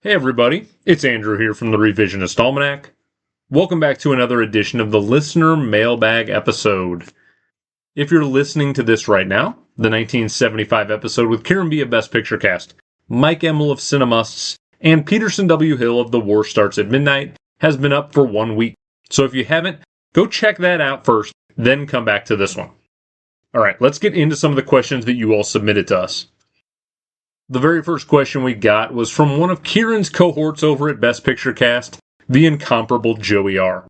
Hey everybody, it's Andrew here from the Revisionist Almanac. Welcome back to another edition of the Listener Mailbag episode. If you're listening to this right now, the 1975 episode with Kieran B of Best Picture Cast, Myke M of CineMusts, and Peterson W. Hill of The War Starts at Midnight has been up for 1 week. So if you haven't, go check that out first, then come back to this one. Alright, let's get into some of the questions that you all submitted to us. The very first question we got was from one of Kieran's cohorts over at Best Picture Cast, the incomparable Joey R.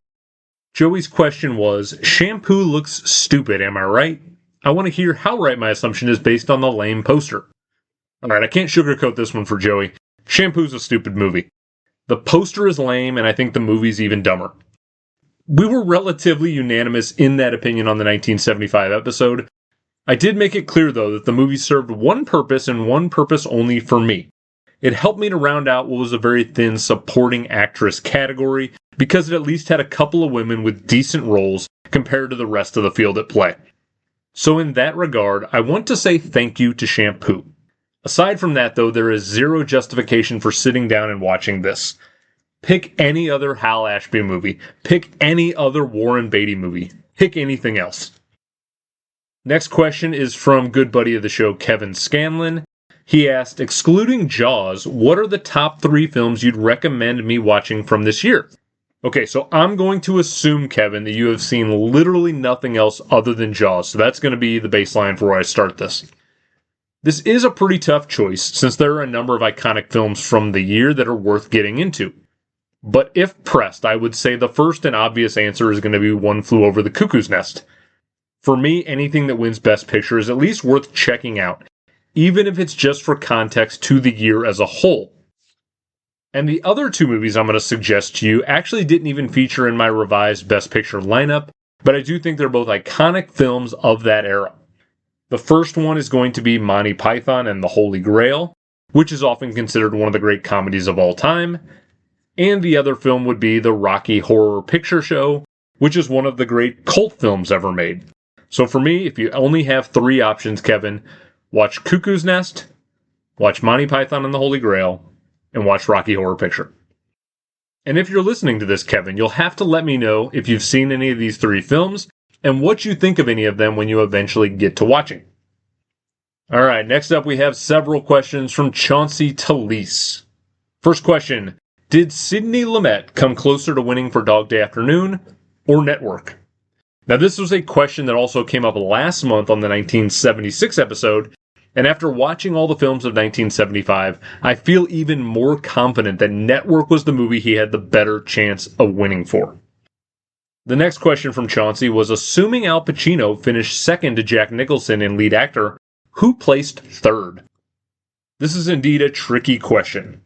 Joey's question was, shampoo looks stupid, am I right? I want to hear how right my assumption is based on the lame poster. Alright, I can't sugarcoat this one for Joey. Shampoo's a stupid movie. The poster is lame, and I think the movie's even dumber. We were relatively unanimous in that opinion on the 1975 episode. I did make it clear, though, that the movie served one purpose and one purpose only for me. It helped me to round out what was a very thin supporting actress category, because it at least had a couple of women with decent roles compared to the rest of the field at play. So in that regard, I want to say thank you to Shampoo. Aside from that, though, there is zero justification for sitting down and watching this. Pick any other Hal Ashby movie. Pick any other Warren Beatty movie. Pick anything else. Next question is from good buddy of the show, Kevin Scanlon. He asked, excluding Jaws, what are the top 3 films you'd recommend me watching from this year? Okay, so I'm going to assume, Kevin, that you have seen literally nothing else other than Jaws, so that's going to be the baseline for where I start this. This is a pretty tough choice, since there are a number of iconic films from the year that are worth getting into. But if pressed, I would say the first and obvious answer is going to be One Flew Over the Cuckoo's Nest. For me, anything that wins Best Picture is at least worth checking out, even if it's just for context to the year as a whole. And the other 2 movies I'm going to suggest to you actually didn't even feature in my revised Best Picture lineup, but I do think they're both iconic films of that era. The first one is going to be Monty Python and the Holy Grail, which is often considered one of the great comedies of all time, and the other film would be the Rocky Horror Picture Show, which is one of the great cult films ever made. So for me, if you only have 3 options, Kevin, watch Cuckoo's Nest, watch Monty Python and the Holy Grail, and watch Rocky Horror Picture. And if you're listening to this, Kevin, you'll have to let me know if you've seen any of these 3 films and what you think of any of them when you eventually get to watching. Alright, next up we have several questions from Chauncey Talese. First question, did Sidney Lumet come closer to winning for Dog Day Afternoon or Network? Now, this was a question that also came up last month on the 1976 episode, and after watching all the films of 1975, I feel even more confident that Network was the movie he had the better chance of winning for. The next question from Chauncey was, assuming Al Pacino finished second to Jack Nicholson in lead actor, who placed third? This is indeed a tricky question.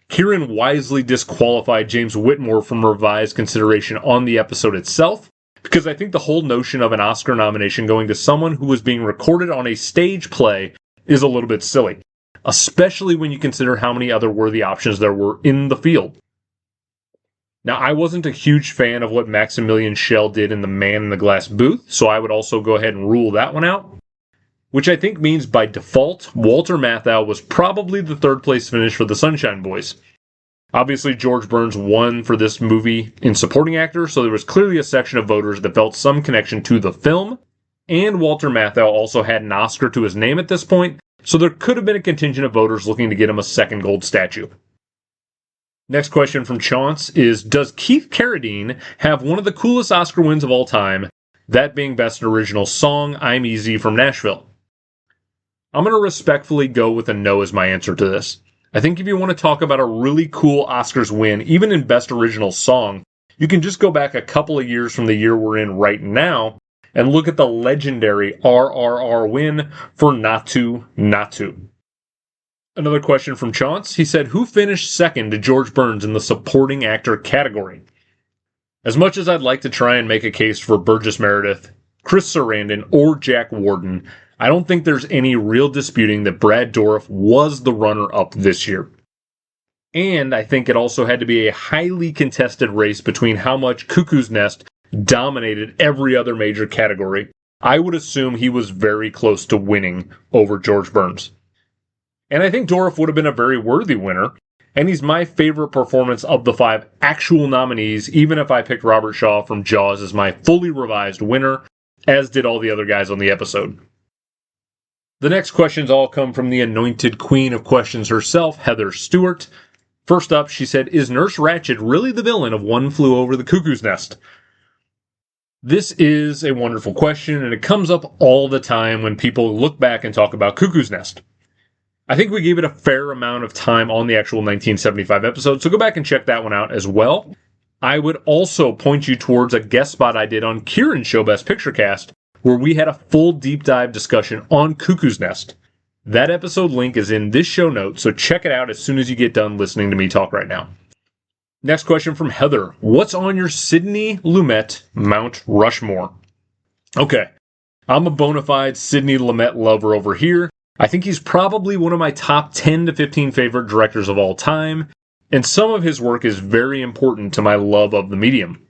Kieran wisely disqualified James Whitmore from revised consideration on the episode itself, because I think the whole notion of an Oscar nomination going to someone who was being recorded on a stage play is a little bit silly, especially when you consider how many other worthy options there were in the field. Now, I wasn't a huge fan of what Maximilian Schell did in The Man in the Glass Booth, so I would also go ahead and rule that one out, which I think means by default, Walter Matthau was probably the third place finish for the Sunshine Boys. Obviously, George Burns won for this movie in supporting actor, so there was clearly a section of voters that felt some connection to the film, and Walter Matthau also had an Oscar to his name at this point, so there could have been a contingent of voters looking to get him a second gold statue. Next question from Chauncey is, does Keith Carradine have one of the coolest Oscar wins of all time, that being Best Original Song, I'm Easy from Nashville? I'm going to respectfully go with a no as my answer to this. I think if you want to talk about a really cool Oscars win, even in Best Original Song, you can just go back a couple of years from the year we're in right now and look at the legendary RRR win for Naatu Naatu. Another question from Chauncey. He said, who finished second to George Burns in the supporting actor category? As much as I'd like to try and make a case for Burgess Meredith, Chris Sarandon, or Jack Warden, I don't think there's any real disputing that Brad Dourif was the runner-up this year. And I think it also had to be a highly contested race between how much Cuckoo's Nest dominated every other major category. I would assume he was very close to winning over George Burns. And I think Dourif would have been a very worthy winner and he's my favorite performance of the 5 actual nominees, even if I picked Robert Shaw from Jaws as my fully revised winner, as did all the other guys on the episode. The next questions all come from the anointed queen of questions herself, Heather Stewart. First up, she said, is Nurse Ratched really the villain of One Flew Over the Cuckoo's Nest? This is a wonderful question, and it comes up all the time when people look back and talk about Cuckoo's Nest. I think we gave it a fair amount of time on the actual 1975 episode, so go back and check that one out as well. I would also point you towards a guest spot I did on Kieran's show Best Picture Cast, where we had a full deep dive discussion on Cuckoo's Nest. That episode link is in this show note, so check it out as soon as you get done listening to me talk right now. Next question from Heather. What's on your Sidney Lumet Mount Rushmore? Okay, I'm a bona fide Sidney Lumet lover over here. I think he's probably one of my top 10 to 15 favorite directors of all time, and some of his work is very important to my love of the medium.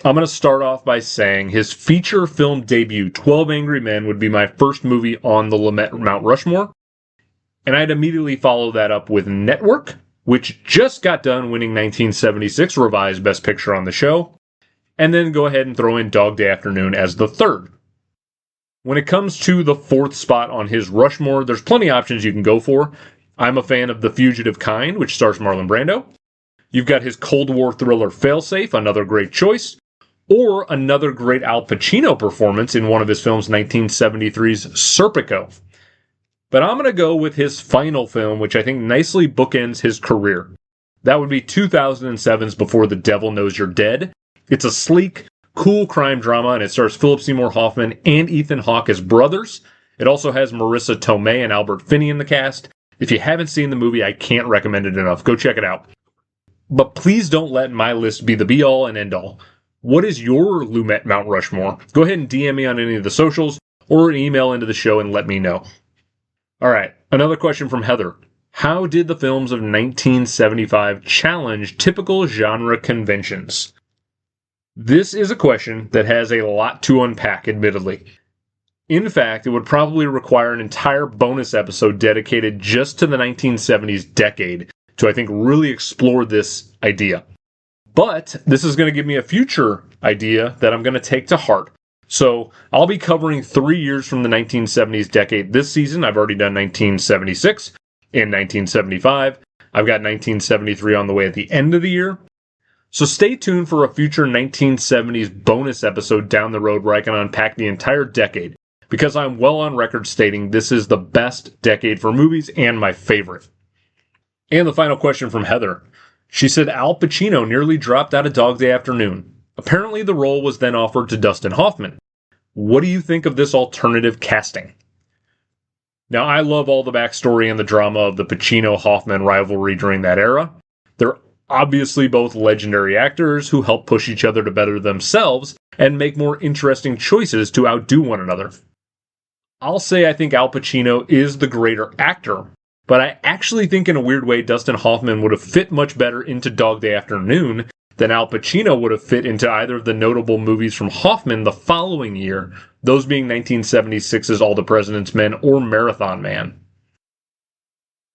I'm going to start off by saying his feature film debut, 12 Angry Men, would be my first movie on the Lumet Mount Rushmore, and I'd immediately follow that up with Network, which just got done winning 1976 revised Best Picture on the show, and then go ahead and throw in Dog Day Afternoon as the third. When it comes to the fourth spot on his Rushmore, there's plenty of options you can go for. I'm a fan of The Fugitive Kind, which stars Marlon Brando. You've got his Cold War thriller Failsafe, another great choice. Or another great Al Pacino performance in one of his films, 1973's Serpico. But I'm going to go with his final film, which I think nicely bookends his career. That would be 2007's Before the Devil Knows You're Dead. It's a sleek, cool crime drama, and it stars Philip Seymour Hoffman and Ethan Hawke as brothers. It also has Marissa Tomei and Albert Finney in the cast. If you haven't seen the movie, I can't recommend it enough. Go check it out. But please don't let my list be the be-all and end-all. What is your Lumet Mount Rushmore? Go ahead and DM me on any of the socials or an email into the show and let me know. All right, another question from Heather. How did the films of 1975 challenge typical genre conventions? This is a question that has a lot to unpack, admittedly. In fact, it would probably require an entire bonus episode dedicated just to the 1970s decade to, I think, really explore this idea. But this is going to give me a future idea that I'm going to take to heart. So I'll be covering 3 years from the 1970s decade this season. I've already done 1976 and 1975. I've got 1973 on the way at the end of the year. So stay tuned for a future 1970s bonus episode down the road where I can unpack the entire decade, because I'm well on record stating this is the best decade for movies and my favorite. And the final question from Heather. She said Al Pacino nearly dropped out of Dog Day Afternoon. Apparently the role was then offered to Dustin Hoffman. What do you think of this alternative casting? Now, I love all the backstory and the drama of the Pacino-Hoffman rivalry during that era. They're obviously both legendary actors who help push each other to better themselves and make more interesting choices to outdo one another. I'll say I think Al Pacino is the greater actor, but I actually think in a weird way Dustin Hoffman would have fit much better into Dog Day Afternoon than Al Pacino would have fit into either of the notable movies from Hoffman the following year, those being 1976's All the President's Men or Marathon Man.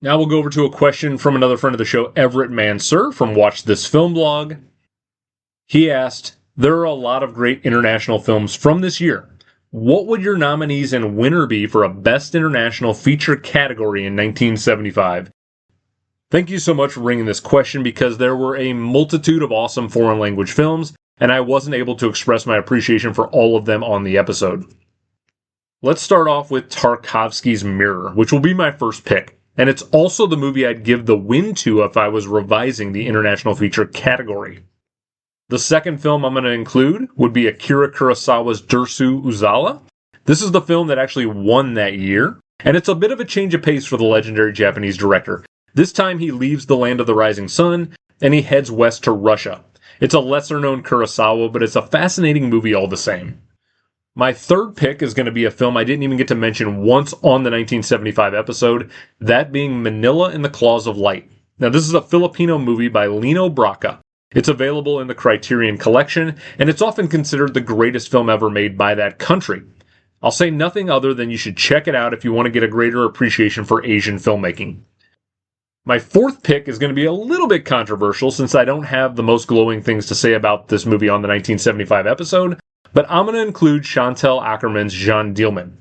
Now we'll go over to a question from another friend of the show, Everett Mansur from Watch This Film blog. He asked, there are a lot of great international films from this year. What would your nominees and winner be for a Best International Feature category in 1975? Thank you so much for bringing this question, because there were a multitude of awesome foreign language films, and I wasn't able to express my appreciation for all of them on the episode. Let's start off with Tarkovsky's Mirror, which will be my first pick. And it's also the movie I'd give the win to if I was revising the International Feature category. The second film I'm going to include would be Akira Kurosawa's Dersu Uzala. This is the film that actually won that year, and it's a bit of a change of pace for the legendary Japanese director. This time he leaves the land of the rising sun, and he heads west to Russia. It's a lesser-known Kurosawa, but it's a fascinating movie all the same. My third pick is going to be a film I didn't even get to mention once on the 1975 episode, that being Manila in the Claws of Light. Now, this is a Filipino movie by Lino Brocka. It's available in the Criterion Collection, and it's often considered the greatest film ever made by that country. I'll say nothing other than you should check it out if you want to get a greater appreciation for Asian filmmaking. My fourth pick is going to be a little bit controversial since I don't have the most glowing things to say about this movie on the 1975 episode, but I'm going to include Chantal Akerman's Jeanne Dielman.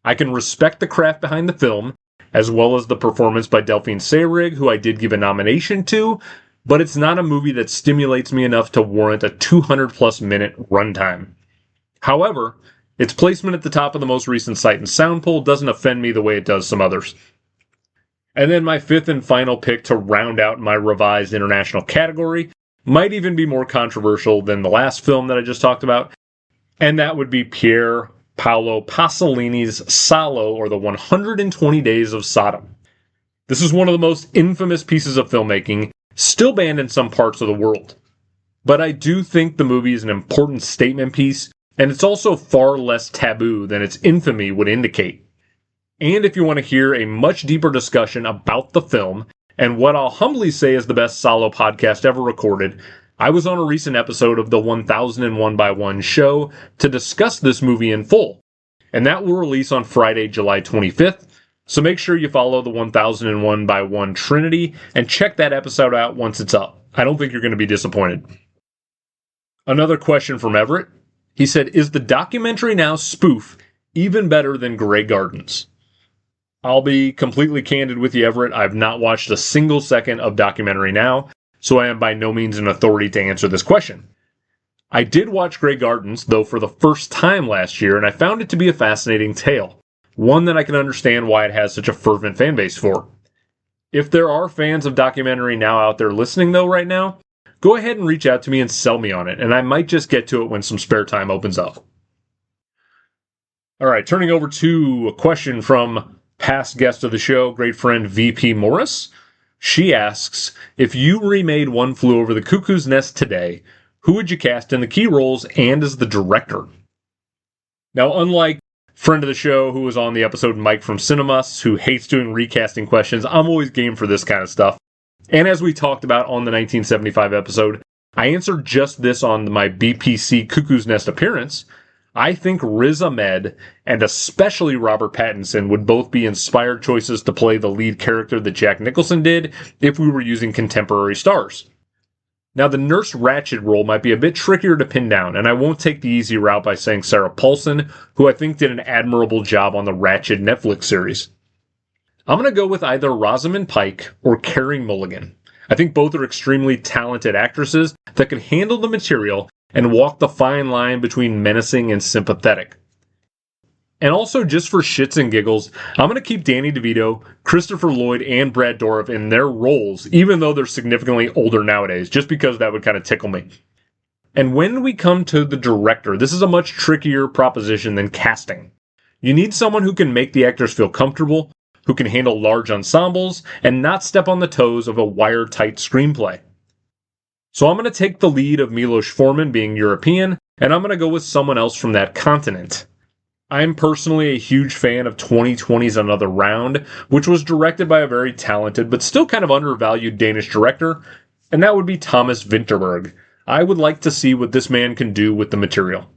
I can respect the craft behind the film, as well as the performance by Delphine Seyrig, who I did give a nomination to, but it's not a movie that stimulates me enough to warrant a 200-plus minute runtime. However, its placement at the top of the most recent Sight and Sound poll doesn't offend me the way it does some others. And then my fifth and final pick to round out my revised international category might even be more controversial than the last film that I just talked about, and that would be Pier Paolo Pasolini's Salo, or the 120 Days of Sodom. This is one of the most infamous pieces of filmmaking, still banned in some parts of the world. But I do think the movie is an important statement piece, and it's also far less taboo than its infamy would indicate. And if you want to hear a much deeper discussion about the film, and what I'll humbly say is the best Salo podcast ever recorded, I was on a recent episode of the 1001 by 1 show to discuss this movie in full, and that will release on Friday, July 25th, so make sure you follow the 1001 by 1 Trinity and check that episode out once it's up. I don't think you're going to be disappointed. Another question from Everett. He said, is the documentary now spoof even better than Grey Gardens? I'll be completely candid with you, Everett. I've not watched a single second of Documentary Now, so I am by no means an authority to answer this question. I did watch Grey Gardens, though, for the first time last year, and I found it to be a fascinating tale, one that I can understand why it has such a fervent fan base for. If there are fans of Documentary Now out there listening, though, right now, go ahead and reach out to me and sell me on it, and I might just get to it when some spare time opens up. All right, turning over to a question from past guest of the show, great friend VP Morris. She asks, if you remade One Flew Over the Cuckoo's Nest today, who would you cast in the key roles and as the director? Now, unlike friend of the show who was on the episode, Myke from CineMusts, who hates doing recasting questions, I'm always game for this kind of stuff. And as we talked about on the 1975 episode, I answered just this on my BPC Cuckoo's Nest appearance. I think Riz Ahmed and especially Robert Pattinson would both be inspired choices to play the lead character that Jack Nicholson did if we were using contemporary stars. Now, the Nurse Ratched role might be a bit trickier to pin down, and I won't take the easy route by saying Sarah Paulson, who I think did an admirable job on the Ratched Netflix series. I'm going to go with either Rosamund Pike or Carey Mulligan. I think both are extremely talented actresses that can handle the material and walk the fine line between menacing and sympathetic. And also, just for shits and giggles, I'm going to keep Danny DeVito, Christopher Lloyd, and Brad Dourif in their roles, even though they're significantly older nowadays, just because that would kind of tickle me. And when we come to the director, this is a much trickier proposition than casting. You need someone who can make the actors feel comfortable, who can handle large ensembles, and not step on the toes of a wire-tight screenplay. So I'm going to take the lead of Milos Forman being European, and I'm going to go with someone else from that continent. I'm personally a huge fan of 2020's Another Round, which was directed by a very talented but still kind of undervalued Danish director, and that would be Thomas Vinterberg. I would like to see what this man can do with the material.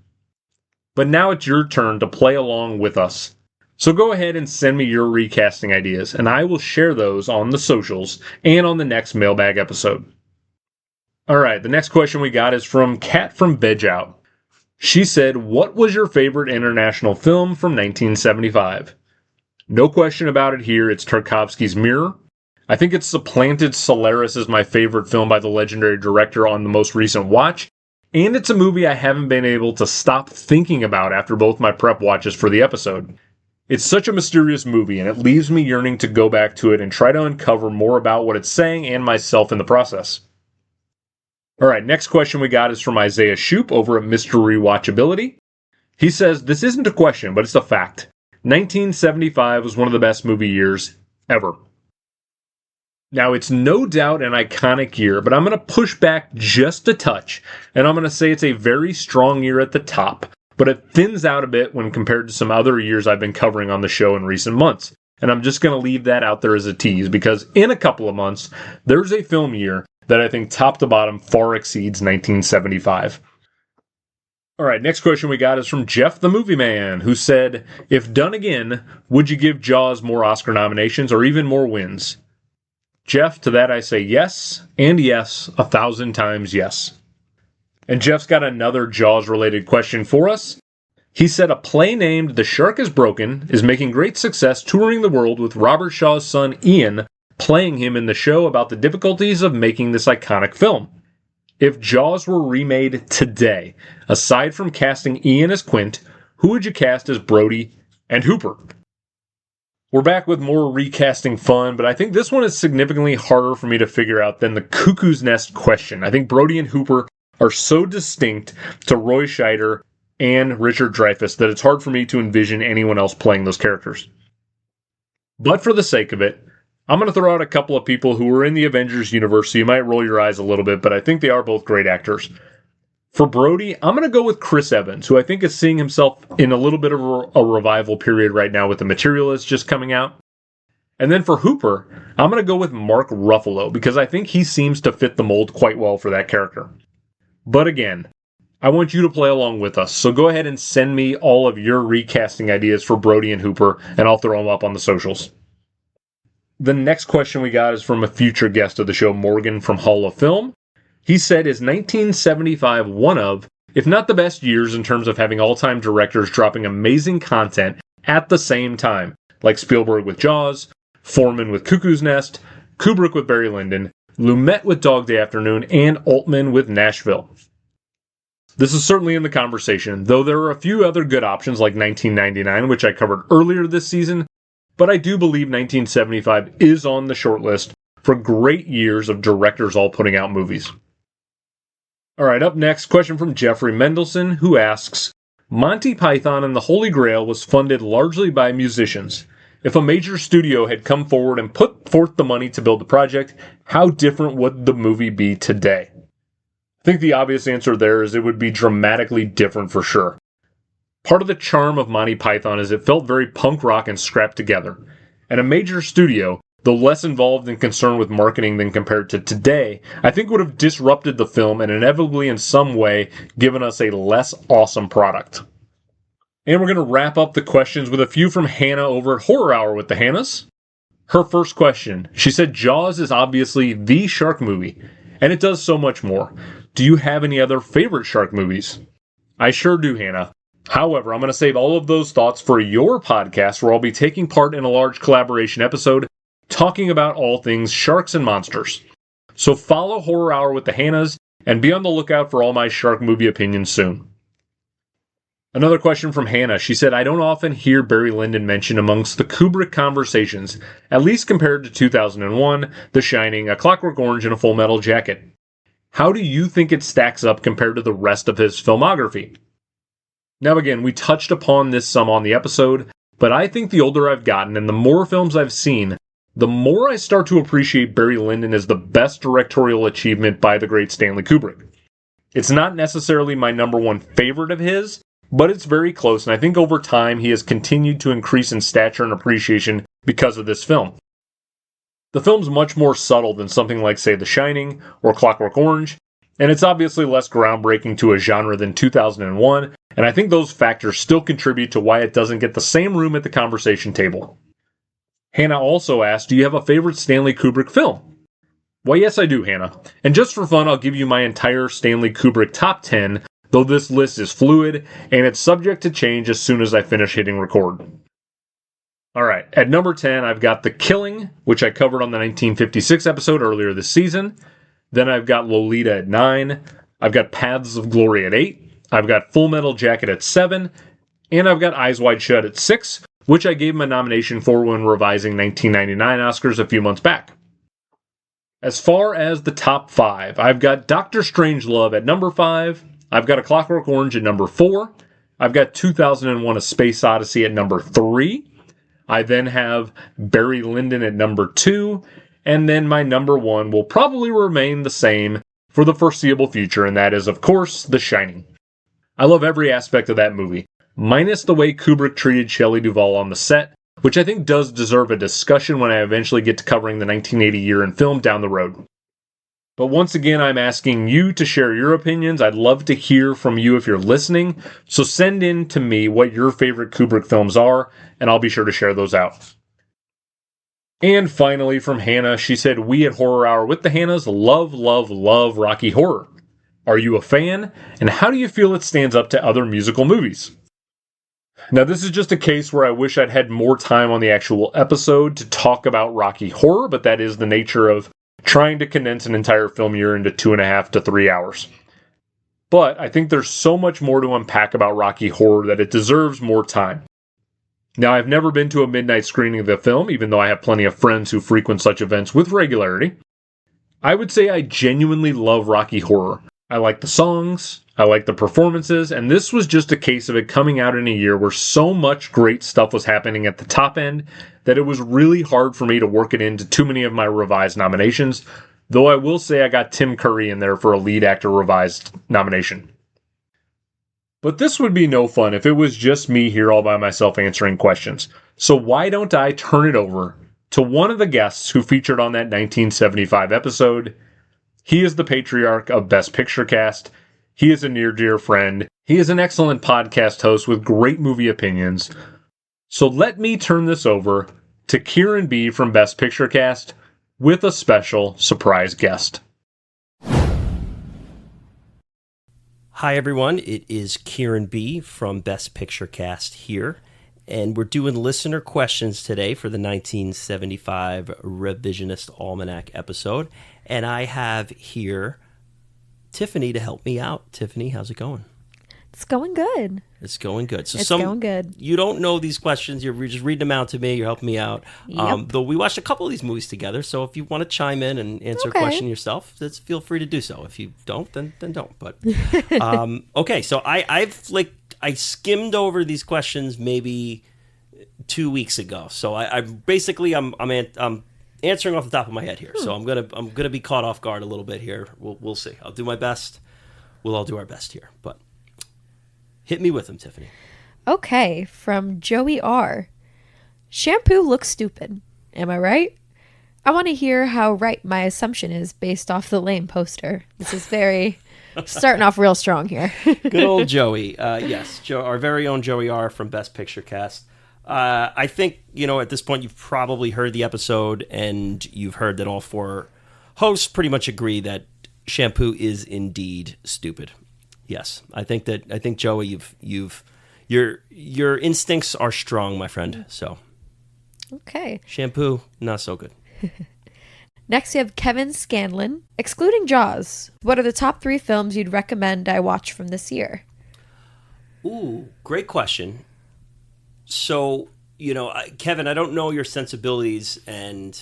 But now it's your turn to play along with us. So go ahead and send me your recasting ideas, and I will share those on the socials and on the next Mailbag episode. Alright, the next question we got is from Kat from Veg Out. She said, what was your favorite international film from 1975? No question about it here, it's Tarkovsky's Mirror. I think it supplanted Solaris as my favorite film by the legendary director on the most recent watch, and it's a movie I haven't been able to stop thinking about after both my prep watches for the episode. It's such a mysterious movie, and it leaves me yearning to go back to it and try to uncover more about what it's saying and myself in the process. Alright, next question we got is from Isaiah Shoup over at Mr. Rewatchability. He says, this isn't a question, but it's a fact. 1975 was one of the best movie years ever. Now, it's no doubt an iconic year, but I'm going to push back just a touch, and I'm going to say it's a very strong year at the top, but it thins out a bit when compared to some other years I've been covering on the show in recent months. And I'm just going to leave that out there as a tease, because in a couple of months, there's a film year that I think top to bottom far exceeds 1975. Alright, next question we got is from Jeff the Movie Man, who said, if done again, would you give Jaws more Oscar nominations or even more wins? Jeff, to that I say yes, and yes, 1,000 times yes. And Jeff's got another Jaws-related question for us. He said a play named The Shark is Broken is making great success touring the world with Robert Shaw's son Ian playing him in the show about the difficulties of making this iconic film. If Jaws were remade today, aside from casting Ian as Quint, who would you cast as Brody and Hooper? We're back with more recasting fun, but I think this one is significantly harder for me to figure out than the Cuckoo's Nest question. I think Brody and Hooper are so distinct to Roy Scheider and Richard Dreyfuss that it's hard for me to envision anyone else playing those characters. But for the sake of it, I'm going to throw out a couple of people who are in the Avengers universe, so you might roll your eyes a little bit, but I think they are both great actors. For Brody, I'm going to go with Chris Evans, who I think is seeing himself in a little bit of a revival period right now with The Materialist just coming out. And then for Hooper, I'm going to go with Mark Ruffalo, because I think he seems to fit the mold quite well for that character. But again, I want you to play along with us, so go ahead and send me all of your recasting ideas for Brody and Hooper, and I'll throw them up on the socials. The next question we got is from a future guest of the show, Morgan from Hall of Film. He said, is 1975 one of, if not the best years in terms of having all-time directors dropping amazing content at the same time, like Spielberg with Jaws, Foreman with Cuckoo's Nest, Kubrick with Barry Lyndon, Lumet with Dog Day Afternoon, and Altman with Nashville? This is certainly in the conversation, though there are a few other good options like 1999, which I covered earlier this season, but I do believe 1975 is on the short list for great years of directors all putting out movies. Alright, up next, question from Jeffrey Mendelson, who asks, Monty Python and the Holy Grail was funded largely by musicians. If a major studio had come forward and put forth the money to build the project, how different would the movie be today? I think the obvious answer there is it would be dramatically different for sure. Part of the charm of Monty Python is it felt very punk rock and scrapped together. And a major studio, though less involved and concerned with marketing than compared to today, I think would have disrupted the film and inevitably in some way given us a less awesome product. And we're going to wrap up the questions with a few from Hannah over at Horror Hour with the Hannahs. Her first question, she said Jaws is obviously the shark movie, and it does so much more. Do you have any other favorite shark movies? I sure do, Hannah. However, I'm going to save all of those thoughts for your podcast where I'll be taking part in a large collaboration episode talking about all things sharks and monsters. So follow Horror Hour with the Hannahs and be on the lookout for all my shark movie opinions soon. Another question from Hannah. She said, I don't often hear Barry Lyndon mentioned amongst the Kubrick conversations, at least compared to 2001, The Shining, A Clockwork Orange, and A Full Metal Jacket. How do you think it stacks up compared to the rest of his filmography? Now again, we touched upon this some on the episode, but I think the older I've gotten and the more films I've seen, the more I start to appreciate Barry Lyndon as the best directorial achievement by the great Stanley Kubrick. It's not necessarily my number one favorite of his, but it's very close, and I think over time he has continued to increase in stature and appreciation because of this film. The film's much more subtle than something like, say, The Shining or Clockwork Orange, and it's obviously less groundbreaking to a genre than 2001, and I think those factors still contribute to why it doesn't get the same room at the conversation table. Hannah also asked, do you have a favorite Stanley Kubrick film? Well, yes, I do, Hannah. And just for fun, I'll give you my entire Stanley Kubrick top 10, though this list is fluid, and it's subject to change as soon as I finish hitting record. Alright, at number 10, I've got The Killing, which I covered on the 1956 episode earlier this season. Then I've got Lolita at 9. I've got Paths of Glory at 8. I've got Full Metal Jacket at 7. And I've got Eyes Wide Shut at 6, which I gave him a nomination for when revising 1999 Oscars a few months back. As far as the top 5, I've got Doctor Strangelove at number 5. I've got A Clockwork Orange at number 4. I've got 2001 A Space Odyssey at number 3. I then have Barry Lyndon at number 2, and then my number 1 will probably remain the same for the foreseeable future, and that is, of course, The Shining. I love every aspect of that movie, minus the way Kubrick treated Shelley Duvall on the set, which I think does deserve a discussion when I eventually get to covering the 1980 year in film down the road. But once again, I'm asking you to share your opinions. I'd love to hear from you if you're listening. So send in to me what your favorite Kubrick films are, and I'll be sure to share those out. And finally, from Hannah, she said, we at Horror Hour with the Hannahs love, love, love Rocky Horror. Are you a fan? And how do you feel it stands up to other musical movies? Now, this is just a case where I wish I'd had more time on the actual episode to talk about Rocky Horror, but that is the nature of trying to condense an entire film year into 2.5 to 3 hours. But I think there's so much more to unpack about Rocky Horror that it deserves more time. Now, I've never been to a midnight screening of the film, even though I have plenty of friends who frequent such events with regularity. I would say I genuinely love Rocky Horror. I like the songs, I like the performances, and this was just a case of it coming out in a year where so much great stuff was happening at the top end that it was really hard for me to work it into too many of my revised nominations, though I will say I got Tim Curry in there for a lead actor revised nomination. But this would be no fun if it was just me here all by myself answering questions. So why don't I turn it over to one of the guests who featured on that 1975 episode? He is the patriarch of Best Picture Cast. He is a near dear friend. He is an excellent podcast host with great movie opinions. So let me turn this over to Kieran B. from Best Picture Cast with a special surprise guest. Hi, everyone. It is Kieran B. from Best Picture Cast here, and we're doing listener questions today for the 1975 Revisionist Almanac episode, and I have here Tiffany to help me out. Tiffany, how's it going? It's going good. It's going good. So it's going good. You don't know these questions. You're just reading them out to me. You're helping me out. Yep. Though we watched a couple of these movies together, so if you want to chime in and answer a question yourself, feel free to do so. If you don't, then don't. But okay, so I skimmed over these questions maybe 2 weeks ago. So I'm answering off the top of my head here. So I'm gonna be caught off guard a little bit here. We'll see. I'll do my best. We'll all do our best here, but. Hit me with them, Tiffany. Okay, from Joey R. Shampoo looks stupid. Am I right? I want to hear how right my assumption is based off the lame poster. This is starting off real strong here. Good old Joey. Yes, our very own Joey R. from Best Picture Cast. I think, at this point you've probably heard the episode and you've heard that all four hosts pretty much agree that Shampoo is indeed stupid. Yes, I think Joey, your instincts are strong, my friend. So, okay. Shampoo, not so good. Next, we have Kevin Scanlon. Excluding Jaws, what are the top 3 films you'd recommend I watch from this year? Ooh, great question. So, Kevin, I don't know your sensibilities, and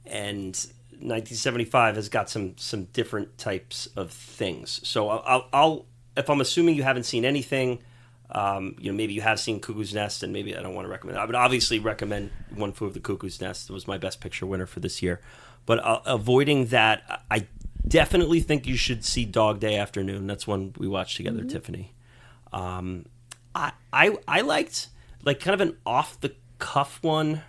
1975 has got some different types of things. So I'll if I'm assuming you haven't seen anything, maybe you have seen Cuckoo's Nest, and maybe I don't want to recommend it. I would obviously recommend One Flew Over the Cuckoo's Nest. It was my Best Picture winner for this year. But avoiding that, I definitely think you should see Dog Day Afternoon. That's one we watched together, Tiffany. I liked kind of an off the cuff one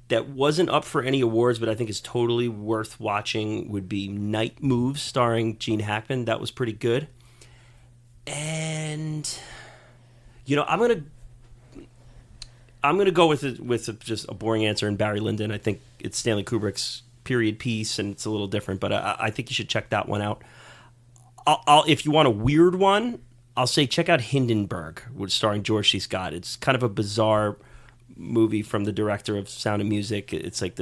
that wasn't up for any awards, but I think is totally worth watching, would be Night Moves, starring Gene Hackman. That was pretty good. And I'm gonna go with just a boring answer in Barry Lyndon. I think it's Stanley Kubrick's period piece, and it's a little different, but I think you should check that one out. I'll if you want a weird one, I'll say check out Hindenburg, which is starring George C. Scott. It's kind of a bizarre movie from the director of Sound of Music. It's like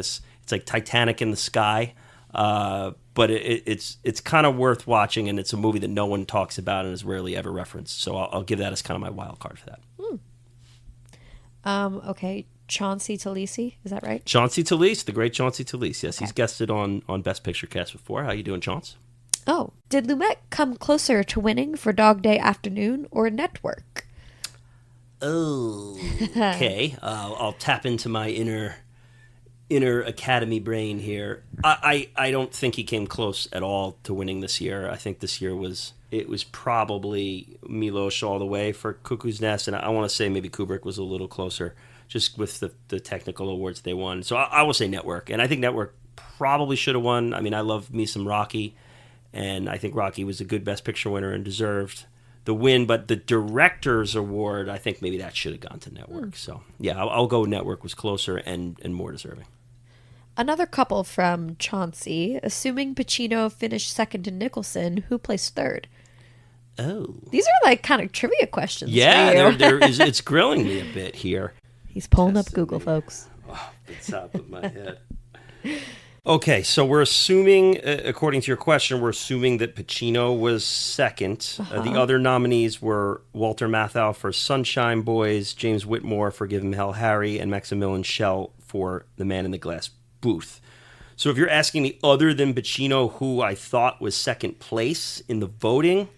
Titanic in the sky, but it's kind of worth watching, and it's a movie that no one talks about and is rarely ever referenced. So I'll give that as kind of my wild card for that. Okay, Chauncey Talisi, is that right? Chauncey Talisi, the great Chauncey Talisi. Yes, okay. He's guested on Best Picture Cast before. How you doing, Chauncey? Oh, did Lumet come closer to winning for Dog Day Afternoon or Network? Oh, okay. I'll tap into my inner Academy brain here. I don't think he came close at all to winning this year. I think this year was probably Milosh all the way for Cuckoo's Nest, and I want to say maybe Kubrick was a little closer, just with the technical awards they won. So I will say Network, and I think Network probably should have won. I mean, I love me some Rocky, and I think Rocky was a good Best Picture winner and deserved the win, but the Director's Award, I think maybe that should have gone to Network. So, yeah, I'll go Network was closer and more deserving. Another couple from Chauncey. Assuming Pacino finished second to Nicholson, who placed third? Oh. These are like kind of trivia questions. Yeah, for you. it's grilling me a bit here. He's pulling up Google, folks. Off the top of my head. Okay, so we're assuming, according to your question, we're assuming that Pacino was second. The other nominees were Walter Matthau for Sunshine Boys, James Whitmore for Give 'Em Hell, Harry, and Maximilian Schell for The Man in the Glass Booth. So if you're asking me other than Pacino who I thought was second place in the voting,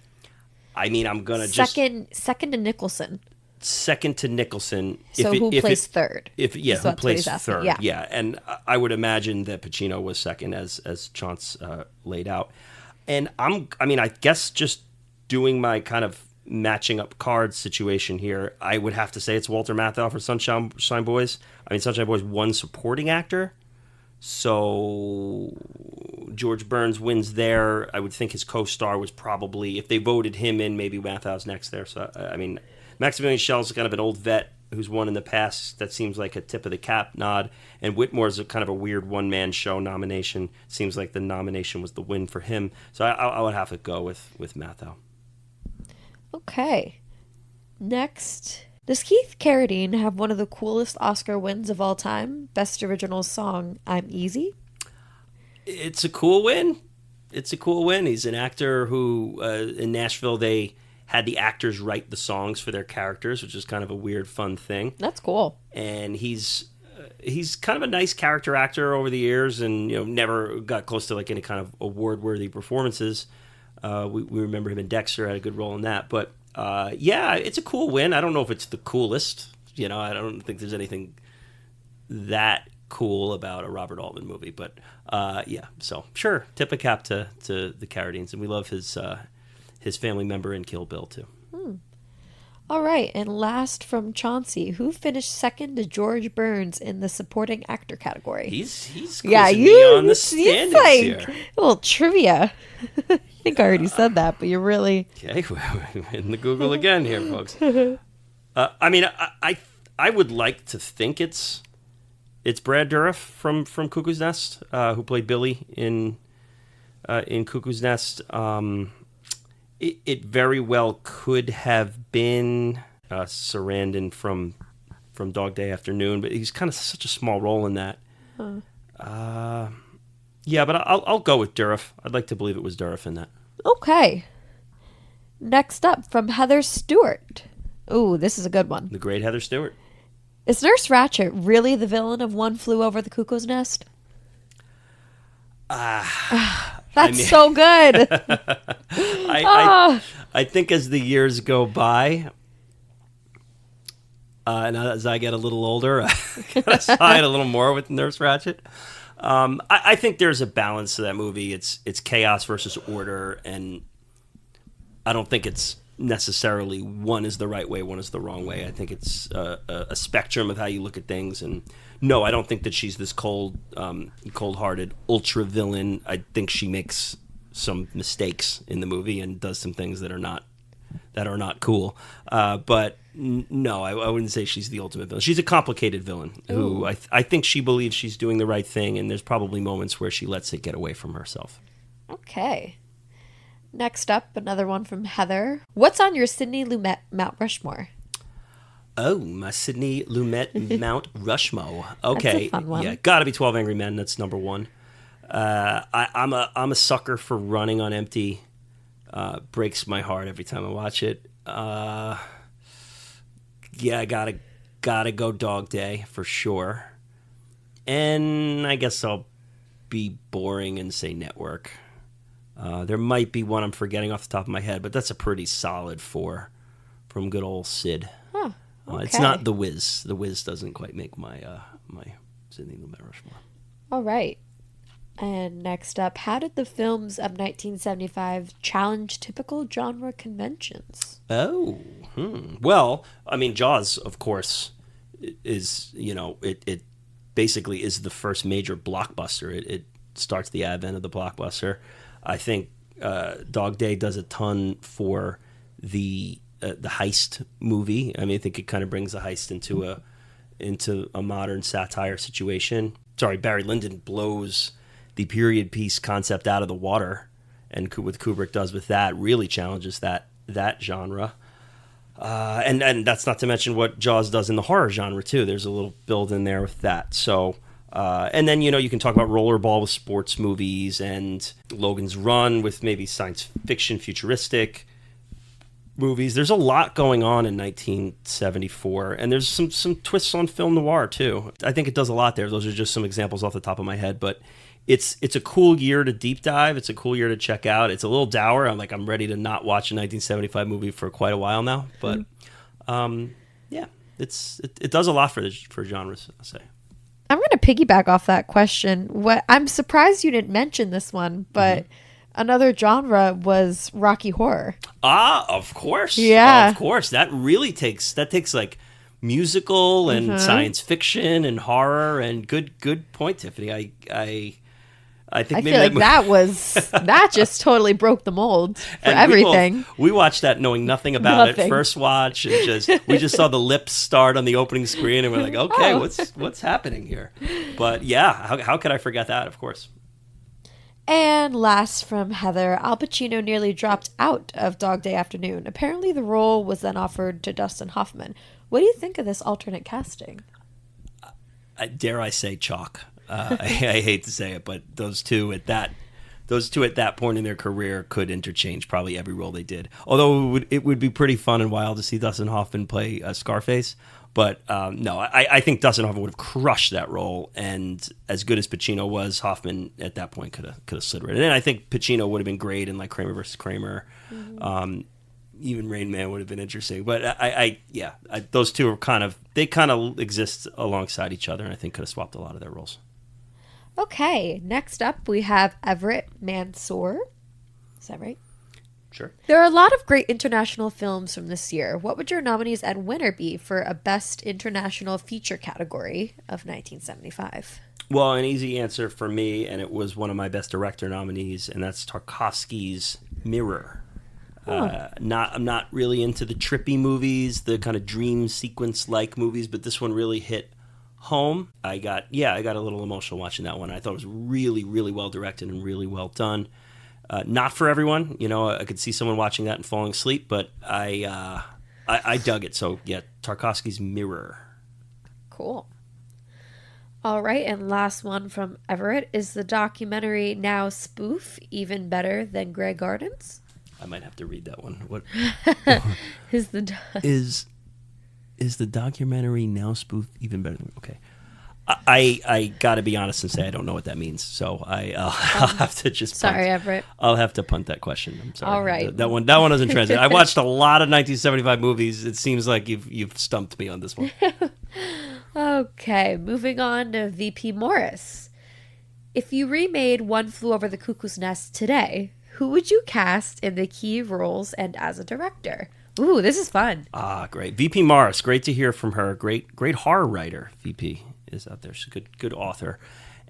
I mean, I'm going to Second to Nicholson. Second to Nicholson. So who placed third? Who placed third? Yeah. And I would imagine that Pacino was second, as Chance laid out. And I guess just doing my kind of matching up cards situation here, I would have to say it's Walter Matthau for Sunshine Boys. I mean, Sunshine Boys won supporting actor, so George Burns wins there. I would think his co-star was probably, if they voted him in, maybe Matthau's next there. So I mean. Maximilian Schell's kind of an old vet who's won in the past. That seems like a tip of the cap nod. And Whitmore's a kind of a weird one-man show nomination. Seems like the nomination was the win for him. So I would have to go with Matthau. Okay. Next. Does Keith Carradine have one of the coolest Oscar wins of all time? Best Original Song, I'm Easy? It's a cool win. He's an actor who, in Nashville, they had the actors write the songs for their characters, which is kind of a weird, fun thing. That's cool. And he's kind of a nice character actor over the years, and never got close to like any kind of award-worthy performances. We remember him in Dexter, had a good role in that. But yeah, it's a cool win. I don't know if it's the coolest. I don't think there's anything that cool about a Robert Altman movie. But yeah, so sure, tip of cap to the Carradines, and we love his family member in Kill Bill, too. All right, and last from Chauncey, who finished second to George Burns in the supporting actor category? He's quizzing me on the standings like here. A little trivia. I think I already said that, but you're really... Okay, we're in the Google again here, folks. I mean, I would like to think it's Brad Dourif from Cuckoo's Nest, who played Billy in Cuckoo's Nest. It very well could have been Sarandon from Dog Day Afternoon, but he's kind of such a small role in that. Yeah, but I'll go with Dourif. I'd like to believe it was Dourif in that. Okay. Next up, from Heather Stewart. Ooh, this is a good one. The great Heather Stewart. Is Nurse Ratched really the villain of One Flew Over the Cuckoo's Nest? That's so good. I think as the years go by, and as I get a little older, I gotta side a little more with Nurse Ratched. I think there's a balance to that movie. It's chaos versus order, and I don't think it's necessarily one is the right way, one is the wrong way. I think it's a spectrum of how you look at things. And no, I don't think that she's this cold-hearted ultra villain. I think she makes some mistakes in the movie and does some things that are not cool. But no, I wouldn't say she's the ultimate villain. She's a complicated villain who I think she believes she's doing the right thing, and there's probably moments where she lets it get away from herself. Okay. Next up, another one from Heather. What's on your Sidney Lumet Mount Rushmore? Oh, my Sidney Lumet Mount Rushmore. Okay, that's a fun one. Yeah, gotta be 12 Angry Men. That's number one. I'm a sucker for Running on Empty. Breaks my heart every time I watch it. Yeah, I gotta go Dog Day for sure. And I guess I'll be boring and say Network. There might be one I'm forgetting off the top of my head, but that's a pretty solid 4 from good old Sid. Huh, okay. It's not The Wiz. The Wiz doesn't quite make my Sidney Lumet Rushmore. All right. And next up, how did the films of 1975 challenge typical genre conventions? Oh, well, I mean, Jaws, of course, is, it basically is the first major blockbuster. It starts the advent of the blockbuster. I think Dog Day does a ton for the heist movie. I mean, I think it kind of brings the heist into a modern satire situation. Barry Lyndon blows the period piece concept out of the water, and what Kubrick does with that really challenges that genre. And that's not to mention what Jaws does in the horror genre too. There's a little build in there with that. So, and then you can talk about Rollerball with sports movies, and Logan's Run with maybe science fiction, futuristic movies. There's a lot going on in 1974, and there's some twists on film noir too. I think it does a lot there. Those are just some examples off the top of my head, but it's a cool year to deep dive. It's a cool year to check out. It's a little dour. I'm ready to not watch a 1975 movie for quite a while now, but yeah, it does a lot for genres, I'll say. I'm going to piggyback off that question. I'm surprised you didn't mention this one, but another genre was Rocky Horror. Of course. Yeah. Of course. That takes like musical and science fiction and horror, and good point, Tiffany. I think I maybe feel like that just totally broke the mold for everything. We watched that knowing nothing about it. First watch, and we just saw the lips start on the opening screen, and we're like, okay, what's happening here? But yeah, how could I forget that? Of course. And last from Heather, Al Pacino nearly dropped out of Dog Day Afternoon. Apparently the role was then offered to Dustin Hoffman. What do you think of this alternate casting? Dare I say chalk? I hate to say it, but those two at that point in their career could interchange probably every role they did. Although it would be pretty fun and wild to see Dustin Hoffman play Scarface. But no, I think Dustin Hoffman would have crushed that role, and as good as Pacino was, Hoffman at that point could have slid right in. And I think Pacino would have been great in like Kramer versus Kramer. Even Rain Man would have been interesting. But those two are kind of exist alongside each other, and I think could have swapped a lot of their roles. Okay, next up we have Everett Mansour. Is that right? Sure. There are a lot of great international films from this year. What would your nominees and winner be for a Best International Feature category of 1975? Well, an easy answer for me, and it was one of my Best Director nominees, and that's Tarkovsky's Mirror. I'm not really into the trippy movies, the kind of dream sequence-like movies, but this one really hit home. I got a little emotional watching that one. I thought it was really, really well directed and really well done. Not for everyone, I could see someone watching that and falling asleep, but I dug it. So yeah, Tarkovsky's Mirror. Cool. All right, and last one from Everett is the documentary Now Spoof even better than Grey Gardens? I might have to read that one. What is the documentary Now Spoof even better than? Okay. I got to be honest and say I don't know what that means, so I'll have to just. Sorry, Everett. I'll have to punt that question. I'm sorry. All right, that one doesn't translate. I watched a lot of 1975 movies. It seems like you've stumped me on this one. Okay, moving on to VP Morris. If you remade One Flew Over the Cuckoo's Nest today, who would you cast in the key roles and as a director? Ooh, this is fun. Great. VP Morris, great to hear from her. Great horror writer. VP is out there. She's a good author.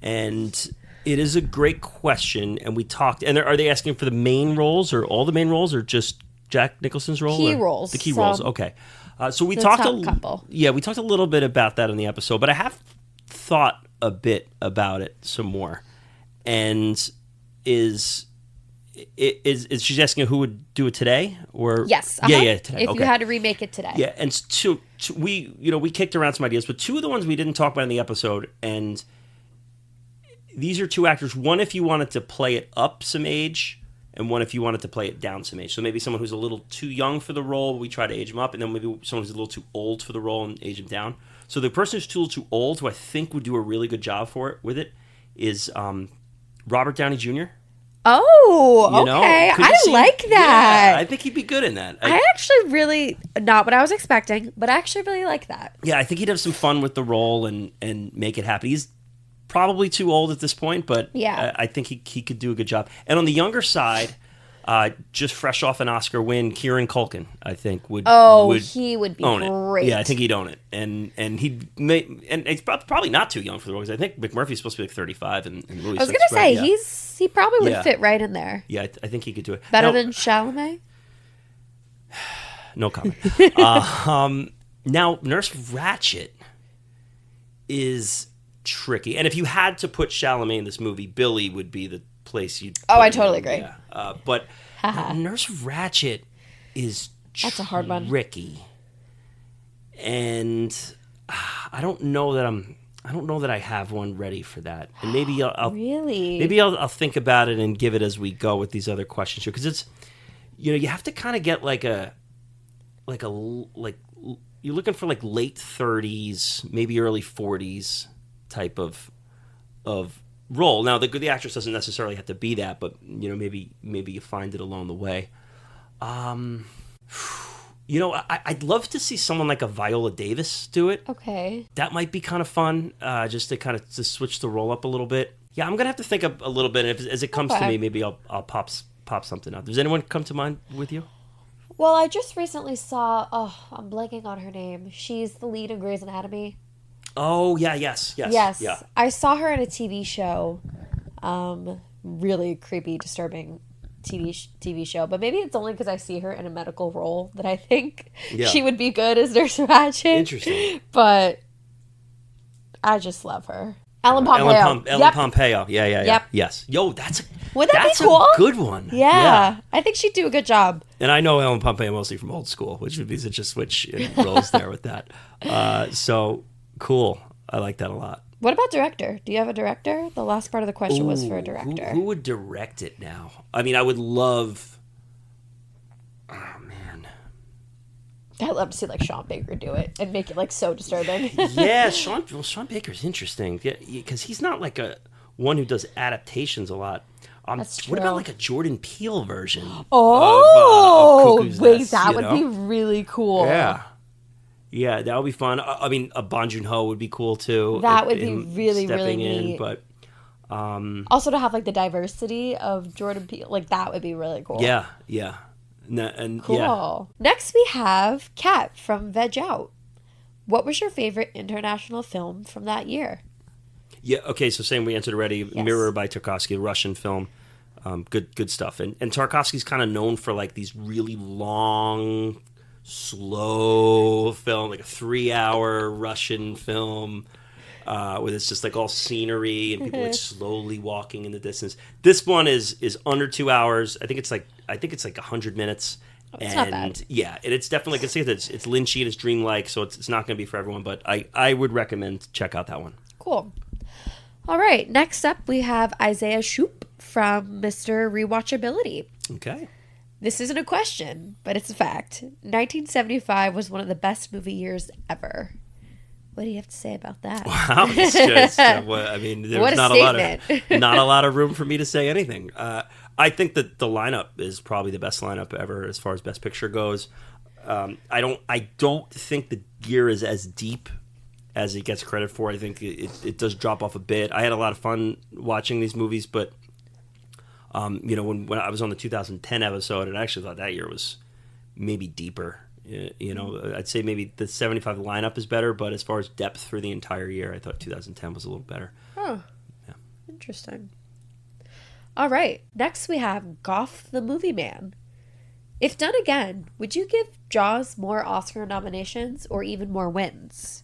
And it is a great question. And we talked, and are they asking for the main roles or all the main roles or just Jack Nicholson's role? Key roles. The key roles, okay. So we talked we talked a little bit about that in the episode, but I have thought a bit about it some more. And is she's asking who would do it today or yes today. If you had to remake it today. Yeah, and we kicked around some ideas, but two of the ones we didn't talk about in the episode, and these are two actors, one if you wanted to play it up some age and one if you wanted to play it down some age. So maybe someone who's a little too young for the role, we try to age them up, and then maybe someone who's a little too old for the role and age them down. So the person who's too old, who I think would do a really good job with it is Robert Downey Jr. Oh, okay. I like that. Yeah, I think he'd be good in that. I actually really, not what I was expecting, but I actually really like that. Yeah, I think he'd have some fun with the role and make it happen. He's probably too old at this point, but yeah. I think he could do a good job. And on the younger side, just fresh off an Oscar win, Kieran Culkin, I think would he would be great. Yeah, I think he'd own it, and he's probably not too young for the role. I think McMurphy's supposed to be like 35 in the movie. I was gonna say he probably would fit right in there. Yeah, I think he could do it better than Chalamet. No comment. Now, Nurse Ratched is tricky. And if you had to put Chalamet in this movie, Billy would be the place you'd Oh, put I him totally in. agree. Yeah. But Nurse Ratched is That's a hard one. tricky. And I don't know that I have one ready for that. And maybe I'll Really? maybe I'll think about it and give it as we go with these other questions here, because it's, you have to kind of get like you're looking for like late 30s, maybe early 40s type of role. Now the actress doesn't necessarily have to be that, but maybe you find it along the way. I'd love to see someone like a Viola Davis do it. Okay. That might be kind of fun, just to kind of to switch the role up a little bit. Yeah, I'm gonna have to think up a little bit. And as it comes to me, maybe I'll pop something out. Does anyone come to mind with you? Well, I just recently saw. Oh, I'm blanking on her name. She's the lead in Grey's Anatomy. Oh yeah, yes. Yeah. I saw her in a TV show. Really creepy, disturbing TV show. But maybe it's only because I see her in a medical role that I think she would be good as Nurse Ratched. Interesting. But I just love her. Ellen Pompeo. Ellen Pompeo. Yeah. Yep. Yes. Yo, that's be cool? a good one. Yeah. I think she'd do a good job. And I know Ellen Pompeo mostly from Old School, which would be such a switch in roles there with that. So cool. I like that a lot. What about director? Do you have a director? The last part of the question was for a director. Who would direct it now? I mean, I would love... Oh, man. I'd love to see like Sean Baker do it and make it like so disturbing. Yeah, Sean Baker's interesting because he's not like one who does adaptations a lot. That's true. What about like a Jordan Peele version? Oh, of Cuckoo's wait, Nest, that would be really cool. Yeah, that would be fun. I mean, a Bong Joon-ho would be cool too. That would be really, really neat. But also to have like the diversity of Jordan Peele, like that would be really cool. Yeah. Cool. Yeah. Next we have Kat from Veg Out. What was your favorite international film from that year? Yeah. Okay. So same. We answered already. Yes. Mirror by Tarkovsky, a Russian film. Good stuff. And Tarkovsky's kind of known for like these really long, slow film, like a 3-hour Russian film, where it's just like all scenery and people like slowly walking in the distance. This one is under 2 hours. I think it's like 100 minutes. It's not bad. Yeah, and it's definitely like it's Lynchy and it's dreamlike, so it's not going to be for everyone. But I would recommend check out that one. Cool. All right. Next up, we have Isaiah Shoop from Mr. Rewatchability. Okay. This isn't a question, but it's a fact. 1975 was one of the best movie years ever. What do you have to say about that? Wow, it's just, I mean, there's What a not statement. not a lot of room for me to say anything. I think that the lineup is probably the best lineup ever as far as Best Picture goes. I don't think the gear is as deep as it gets credit for. I think it does drop off a bit. I had a lot of fun watching these movies, but when I was on the 2010 episode, I actually thought that year was maybe deeper. I'd say maybe the 75 lineup is better, but as far as depth for the entire year, I thought 2010 was a little better. Oh, yeah. Interesting. All right. Next, we have Goff the Movie Man. If done again, would you give Jaws more Oscar nominations or even more wins?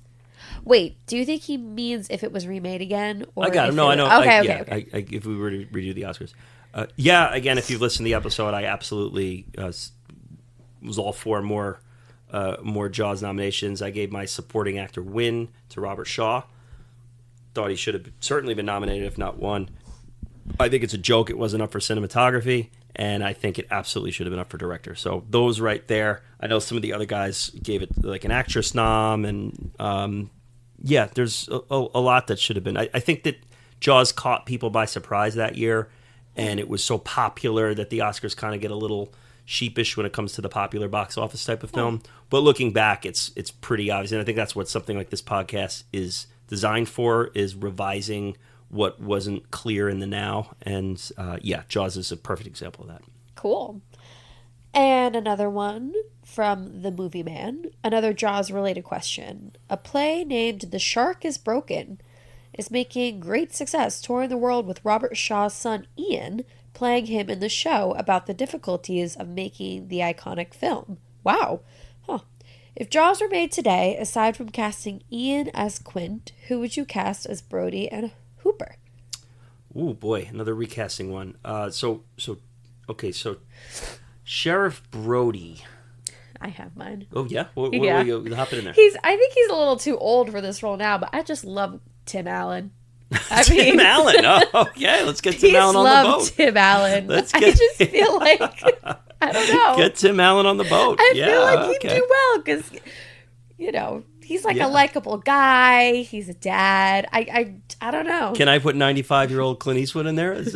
Wait, do you think he means if it was remade again? Or I got him. No, I know. Okay. If we were to redo the Oscars. Again, if you've listened to the episode, I absolutely was all for more Jaws nominations. I gave my supporting actor win to Robert Shaw. Thought he should have certainly been nominated, if not won. I think it's a joke it wasn't up for cinematography, and I think it absolutely should have been up for director. So those right there. I know some of the other guys gave it like an actress nom, and there's a lot that should have been. I think that Jaws caught people by surprise that year, and it was so popular that the Oscars kind of get a little sheepish when it comes to the popular box office type of film. But looking back, it's pretty obvious, and I think that's what something like this podcast is designed for, is revising what wasn't clear in the now. And Jaws is a perfect example of that. Cool. And another one from The Movie Man, another Jaws related question. A play named The Shark is Broken is making great success touring the world with Robert Shaw's son Ian playing him in the show about the difficulties of making the iconic film. Wow. If Jaws were made today, aside from casting Ian as Quint, who would you cast as Brody and Hooper? Ooh, boy, another recasting one. So Sheriff Brody. I have mine. Oh, yeah? What Yeah. are you hopping in there? I think he's a little too old for this role now, but I just love Tim Allen. Tim Allen. Oh, okay. Let's get Tim Allen on the boat. Tim Allen. I just feel like, I don't know. Get Tim Allen on the boat. I feel like he'd do well because, he's like a likable guy. He's a dad. I don't know. Can I put 95-year-old Clint Eastwood in there as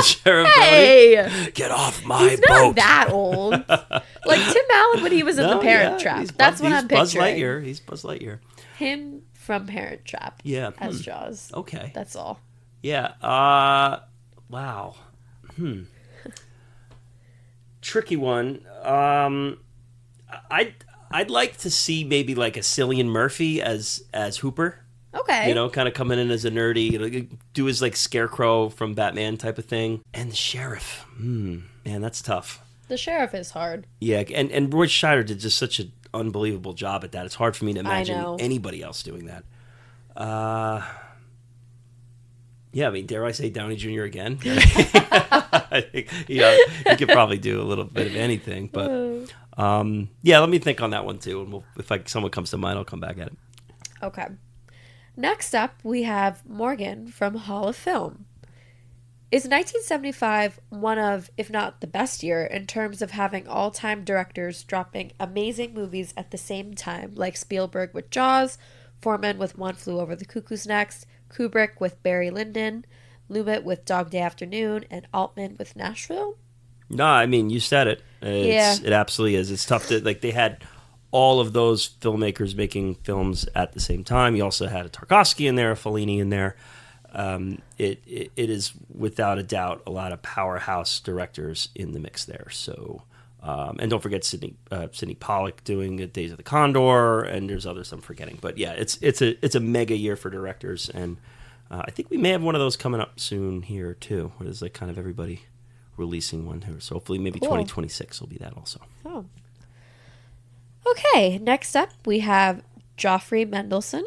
Sheriff Hey! Brody? Get off my He's boat. not that old. Like Tim Allen when he was in The Parent Trap. That's what I'm picturing. He's Buzz Lightyear. Him from Parent Trap. Yeah. As Jaws. Okay. That's all. Yeah. Wow. Tricky one. I'd like to see maybe like a Cillian Murphy as Hooper. Okay. Kind of coming in as a nerdy, do his like Scarecrow from Batman type of thing. And the sheriff. Man, that's tough. The sheriff is hard. Yeah, and Roy Scheider did just such an unbelievable job at that. It's hard for me to imagine anybody else doing that. Yeah, I mean, dare I say Downey Jr. again? I think, he could probably do a little bit of anything. But, let me think on that one, too. And if someone comes to mind, I'll come back at it. Okay. Next up, we have Morgan from Hall of Film. Is 1975 one of, if not the best year, in terms of having all-time directors dropping amazing movies at the same time, like Spielberg with Jaws, Foreman with One Flew Over the Cuckoo's Nest, Kubrick with Barry Lyndon, Lumet with Dog Day Afternoon, and Altman with Nashville? No, I mean, you said it. It absolutely is. It's tough to, they had all of those filmmakers making films at the same time. You also had a Tarkovsky in there, a Fellini in there. It is without a doubt a lot of powerhouse directors in the mix there. So, and don't forget Sidney Pollack doing Days of the Condor, and there's others I'm forgetting. But yeah, it's a mega year for directors, and I think we may have one of those coming up soon here too. Where there's like kind of everybody releasing one here. So hopefully maybe 2026 will be that also. Oh. Okay, next up we have Joffrey Mendelsohn.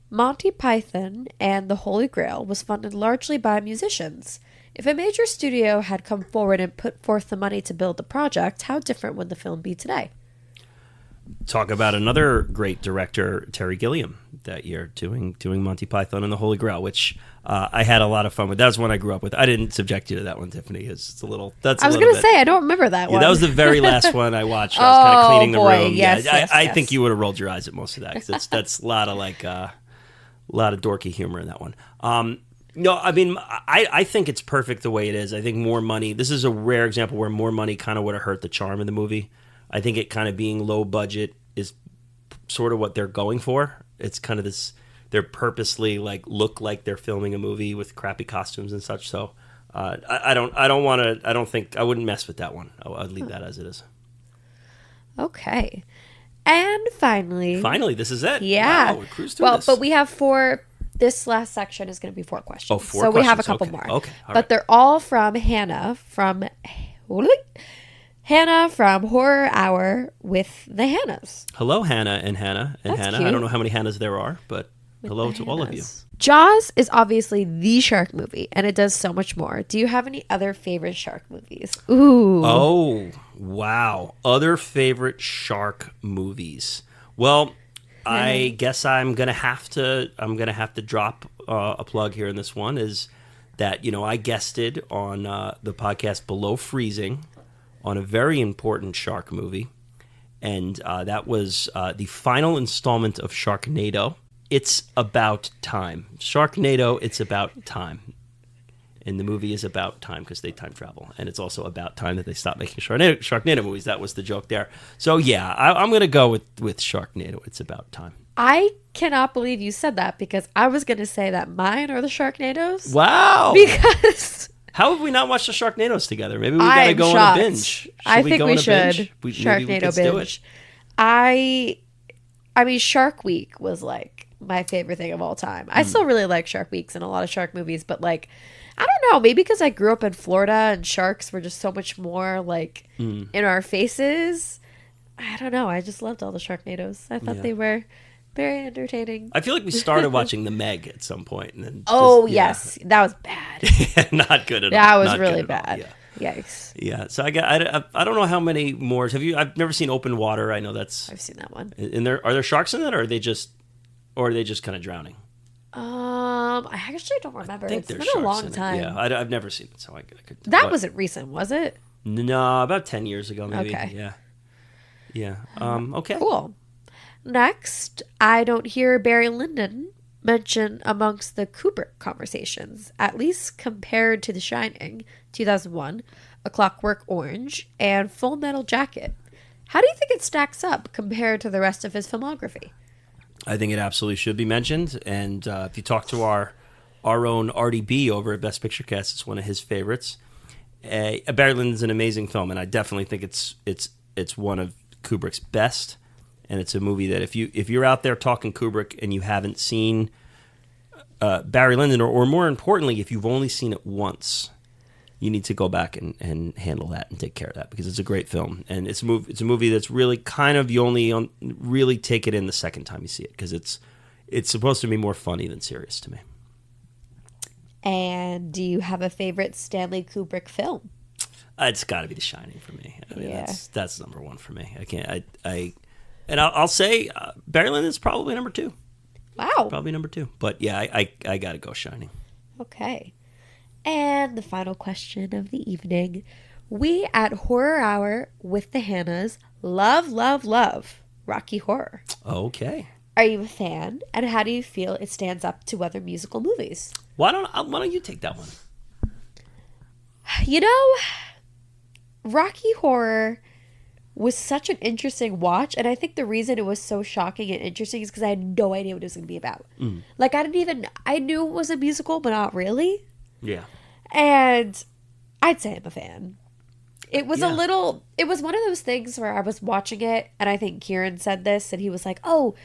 Monty Python and the Holy Grail was funded largely by musicians. If a major studio had come forward and put forth the money to build the project, how different would the film be today? Talk about another great director, Terry Gilliam, that year doing Monty Python and the Holy Grail, which I had a lot of fun with. That was one I grew up with. I didn't subject you to that one, Tiffany. It's a little. I was going to say I don't remember that one. That was the very last one I watched. I was kind of cleaning the room. Yes, I think you would have rolled your eyes at most of that because that's a lot of a lot of dorky humor in that one. No, I mean, I think it's perfect the way it is. I think more money. This is a rare example where more money kind of would have hurt the charm of the movie. I think it kind of being low budget is sort of what they're going for. It's kind of this. They're purposely look like they're filming a movie with crappy costumes and such. So I don't want to. I don't think I wouldn't mess with that one. I'd leave that as it is. Okay. And finally, this is it. Yeah. Wow, we cruised through this. But we have four. This last section is going to be 4 questions. Oh, 4 so questions. We have a couple more. Okay. All but right. they're all from Hannah from Horror Hour with the Hannahs. Hello, Hannah and Hannah and That's Hannah. cute. I don't know how many Hannahs there are, but hello to all of you. Jaws is obviously the shark movie, and it does so much more. Do you have any other favorite shark movies? Ooh. Oh, wow. Other favorite shark movies. Well, I guess I'm gonna have to drop a plug here in this one. Is that I guested on the podcast Below Freezing on a very important shark movie, and that was the final installment of Sharknado. It's about time. Sharknado, it's about time. And the movie is about time because they time travel. And it's also about time that they stop making Sharknado movies. That was the joke there. So, yeah, I'm going to go with Sharknado. It's about time. I cannot believe you said that because I was going to say that mine are the Sharknados. Wow. Because... How have we not watched the Sharknados together? Maybe we got to go on a binge. I think we should. Sharknado binge. I mean, Shark Week was my favorite thing of all time. I still really like Shark Weeks and a lot of shark movies, but I don't know, maybe because I grew up in Florida and sharks were just so much more in our faces. I don't know. I just loved all the Sharknadoes. I thought they were very entertaining. I feel like we started watching The Meg at some point, and then Yes, that was bad. not good at all. That was Not really good at all. bad. Yikes. Yeah. So I don't know how many more. Have you? I've never seen Open Water. I know that's. I've seen that one. And are there sharks in that, or are they just kind of drowning? I actually don't remember. It's been a long time. Yeah, I've never seen it, so I could. That wasn't recent, was it? No, about 10 years ago, maybe. Okay. Yeah. Yeah. Okay. Cool. Next, I don't hear Barry Lyndon mentioned amongst the Kubrick conversations, at least compared to The Shining, 2001, A Clockwork Orange, and Full Metal Jacket. How do you think it stacks up compared to the rest of his filmography? I think it absolutely should be mentioned. And if you talk to our own RDB over at Best Picture Cast, it's one of his favorites. Barry Lyndon's an amazing film, and I definitely think it's one of Kubrick's best. And it's a movie that if you're out there talking Kubrick and you haven't seen Barry Lyndon, or more importantly, if you've only seen it once, you need to go back and handle that and take care of that, because it's a great film. And it's a movie that's really kind of, you only really take it in the second time you see it, because it's supposed to be more funny than serious to me. And do you have a favorite Stanley Kubrick film? It's got to be The Shining for me. I mean, Yeah. that's number one for me. I can't. I'll say Barry Lyndon's probably number two. Wow. Probably number two. But yeah, I got to go Shining. Okay. And the final question of the evening. We at Horror Hour with the Hannahs love Rocky Horror. Okay. Are you a fan? And how do you feel it stands up to other musical movies? Why don't you take that one? You know, Rocky Horror was such an interesting watch, and I think the reason it was so shocking and interesting is because I had no idea what it was going to be about. Like, I knew it was a musical, but not really. Yeah. And I'd say I'm a fan. It was it was one of those things where I was watching it, and I think Kieran said this, and he was like, oh,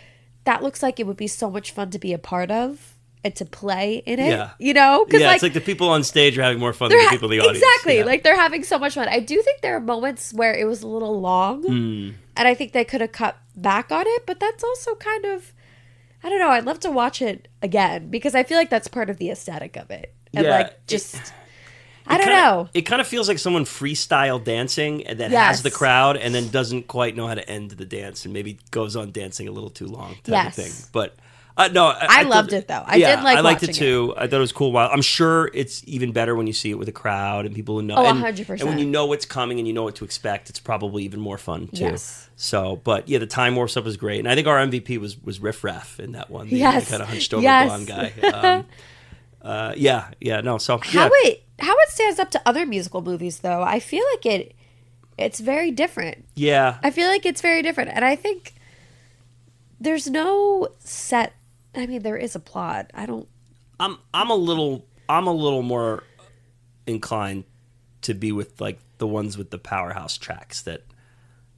that looks like it would be so much fun to be a part of and to play in it. Yeah. You know? Yeah, it's like the people on stage are having more fun than the people in the audience. Exactly. Yeah. Like, they're having so much fun. I do think there are moments where it was a little long, and I think they could have cut back on it, but that's also kind of, I don't know, I'd love to watch it again, because I feel like that's part of the aesthetic of it. And I don't know. It kind of feels like someone freestyle dancing and that Yes. has the crowd and then doesn't quite know how to end the dance and maybe goes on dancing a little too long type of thing. But no, I loved it though. I did like I liked watching it too. I thought it was cool. I'm sure it's even better when you see it with a crowd and people who know. Oh, and, 100%. And when you know what's coming and you know what to expect, it's probably even more fun too. Yes. So, but yeah, the time warp stuff was great, and I think our MVP was Riff Raff in that one. The kind of hunched over blonde guy. So How it stands up to other musical movies, though, I feel like it's very different. Yeah. I feel like it's very different, and I think there's no set. I mean, there is a plot. I'm a little more inclined to be with like the ones with the powerhouse tracks that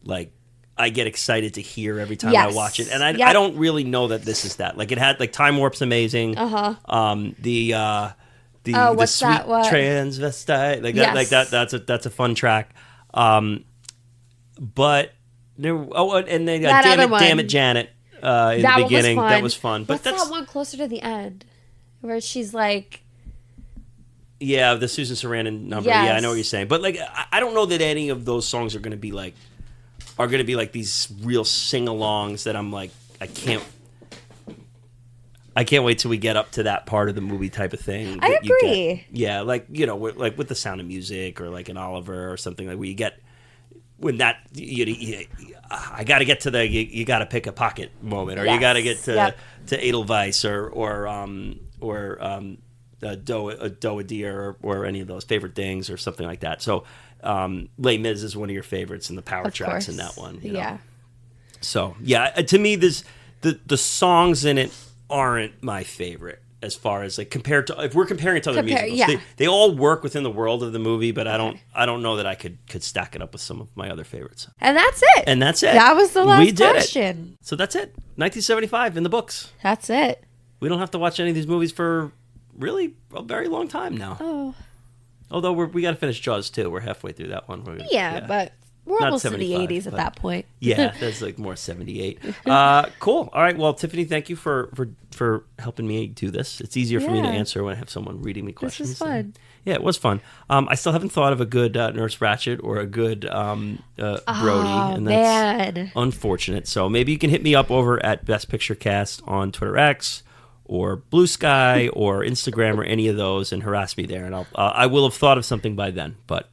like I get excited to hear every time I watch it, and I don't really know that this is that. Like, it had like Time Warp's amazing. The what's sweet that one? transvestite, like that's a fun track. But there, and then damn it, Janet. In the beginning, that was fun. But that's that one closer to the end, where she's like, yeah, the Susan Sarandon number. Yes. Yeah, I know what you're saying. But like, I don't know that any of those songs are going to be like these real sing-alongs that I'm like, I can't wait till we get up to that part of the movie type of thing. I agree. Yeah, like, you know, like with The Sound of Music or like an Oliver or something, like where you get when that I got to get to the you got to pick a pocket moment, or you got to get to Edelweiss or Doe Deer or any of those favorite things or something like that. So Les Mis is one of your favorites, and the power tracks in that one. You know? So yeah, to me, the songs in it aren't my favorite as far as like compared to, if we're comparing it to other musicals. They all work within the world of the movie, but I don't know that I could stack it up with some of my other favorites. And that's it. That was the last question. So that's it. 1975 in the books. That's it. We don't have to watch any of these movies for really a very long time now. Oh. Although we got to finish Jaws too. We're halfway through that one. But We're Not almost in the 75, 80s at but- that point. Yeah, that's like more 78. Cool. All right. Well, Tiffany, thank you for helping me do this. It's easier for me to Yeah. answer when I have someone reading me This questions. was fun. Yeah, it was fun. I still haven't thought of a good Nurse Ratched or a good Brody, and that's Man. unfortunate. So maybe you can hit me up over at Best Picture Cast on Twitter X or Blue Sky or Instagram or any of those, and harass me there, and I will have thought of something by then. But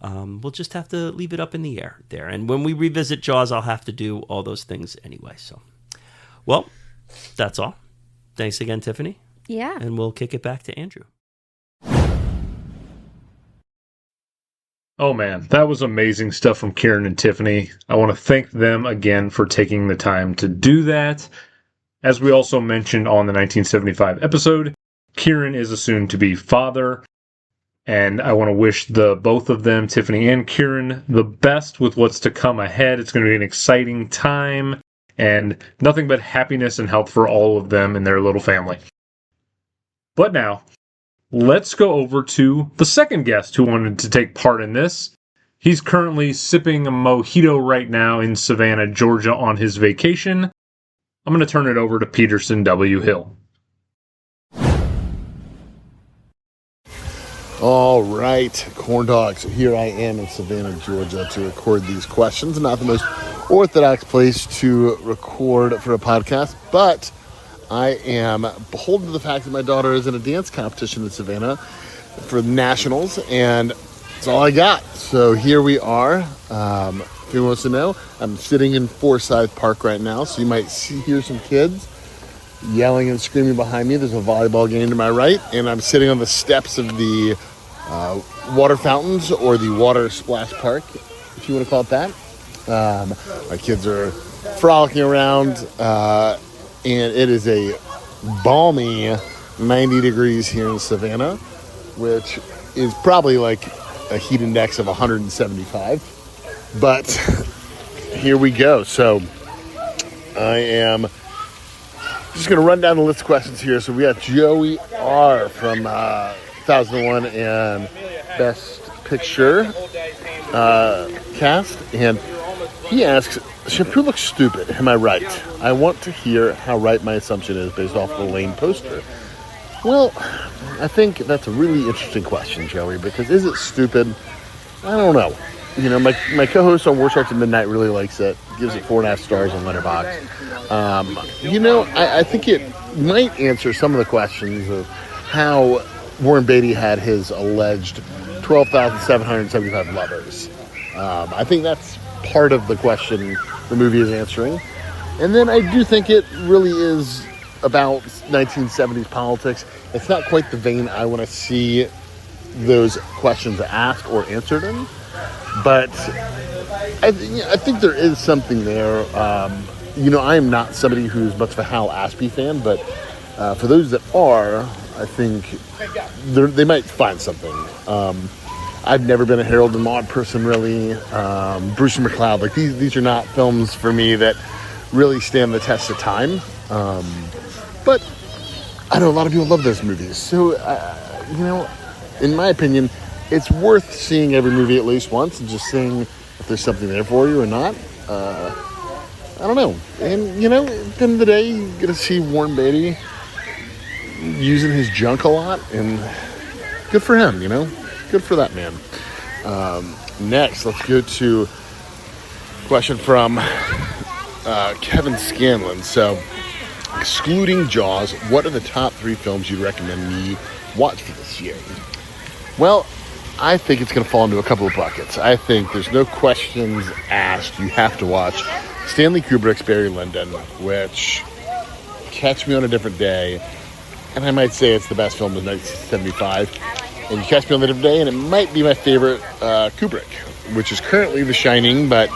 we'll just have to leave it up in the air there. And when we revisit Jaws, I'll have to do all those things anyway. So, well, that's all. Thanks again, Tiffany. Yeah. And we'll kick it back to Andrew. Oh man, that was amazing stuff from Kieran and Tiffany. I want to thank them again for taking the time to do that. As we also mentioned on the 1975 episode, Kieran is a soon-to-be father, and I want to wish the both of them, Tiffany and Kieran, the best with what's to come ahead. It's going to be an exciting time, and nothing but happiness and health for all of them and their little family. But now, let's go over to the second guest who wanted to take part in this. He's currently sipping a mojito right now in Savannah, Georgia on his vacation. I'm going to turn it over to Peterson W. Hill. All right, corn dogs. Here I am in Savannah, Georgia to record these questions. Not the most orthodox place to record for a podcast, but I am beholden to the fact that my daughter is in a dance competition in Savannah for nationals, and that's all I got. So here we are. If anyone wants to know, I'm sitting in Forsyth Park right now, so you might hear some kids yelling and screaming behind me. There's a volleyball game to my right, and I'm sitting on the steps of the water fountains, or the water splash park, if you want to call it that. My kids are frolicking around, and it is a balmy 90 degrees here in Savannah, which is probably like a heat index of 175. But here we go. So I am just going to run down the list of questions here. So we got Joey R. from 2001 and Best Picture cast. And he asks, shampoo looks stupid. Am I right? I want to hear how right my assumption is based off the lame poster. Well, I think that's a really interesting question, Joey, because is it stupid? I don't know. You know, my co-host on War Sharks at Midnight really likes it. Gives it 4.5 stars on Letterboxd. You know, I think it might answer some of the questions of how Warren Beatty had his alleged 12,775 lovers. I think that's part of the question the movie is answering. And then I do think it really is about 1970s politics. It's not quite the vein I want to see those questions asked or answered in. But I think there is something there. You know, I am not somebody who's much of a Hal Ashby fan, but for those that are, I think they might find something. I've never been a Harold and Maude person, really. Bruce and McCloud, like these are not films for me that really stand the test of time. But I know a lot of people love those movies. So, you know, in my opinion, it's worth seeing every movie at least once and just seeing if there's something there for you or not. I don't know. And, you know, at the end of the day, you get to see Warren Beatty using his junk a lot, and good for him, you know? Good for that man. Next, let's go to a question from Kevin Scanlon. So, excluding Jaws, what are the top 3 films you'd recommend me watch for this year? Well, I think it's going to fall into a couple of buckets. I think there's no questions asked. You have to watch Stanley Kubrick's Barry Lyndon, which Catch Me on a Different Day, and I might say it's the best film of 1975. And You Catch Me on a Different Day, and it might be my favorite Kubrick, which is currently The Shining, but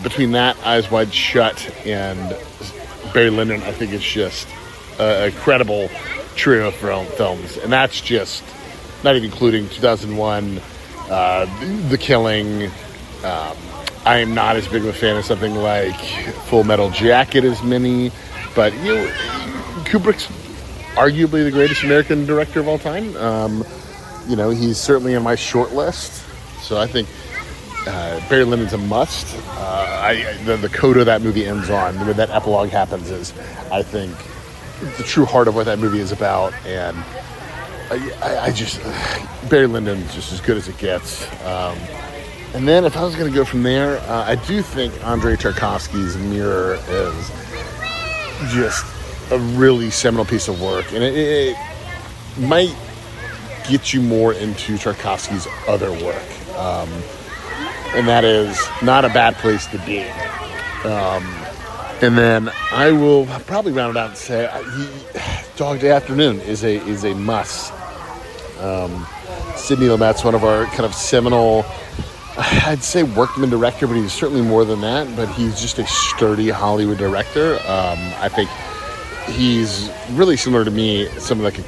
between that, Eyes Wide Shut, and Barry Lyndon, I think it's just a credible trio of films, and that's just not even including 2001, The Killing. I am not as big of a fan of something like Full Metal Jacket as many, but you know, Kubrick's arguably the greatest American director of all time. You know, he's certainly in my short list, so I think Barry Lyndon's a must. The coda that movie ends on, when that epilogue happens, is, I think, the true heart of what that movie is about. And I just, Barry Lyndon's just as good as it gets. And then if I was going to go from there, I do think Andrei Tarkovsky's Mirror is just a really seminal piece of work. And it might get you more into Tarkovsky's other work. And that is not a bad place to be. And then I will probably round it out and say Dog Day Afternoon is a must. Sidney Lumet's one of our kind of seminal, I'd say, workman director, but he's certainly more than that. But he's just a sturdy Hollywood director. I think he's really similar to me, someone like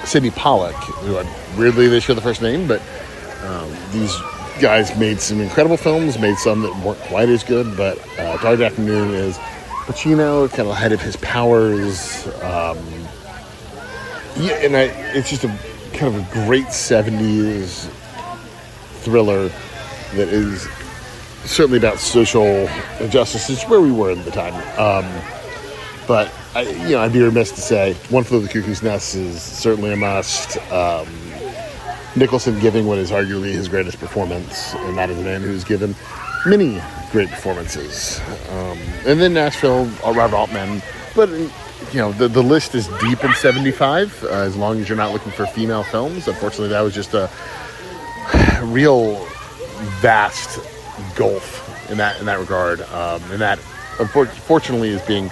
Sidney Pollack, who weirdly they share the first name, but these guys made some incredible films, made some that weren't quite as good, but Dog Day Afternoon is Pacino, kind of ahead of his powers. It's just a kind of a great 70s thriller that is certainly about social injustice. It's where we were at the time. But I'd be remiss to say One Flew Over the Cuckoo's Nest is certainly a must. Nicholson giving what is arguably his greatest performance, and that is a man who's given many great performances. And then Nashville, Robert Altman. But the list is deep in 75. As long as you're not looking for female films, unfortunately, that was just a real vast gulf in that regard. And that, unfortunately, is being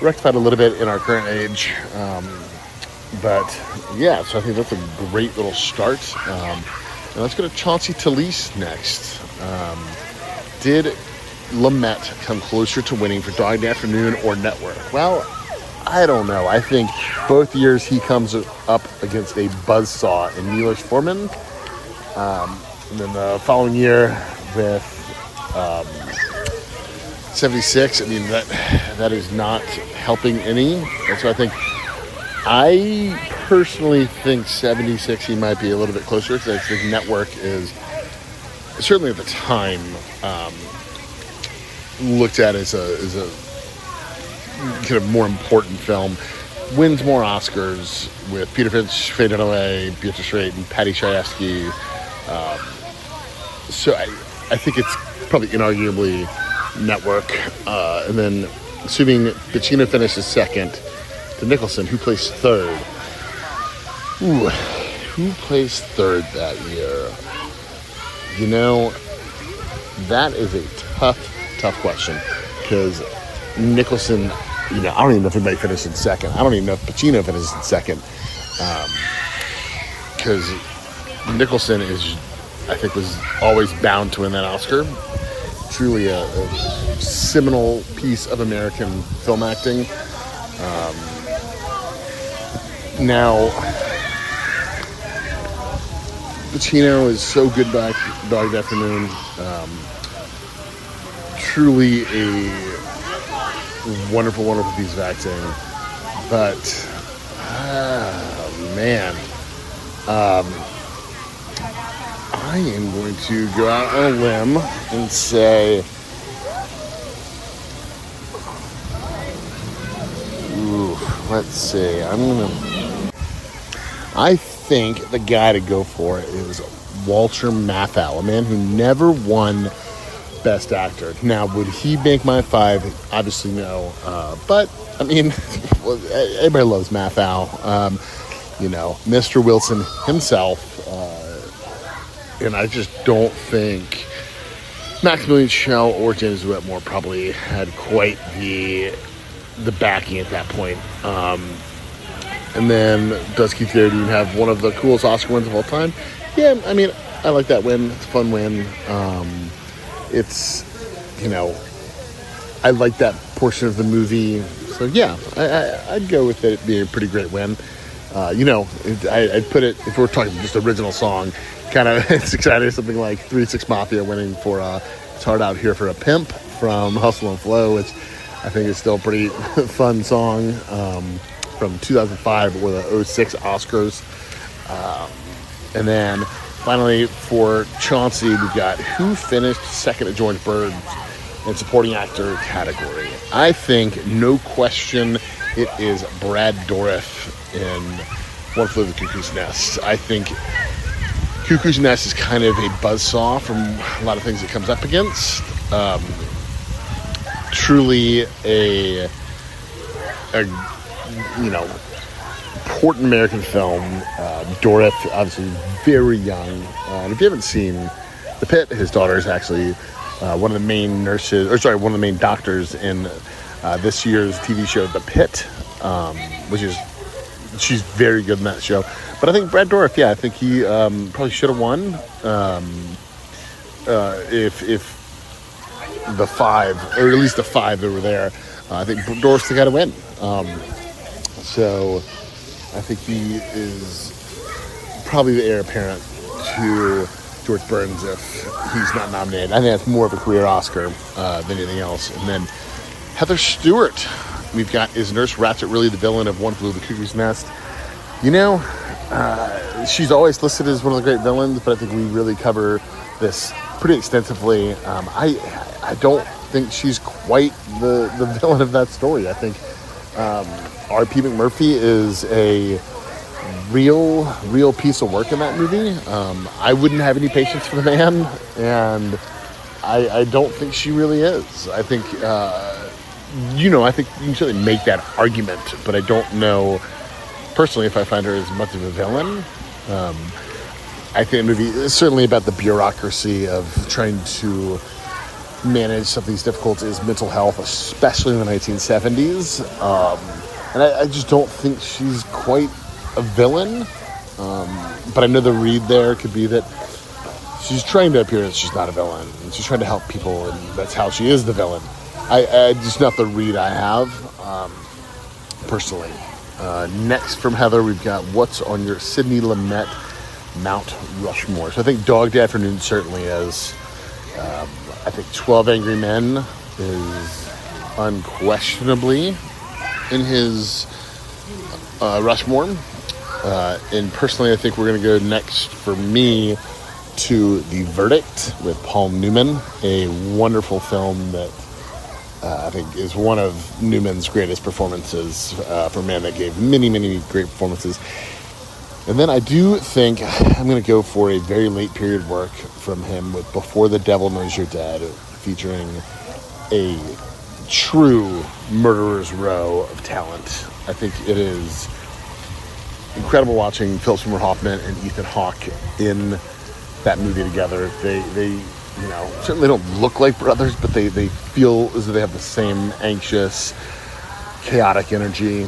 rectified a little bit in our current age. But yeah, so I think that's a great little start. And let's go to Chauncey Talese next. Did Lumet come closer to winning for Dog Day Afternoon or Network? Well, I don't know. I think both years he comes up against a buzzsaw in Milos Forman. And then the following year with 76, I mean, that is not helping any. And so I personally think 76 he might be a little bit closer, because I think Network is certainly at the time looked at as a kind of more important film. Wins more Oscars with Peter Finch, Faye Dunaway, Beatrice Straight, and Patty Chayefsky. So I think it's probably inarguably Network. And then assuming Pacino finishes second to Nicholson, who placed third? Who placed third that year? That is a tough question, because Nicholson, I don't even know if anybody finished in second. I don't even know if Pacino finished in second, because Nicholson was always bound to win that Oscar. Truly a seminal piece of American film acting. Now, Pacino is so good back Dog Day Afternoon. Truly a wonderful piece of acting. But, man. I am going to go out on a limb and say, let's see. I think the guy to go for is Walter Matthau, a man who never won Best Actor. Now, would he make my five? Obviously, no. But, everybody loves Matthau. Mr. Wilson himself. And I just don't think Maximilian Schell or James Whitmore probably had quite the backing at that point. And then, does Keith Carradine have one of the coolest Oscar wins of all time? Yeah, I like that win. It's a fun win. I like that portion of the movie. So, yeah, I'd go with it being a pretty great win. I'd put it, if we're talking just original song, kind of, it's exciting, something like 3 6 Mafia winning for It's Hard Out Here for a Pimp from Hustle and Flow, which I think is still a pretty fun song from 2005 or the 06 Oscars. And then Finally, for Chauncey, we've got who finished second at George Burns in supporting actor category. I think, no question, it is Brad Dourif in One Flew Over the Cuckoo's Nest. I think Cuckoo's Nest is kind of a buzzsaw from a lot of things it comes up against. Truly a important American film. Dourif, obviously very young. And if you haven't seen The Pit, his daughter is actually one of the main doctors in this year's TV show The Pit, she's very good in that show. But I think Brad Dourif, I think he probably should have won. If the five, or at least the five that were there, I think Dourif's the guy to win. So I think he is probably the heir apparent to George Burns if he's not nominated. I think that's more of a career Oscar than anything else. And then Heather Stewart, we've got, is Nurse Ratched really the villain of One Flew Over the Cuckoo's Nest? She's always listed as one of the great villains, but I think we really cover this pretty extensively. I don't think she's quite the villain of that story. I think R.P. McMurphy is a real piece of work in that movie. I wouldn't have any patience for the man, and I don't think she really is. I think I think you can certainly make that argument, but I don't know personally if I find her as much of a villain. I think the movie is certainly about the bureaucracy of trying to manage something as difficult as mental health, especially in the 1970s. And I just don't think she's quite a villain. But I know the read there could be that she's trying to appear as she's not a villain, and she's trying to help people, and that's how she is the villain. I just not the read I have, personally. Next from Heather, we've got what's on your Sidney Lumet Mount Rushmore. So I Dog Day Afternoon certainly is. I think 12 Angry Men is unquestionably in his Rushmore. And personally, I think we're going to go next for me to The Verdict with Paul Newman, a wonderful film that I think is one of Newman's greatest performances for a man that gave many, many great performances. And then I do think I'm going to go for a very late period work from him with Before the Devil Knows You're Dead, featuring a true murderer's row of talent. I think it is incredible watching Philip Seymour Hoffman and Ethan Hawke in that movie together. They certainly don't look like brothers, but they feel as though they have the same anxious, chaotic energy.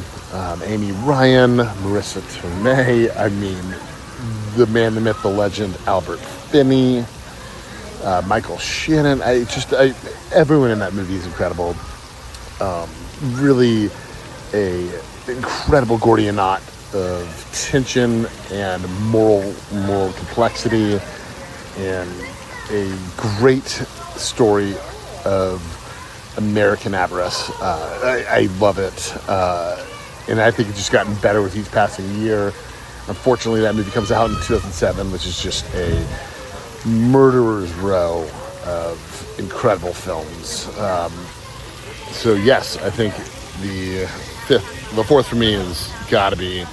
Amy Ryan, Marissa Tomei, the man, the myth, the legend, Albert Finney, Michael Shannon. Everyone in that movie is incredible. Really a incredible Gordian knot of tension and moral complexity, and a great story of American avarice. I love it. And I think it's just gotten better with each passing year. Unfortunately, that movie comes out in 2007, which is just a murderer's row of incredible films. So yes, I think the fourth for me has got to be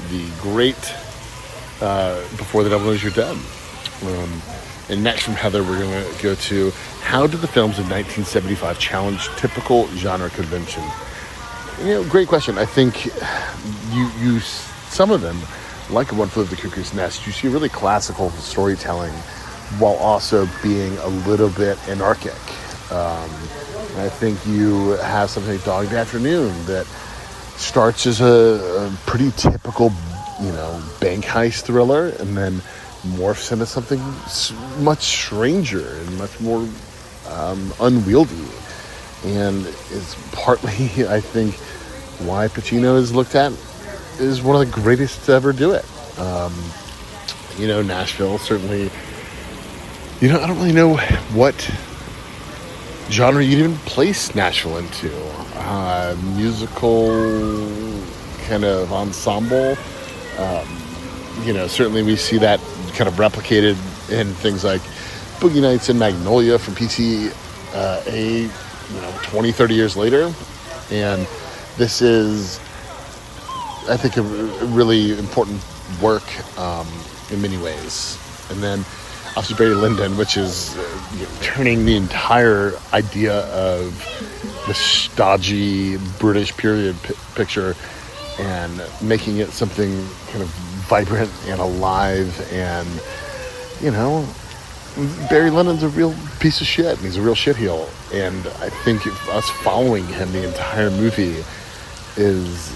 the great Before the Devil Knows You're Dead. And next from Heather, we're going to go to how did the films of 1975 challenge typical genre convention? Great question. I think you some of them, like One Flew Over the Cuckoo's Nest, you see really classical storytelling while also being a little bit anarchic. I think you have something like Dog Day Afternoon that starts as a pretty typical, bank heist thriller, and then morphs into something much stranger and much more unwieldy. And it's partly, I think, why Pacino is looked at as one of the greatest to ever do it. Nashville, certainly, I don't really know what genre you'd even place Nashville into. Musical kind of ensemble. Certainly we see that kind of replicated in things like Boogie Nights and Magnolia from PTA, 20, 30 years later. And this is, I think, a really important work in many ways. And then also Barry Lyndon, which is turning the entire idea of the stodgy British period picture and making it something kind of vibrant and alive. And, Barry Lyndon's a real piece of shit, and he's a real shitheel. And I think us following him the entire movie is,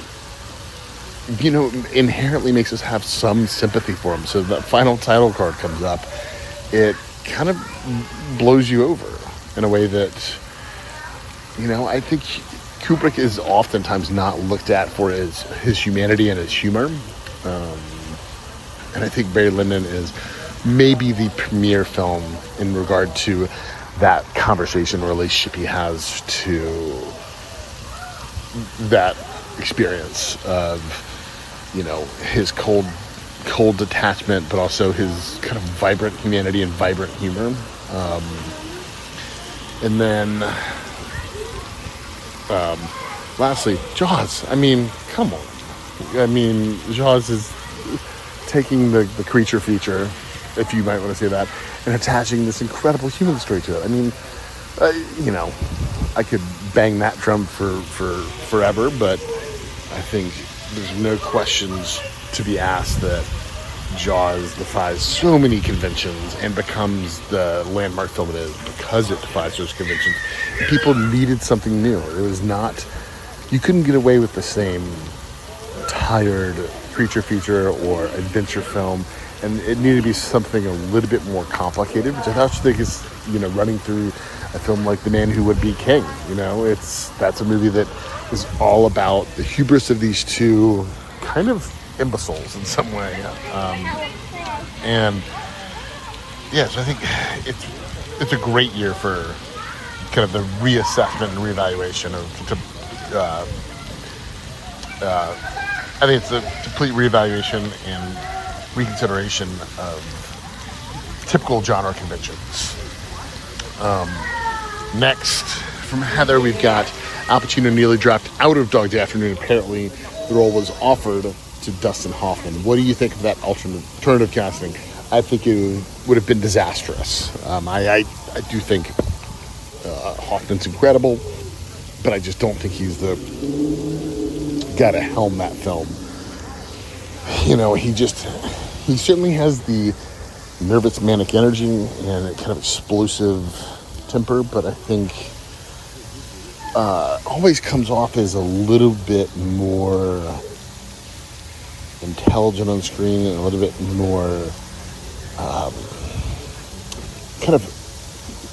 inherently makes us have some sympathy for him. So that final title card comes up, it kind of blows you over in a way that, I think Kubrick is oftentimes not looked at for his humanity and his humor. And I think Barry Lyndon is maybe the premier film in regard to that conversation relationship he has to that experience of, his cold detachment, but also his kind of vibrant humanity and vibrant humor. And then, lastly, Jaws. I mean, come on. I mean, Jaws is taking the creature feature, if you might want to say that, and attaching this incredible human story to it. I mean, I could bang that drum for forever, but I think there's no questions to be asked that Jaws defies so many conventions and becomes the landmark film it is because it defies those conventions. People needed something new. It was not, you couldn't get away with the same tired creature feature or adventure film, and it needed to be something a little bit more complicated, which I actually think is, running through a film like The Man Who Would Be King. That's a movie that is all about the hubris of these two kind of imbeciles in some way. So I think it's a great year for kind of the reassessment and reevaluation of I think it's a complete reevaluation and reconsideration of typical genre conventions. Next, from Heather, we've got Al Pacino nearly dropped out of Dog Day Afternoon. Apparently, the role was offered to Dustin Hoffman. What do you think of that alternative casting? I think it would have been disastrous. I do think Hoffman's incredible, but I just don't think he's the guy to helm that film. He certainly has the nervous manic energy and a kind of explosive temper, but I think always comes off as a little bit more intelligent on screen and a little bit more kind of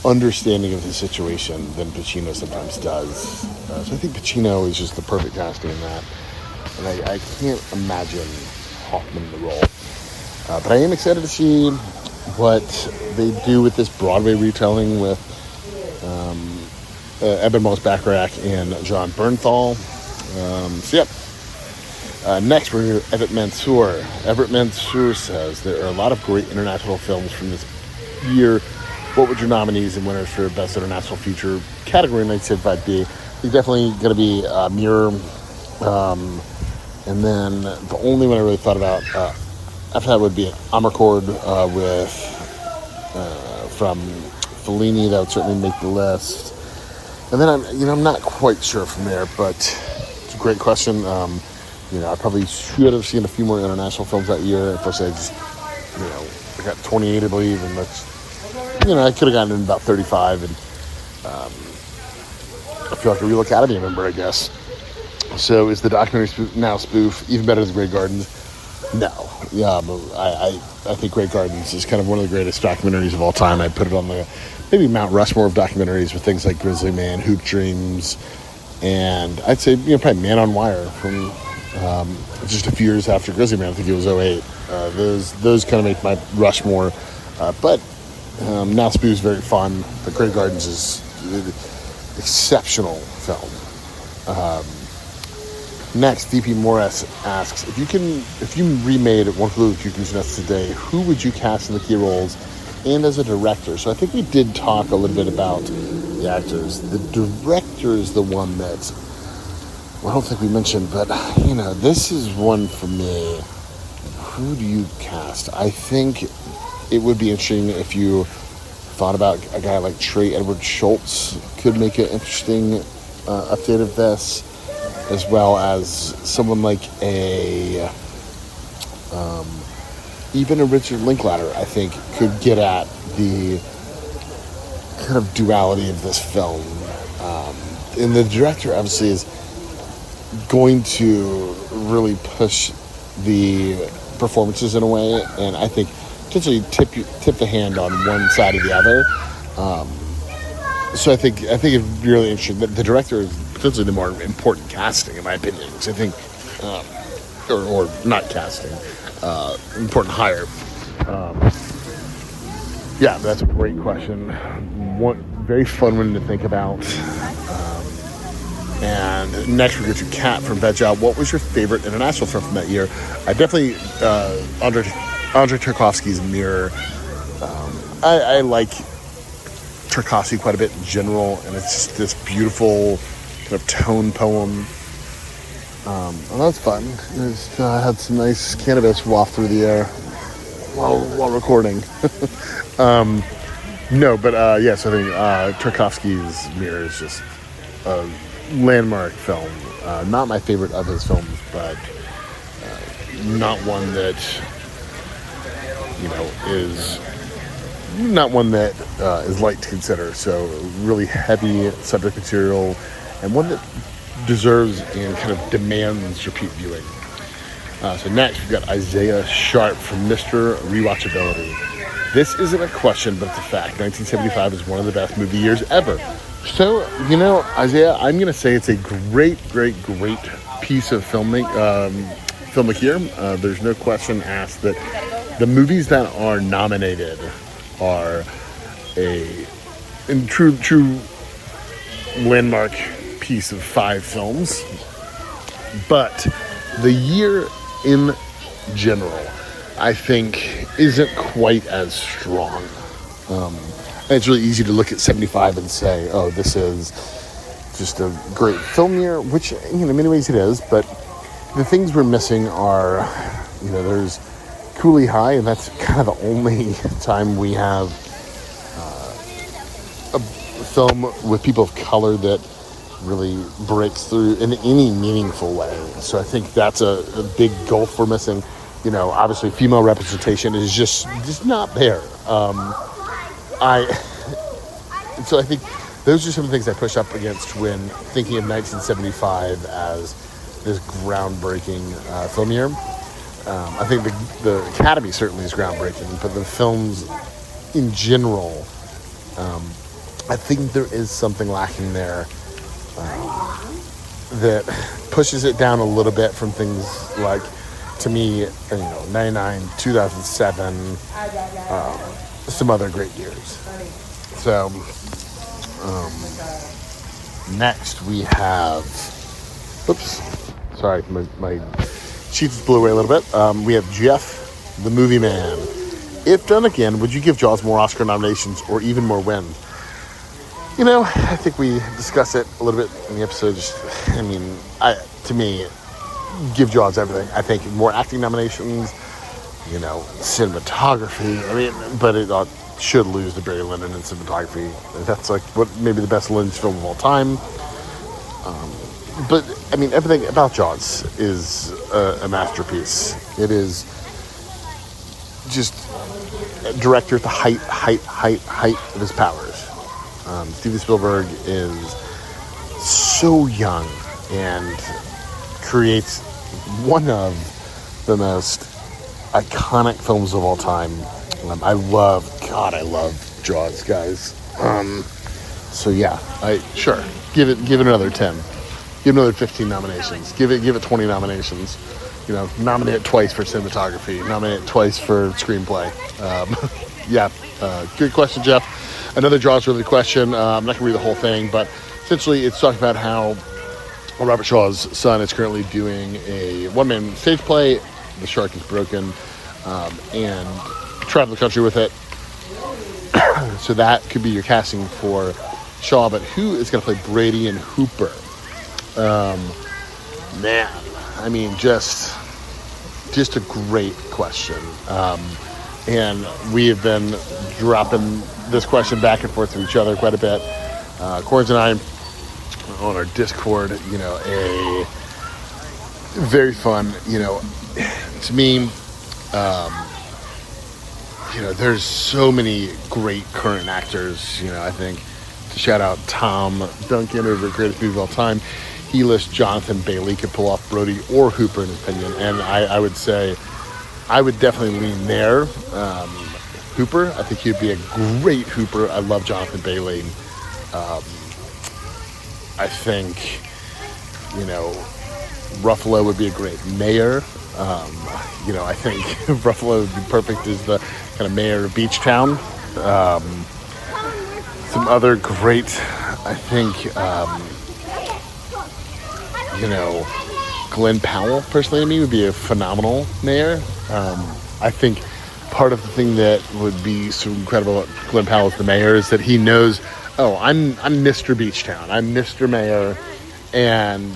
understanding of the situation than Pacino sometimes does. So I think Pacino is just the perfect casting in that, and I can't imagine Hoffman in the role. But I am excited to see what they do with this Broadway retelling with Eben Moss-Bachrach and John Bernthal. Next, we're going to Everett Mansour. Everett Mansour says, there are a lot of great international films from this year. What would your nominees and winners for Best International Feature category? And I said 5B. They're definitely going to be Mirror. And then the only one I really thought about after that would be Amarcord from Fellini. That would certainly make the list. And then I'm not quite sure from there, but it's a great question. I probably should have seen a few more international films that year. Plus, I got 28, I believe, and that's, I could have gotten in about 35, and I feel like a real Academy member, I guess. So, is the documentary spoof even better than Great Gardens? No. Yeah, but I think Great Gardens is kind of one of the greatest documentaries of all time. I put it on the maybe Mount Rushmore of documentaries with things like Grizzly Man, Hoop Dreams, and I'd say probably Man on Wire from just a few years after Grizzly Man. I think it was 2008. Those kind of make my Rushmore. But Now Spoo is very fun. But Great Gardens is an exceptional film. Next, VP Morris asks, if you remade One Flew Over the Cuckoo's Nest today, who would you cast in the key roles and as a director? So I think we did talk a little bit about the actors. The director is the one that, well, I don't think we mentioned, but, this is one for me. Who do you cast? I think it would be interesting if you thought about a guy like Trey Edward Schultz could make an interesting update of this, as well as someone like even a Richard Linklater, I think, could get at the kind of duality of this film. And the director obviously is going to really push the performances in a way, and I think potentially tip the hand on one side or the other. So I think it's really interesting. The director is potentially the more important casting, in my opinion. So I think, or not casting, important hire. Yeah, that's a great question. One very fun one to think about. And next we go to Kat from Veg Out. What was your favorite international film from that year? I definitely Andrei Tarkovsky's Mirror. I like Tarkovsky quite a bit in general, and it's just this beautiful kind of tone poem. And that's fun. I had some nice cannabis waft through the air while recording. No, but yes, I think Tarkovsky's Mirror is just a landmark film. Not my favorite of his films, but not one that is not one that is light to consider. So really heavy subject material, and one that deserves and kind of demands repeat viewing. So next we've got Isaiah Sharp from Mr. Rewatchability. This isn't a question, but it's a fact. 1975 is one of the best movie years ever. So, Isaiah, I'm going to say it's a great, great, great piece of filmic here. There's no question asked that the movies that are nominated are in true landmark piece of 5 films. But the year in general, I think, isn't quite as strong. It's really easy to look at 75 and say, oh, this is just a great film year, which, in many ways it is, but the things we're missing are, there's Cooley High, and that's kind of the only time we have a film with people of color that really breaks through in any meaningful way. So I think that's a big gulf we're missing. Obviously female representation is just not there. So I think those are some of the things I push up against when thinking of 1975 as this groundbreaking film year. I think the Academy certainly is groundbreaking, but the films in general, I think there is something lacking there that pushes it down a little bit from things like, to me, 99, 2007, some other great years. So, next we have, sorry, my sheets blew away a little bit. We have Jeff, the Movie Man. If done again, would you give Jaws more Oscar nominations or even more wins? I think we discussed it a little bit in the episode. To me, give Jaws everything. I think more acting nominations, cinematography. But it should lose to Barry Lyndon in cinematography. That's what maybe the best Lynch film of all time. But everything about Jaws is a masterpiece. It is just a director at the height of his powers. Steven Spielberg is so young and creates one of the most iconic films of all time. I love Jaws, guys. So yeah, give it another 10. Give it another 15 nominations. Give it 20 nominations. Nominate it twice for cinematography. Nominate it twice for screenplay. Good question, Jeff. Another Jaws related question. I'm not going to read the whole thing, but essentially it's talking about how Robert Shaw's son is currently doing a one-man stage play. The shark is broken, and travel the country with it. So that could be your casting for Shaw, but who is going to play Brady and Hooper? Man, I mean, just a great question. And we have been dropping this question back and forth to each other quite a bit. Corns and I on our Discord, a very fun, to me, there's so many great current actors, I think, to shout out Tom Duncan over at Greatest Movie of All Time. He lists Jonathan Bailey could pull off Brody or Hooper in his opinion, and I would say I would definitely lean there. Hooper, I think he'd be a great Hooper. I love Jonathan Bailey. I think, Ruffalo would be a great mayor. I think Ruffalo would be perfect as the kind of mayor of Beach Town. Some other great, I think, Glenn Powell, personally, to me, would be a phenomenal mayor. I think part of the thing that would be so incredible about Glenn Powell as the mayor is that he knows, I'm Mr. Beachtown. I'm Mr. Mayor, and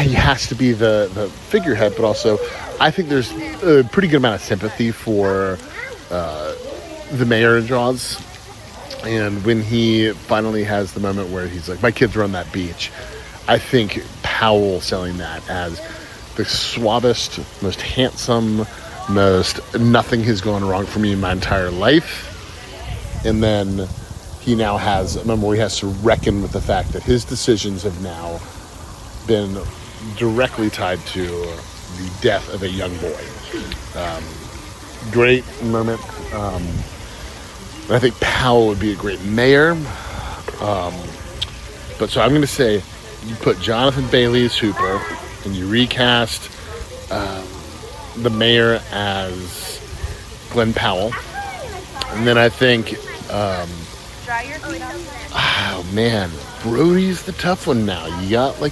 he has to be the figurehead, but also I think there's a pretty good amount of sympathy for the mayor in Jaws. And when he finally has the moment where he's like, my kids run that beach, I think Powell selling that as the suavest, most handsome, most nothing has gone wrong for me in my entire life. And then he now has a moment where he has to reckon with the fact that his decisions have now been directly tied to the death of a young boy. Great moment. I think Powell would be a great mayor. But so I'm going to say you put Jonathan Bailey as Hooper and you recast the mayor as Glenn Powell. And then I think, Brody's the tough one now. You got Roy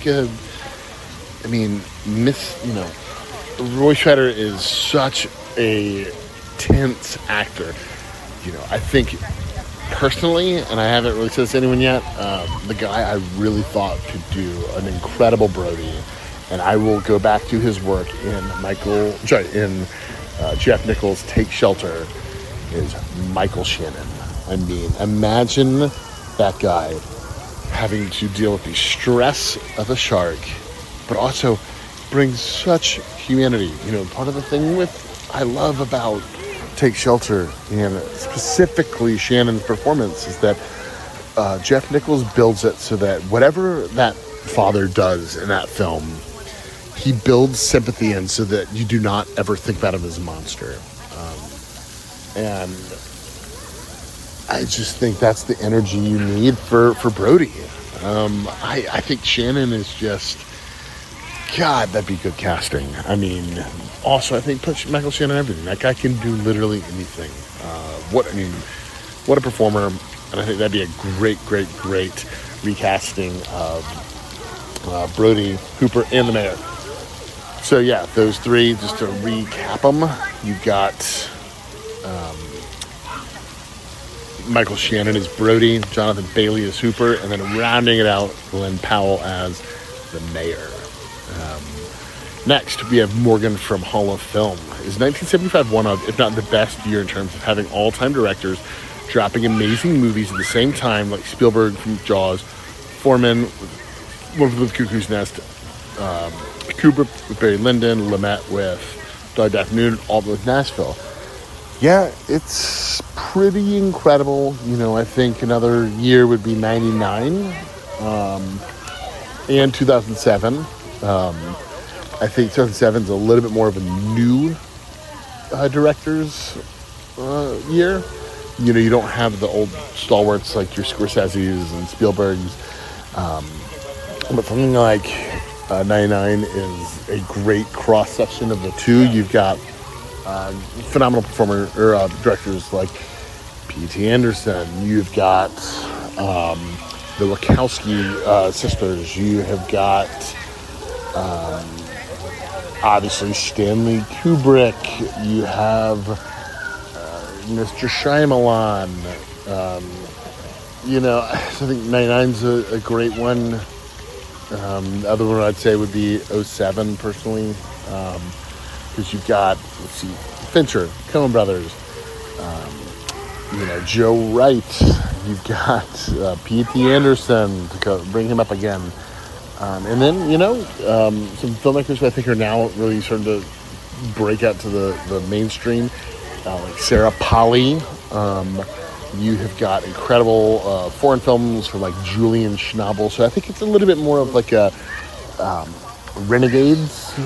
Scheider is such a tense actor. I think personally, and I haven't really said this to anyone yet, the guy I really thought could do an incredible Brody, and I will go back to his work in Jeff Nichols' Take Shelter, is Michael Shannon. I mean, imagine that guy having to deal with the stress of a shark, but also brings such humanity. Part of the thing I love about Take Shelter, and specifically Shannon's performance, is that Jeff Nichols builds it so that whatever that father does in that film, he builds sympathy in so that you do not ever think about him as a monster. And I just think that's the energy you need for Brody. I think Shannon is just, God, that'd be good casting. I mean, also I think put Michael Shannon in everything. That guy can do literally anything. What a performer. And I think that'd be a great recasting of Brody, Hooper, and the mayor. So yeah, those three, just to recap them, you've got Michael Shannon as Brody, Jonathan Bailey as Hooper, and then rounding it out, Glenn Powell as the mayor. Next, we have Morgan from Hall of Film. Is 1975 one of, if not the best year in terms of having all-time directors dropping amazing movies at the same time, like Spielberg from Jaws, Foreman with Cuckoo's Nest, Kubrick with Barry Lyndon, Lumet with Dog Day Afternoon, all with Nashville. Yeah, it's pretty incredible. I think another year would be 99 and 2007. I think 2007 is a little bit more of a new director's year. You don't have the old stalwarts like your Scorsese's and Spielberg's. But something like 99 is a great cross-section of the two. You've got phenomenal directors like P.T. Anderson. You've got the Wachowski sisters. You have got obviously Stanley Kubrick. You have Mr. Shyamalan. I think 99's a great one. The other one I'd say would be 07 personally, because you've got, let's see, Fincher, Coen Brothers, Joe Wright. You've got P.T. Anderson, to bring him up again. And then, some filmmakers who I think are now really starting to break out to the mainstream, like Sarah Polley. You have got incredible foreign films from like Julian Schnabel. So I think it's a little bit more of like a renegades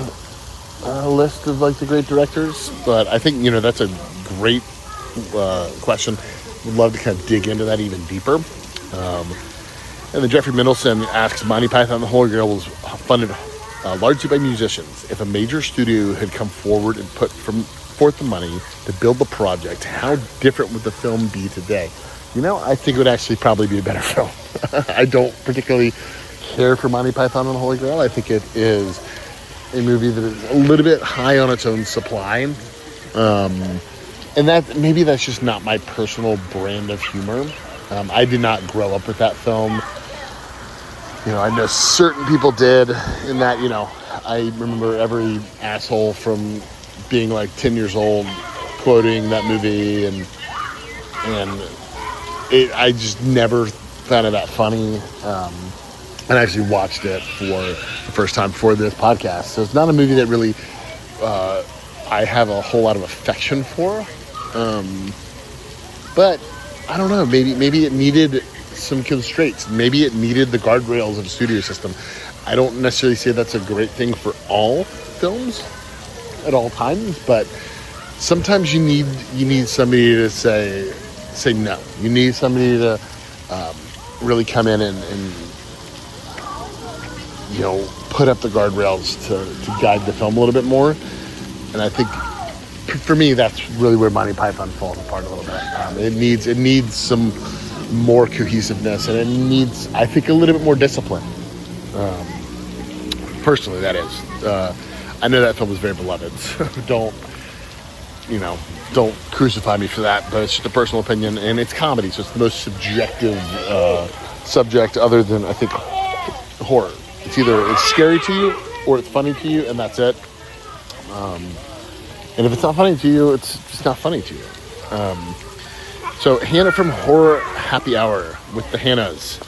list of like the great directors. But I think, that's a great question. Would love to kind of dig into that even deeper. And then Jeffrey Mendelson asks, Monty Python and the Holy Grail was funded largely by musicians. If a major studio had come forward and put forth the money to build the project, how different would the film be today? I think it would actually probably be a better film. I don't particularly care for Monty Python and the Holy Grail. I think it is a movie that is a little bit high on its own supply. And maybe that's just not my personal brand of humor. I did not grow up with that film. I know certain people did, in that, I remember every asshole from being like 10 years old quoting that movie, and I just never found it that funny. And I actually watched it for the first time for this podcast. So it's not a movie that really I have a whole lot of affection for. But I don't know, maybe it needed some constraints. Maybe it needed the guardrails of a studio system. I don't necessarily say that's a great thing for all films at all times, but sometimes you need somebody to say no. You need somebody to really come in and put up the guardrails to guide the film a little bit more. And I think for me, that's really where Monty Python falls apart a little bit. It needs some more cohesiveness, and it needs, I think, a little bit more discipline. Personally, that is. I know that film was very beloved, so don't crucify me for that, but it's just a personal opinion, and it's comedy, so it's the most subjective subject other than, I think, horror. It's either it's scary to you or it's funny to you, and that's it. And if it's not funny to you, it's just not funny to you. So Hannah from Horror Happy Hour with the Hannahs.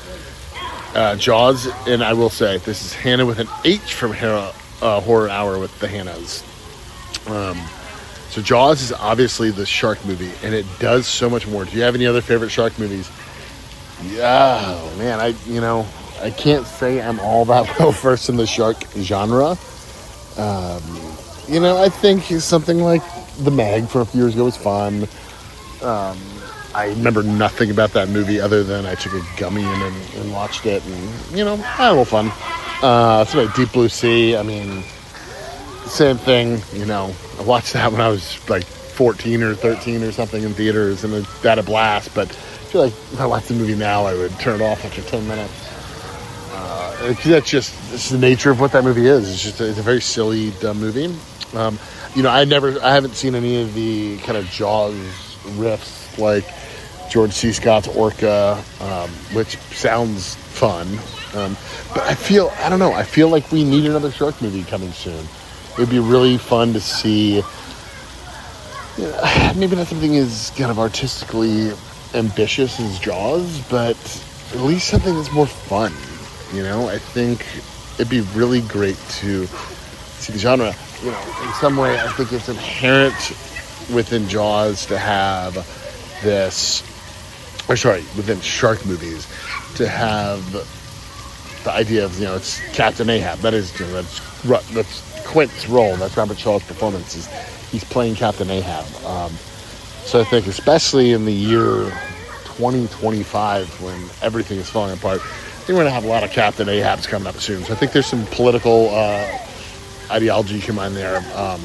Jaws, and I will say, this is Hannah with an H from Horror Hour with the Hannahs. So Jaws is obviously the shark movie, and it does so much more. Do you have any other favorite shark movies? Yeah, man, I can't say I'm all that well versed in the shark genre. I think something like The Meg from a few years ago was fun. I remember nothing about that movie other than I took a gummy in and watched it, and, had a little fun. Something like Deep Blue Sea, same thing, I watched that when I was like 14 or 13 or something in theaters, and it had a blast, but I feel like if I watched the movie now, I would turn it off after 10 minutes. It's the nature of what that movie is. It's a very silly, dumb movie. I haven't seen any of the kind of Jaws riffs like George C. Scott's Orca, which sounds fun. But I feel like we need another shark movie coming soon. It'd be really fun to see, maybe not something as kind of artistically ambitious as Jaws, but at least something that's more fun. I think it'd be really great to see the genre. In some way, I think it's inherent within Jaws to have this, within shark movies, to have the idea of, it's Captain Ahab. That is, that's Quint's role. That's Robert Shaw's performance. He's playing Captain Ahab. So I think, especially in the year 2025, when everything is falling apart, I think we're going to have a lot of Captain Ahabs coming up soon. So I think there's some political ideology you can find there. I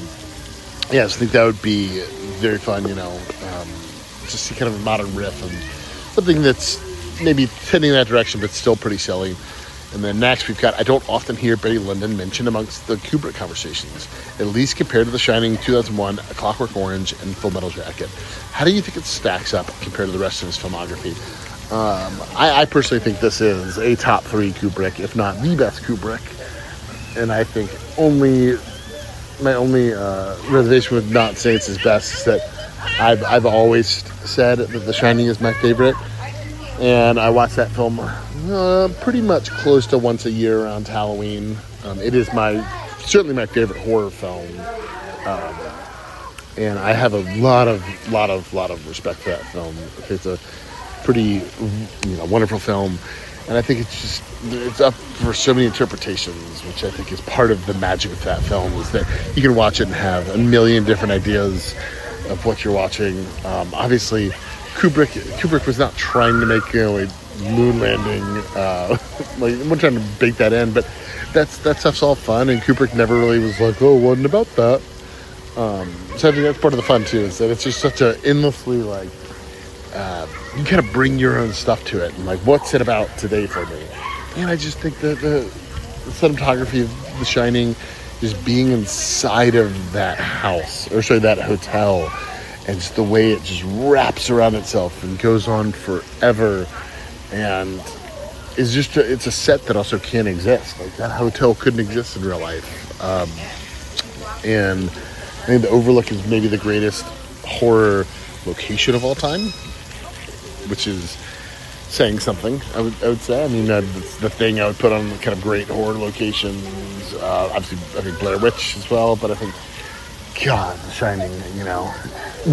think that would be very fun, just see kind of a modern riff and something that's, maybe tending in that direction, but still pretty silly. And then next we've got, I don't often hear Barry Lyndon mentioned amongst the Kubrick conversations, at least compared to The Shining, 2001, A Clockwork Orange, and Full Metal Jacket. How do you think it stacks up compared to the rest of his filmography? I personally think this is a top 3 Kubrick, if not the best Kubrick. And I think my only reservation with not saying it's his best is that I've always said that The Shining is my favorite. And I watch that film pretty much close to once a year around Halloween. It is certainly my favorite horror film. And I have a lot of respect for that film. It's a pretty wonderful film. And I think it's up for so many interpretations, which I think is part of the magic of that film, is that you can watch it and have a million different ideas of what you're watching. Obviously, Kubrick was not trying to make a moon landing. I'm not trying to bake that in, but that stuff's all fun. And Kubrick never really was like, "Oh, it wasn't about that." So I think that's part of the fun too. Is that it's just such a endlessly you kind of bring your own stuff to it, and what's it about today for me? And I just think that the cinematography of The Shining, just being inside of that that hotel, and just the way it just wraps around itself and goes on forever, and is just it's a set that also can't exist. That hotel couldn't exist in real life. And I think the Overlook is maybe the greatest horror location of all time, which is saying something, I would say. I mean, that's the thing I would put on kind of great horror locations. Obviously, I think Blair Witch as well, but I think, God, The Shining,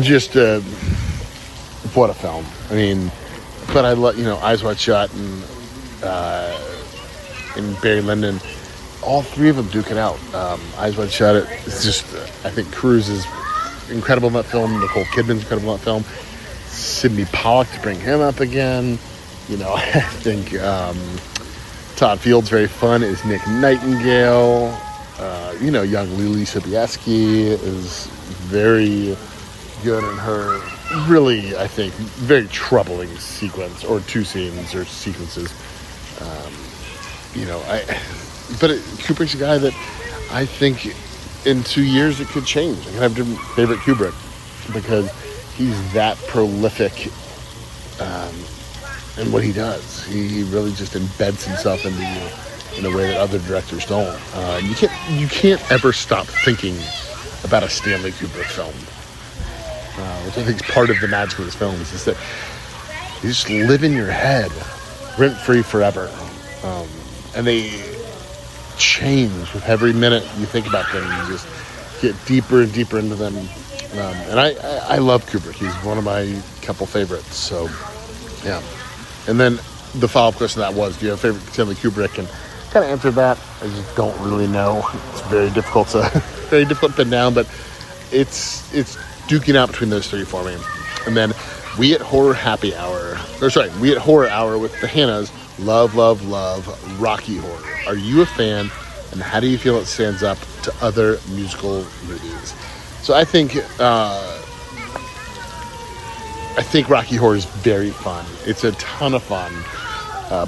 just what a film. I mean, but I love, Eyes Wide Shut and Barry Lyndon. All 3 of them duke it out. Eyes Wide Shut, it's just, I think Cruise is incredible in that film. Nicole Kidman's incredible in that film. Sidney Pollack, to bring him up again. I think Todd Field's very fun. Is Nick Nightingale. Young Lily Sobieski is very good in her really, I think, very troubling sequence, or 2 scenes or sequences. But Kubrick's a guy that I think in 2 years it could change. I could have a different favorite Kubrick because he's that prolific in what he does. He really just embeds himself into you in a way that other directors don't. You can't ever stop thinking about a Stanley Kubrick film, which I think is part of the magic of his films, is that you just live in your head rent-free forever. And they change with every minute you think about them. You just get deeper and deeper into them. And I love Kubrick. He's one of my couple favorites. So, yeah. And then the follow-up question to that was, do you have a favorite Stanley Kubrick? And kind of answered that. I just don't really know. It's very difficult to pin down, but it's duking out between those 3 for me. And then We at Horror Hour with the Hannahs love Rocky Horror. Are you a fan, and how do you feel it stands up to other musical movies? So I think Rocky Horror is very fun. It's a ton of fun.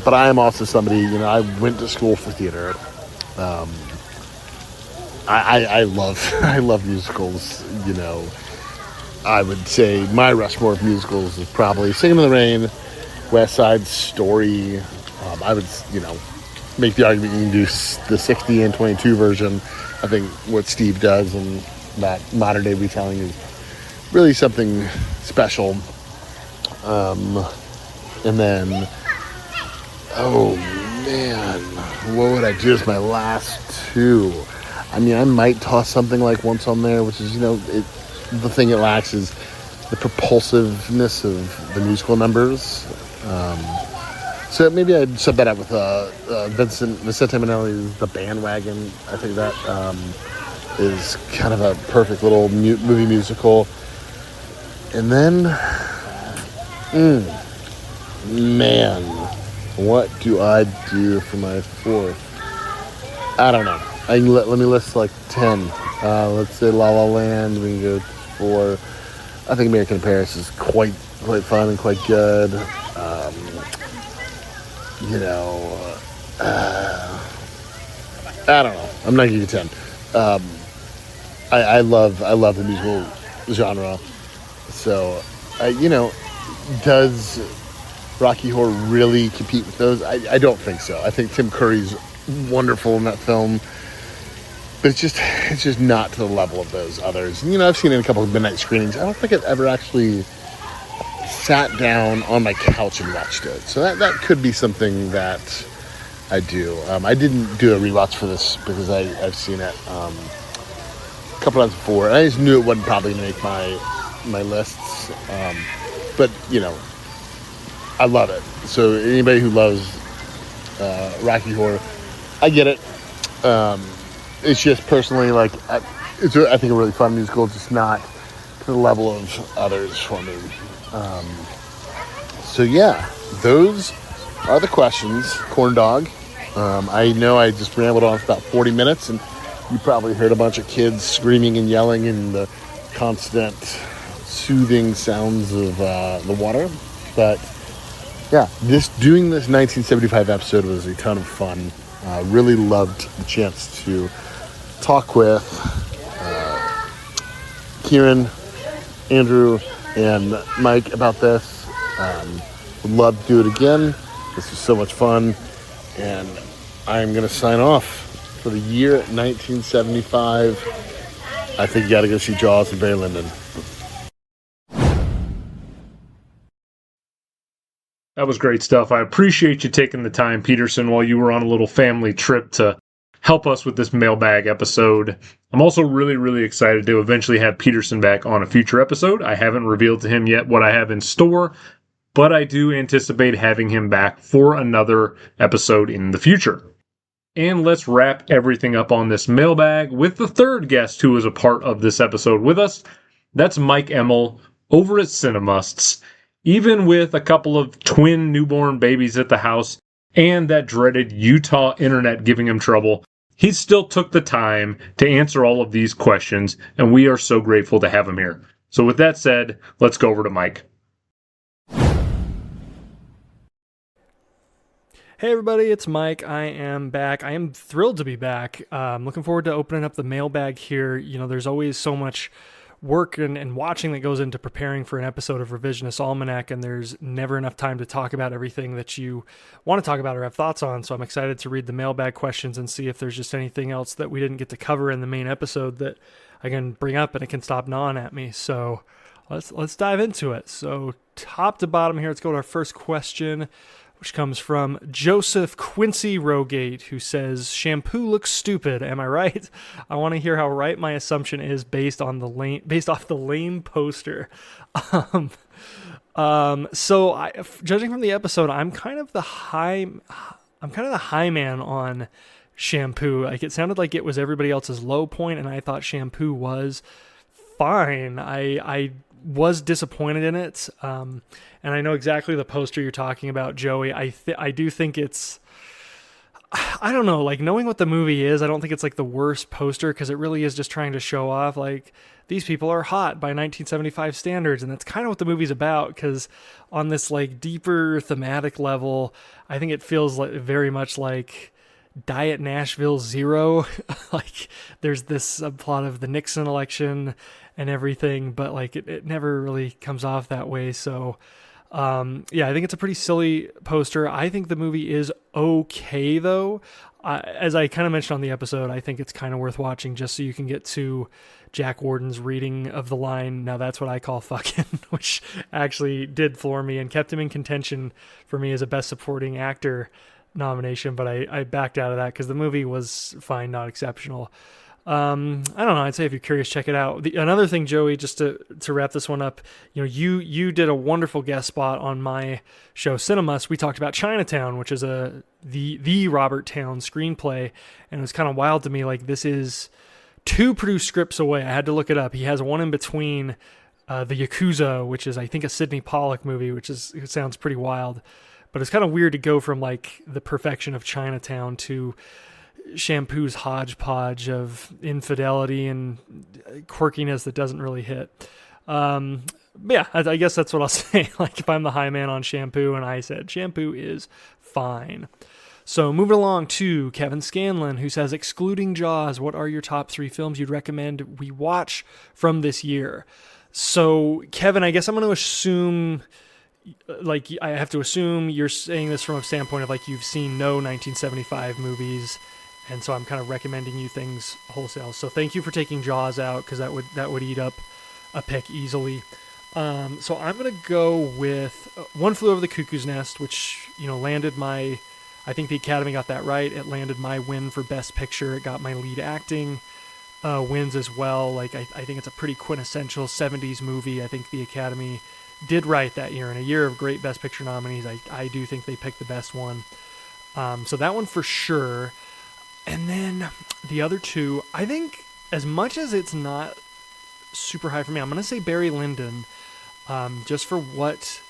But I am also somebody, I went to school for theater. I love musicals, I would say my Rushmore of musicals is probably Singing in the Rain, West Side Story. I would, make the argument you can do the 60 and 22 version. I think what Steve does and that modern day retelling is really something special. And then, oh man, what would I do as my last 2? I mean, I might toss something like Once on There, which is, the thing it lacks is the propulsiveness of the musical numbers. So maybe I'd sub that out with Vicente Minnelli's The Bandwagon. I think that is kind of a perfect little movie musical. And then, man, what do I do for my 4th? I don't know. Let me list like 10. Let's say La La Land. We can go 4. I think American in Paris is quite fun and quite good. you know, I don't know. I'm not giving you 10. I love the musical genre. So, does Rocky Horror really compete with those? I don't think so. I think Tim Curry's wonderful in that film, but it's just not to the level of those others. And, I've seen it in a couple of midnight screenings. I don't think I've ever actually sat down on my couch and watched it. So that could be something that I do. I didn't do a rewatch for this because I've seen it a couple times before, and I just knew it wasn't probably going to make my lists. But I love it. So anybody who loves Rocky Horror, I get it. It's just personally it's I think a really fun musical, just not to the level of others for me. So yeah, those are the questions, corn dog. I know I just rambled on for about 40 minutes, and you probably heard a bunch of kids screaming and yelling and the constant soothing sounds of the water. But yeah, doing this 1975 episode was a ton of fun. Really loved the chance to talk with Kieran, Andrew, and Myke about this. Would love to do it again. This was so much fun. And I'm going to sign off for the year 1975. I think you got to go see Jaws and Barry Lyndon. That was great stuff. I appreciate you taking the time, Peterson, while you were on a little family trip to help us with this mailbag episode. I'm also really, really excited to eventually have Peterson back on a future episode. I haven't revealed to him yet what I have in store, but I do anticipate having him back for another episode in the future. And let's wrap everything up on this mailbag with the third guest who is a part of this episode with us. That's Myke Emmel over at CineMusts. Even with a couple of twin newborn babies at the house and that dreaded Utah internet giving him trouble, he still took the time to answer all of these questions, and we are so grateful to have him here. So with that said, let's go over to Myke. Hey everybody, it's Myke. I am back. I am thrilled to be back. I'm looking forward to opening up the mailbag here. There's always so much work and watching that goes into preparing for an episode of Revisionist Almanac, and there's never enough time to talk about everything that you want to talk about or have thoughts on. So I'm excited to read the mailbag questions and see if there's just anything else that we didn't get to cover in the main episode that I can bring up and it can stop gnawing at me. So let's dive into it. So top to bottom here, let's go to our first question, which comes from Joseph Quincy Rogate, who says, "Shampoo looks stupid. Am I right? I want to hear how right my assumption is based off the lame poster." So judging from the episode, I'm kind of the high man on Shampoo. Like, it sounded like it was everybody else's low point, and I thought Shampoo was fine. I was disappointed in it. And I know exactly the poster you're talking about, Joey. I do think it's, I don't know, like, knowing what the movie is, I don't think it's like the worst poster, because it really is just trying to show off, like, these people are hot by 1975 standards, and that's kind of what the movie's about, because on this, like, deeper thematic level, I think it feels like very much like Diet Nashville Zero. Like, there's this subplot of the Nixon election and everything, but like it never really comes off that way. So yeah, I think it's a pretty silly poster. I think the movie is okay though. As I kind of mentioned on the episode, I think it's kind of worth watching just so you can get to Jack Warden's reading of the line, "Now that's what I call fucking," which actually did floor me and kept him in contention for me as a best supporting actor nomination, but I backed out of that because the movie was fine, not exceptional. I don't know. I'd say if you're curious, check it out. Another thing, Joey, just to wrap this one up, you did a wonderful guest spot on my show, CineMusts. We talked about Chinatown, which is the Robert Towne screenplay, and it was kind of wild to me. Like, this is 2 produced scripts away. I had to look it up. He has one in between, the Yakuza, which is I think a Sidney Pollack movie, it sounds pretty wild, but it's kind of weird to go from like the perfection of Chinatown to Shampoo's hodgepodge of infidelity and quirkiness that doesn't really hit. But yeah, I guess that's what I'll say. Like if I'm the high man on Shampoo and I said Shampoo is fine. So moving along to Kevin Scanlon, who says, excluding Jaws, what are your top 3 films you'd recommend we watch from this year? So Kevin, I guess I'm going to assume, like I have to assume you're saying this from a standpoint of like you've seen no 1975 movies, and so I'm kind of recommending you things wholesale. So thank you for taking Jaws out, because that would eat up a pick easily. So I'm going to go with One Flew Over the Cuckoo's Nest, which, landed my, I think the Academy got that right. It landed my win for Best Picture. It got my lead acting wins as well. Like, I think it's a pretty quintessential 70s movie. I think the Academy did right that year. In a year of great Best Picture nominees, I do think they picked the best one. So that one for sure. And then the other 2, I think as much as it's not super high for me, I'm going to say Barry Lyndon, just for what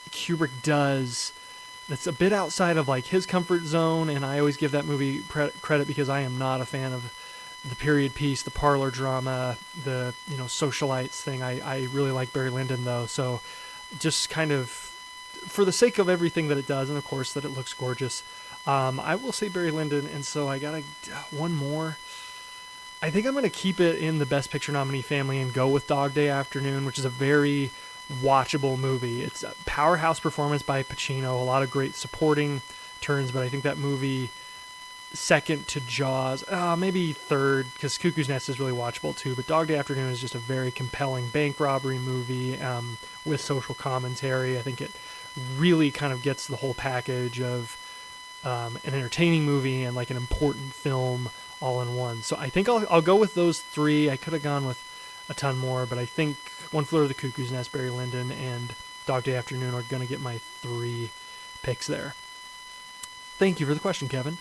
Kubrick does. That's a bit outside of like his comfort zone, and I always give that movie credit because I am not a fan of the period piece, the parlor drama, the socialites thing. I really like Barry Lyndon though, so just kind of for the sake of everything that it does, and of course that it looks gorgeous, I will say Barry Lyndon. And so I got one more. I think I'm going to keep it in the Best Picture nominee family and go with Dog Day Afternoon, which is a very watchable movie. It's a powerhouse performance by Pacino, a lot of great supporting turns, but I think that movie second to Jaws, maybe third, because Cuckoo's Nest is really watchable too, but Dog Day Afternoon is just a very compelling bank robbery movie with social commentary. I think it really kind of gets the whole package of an entertaining movie and like an important film all in one. So I think I'll go with those 3. I could have gone with a ton more, but I think One Flew Over the Cuckoo's Nest, Barry Lyndon, and Dog Day Afternoon are going to get my 3 picks there. Thank you for the question, Kevin.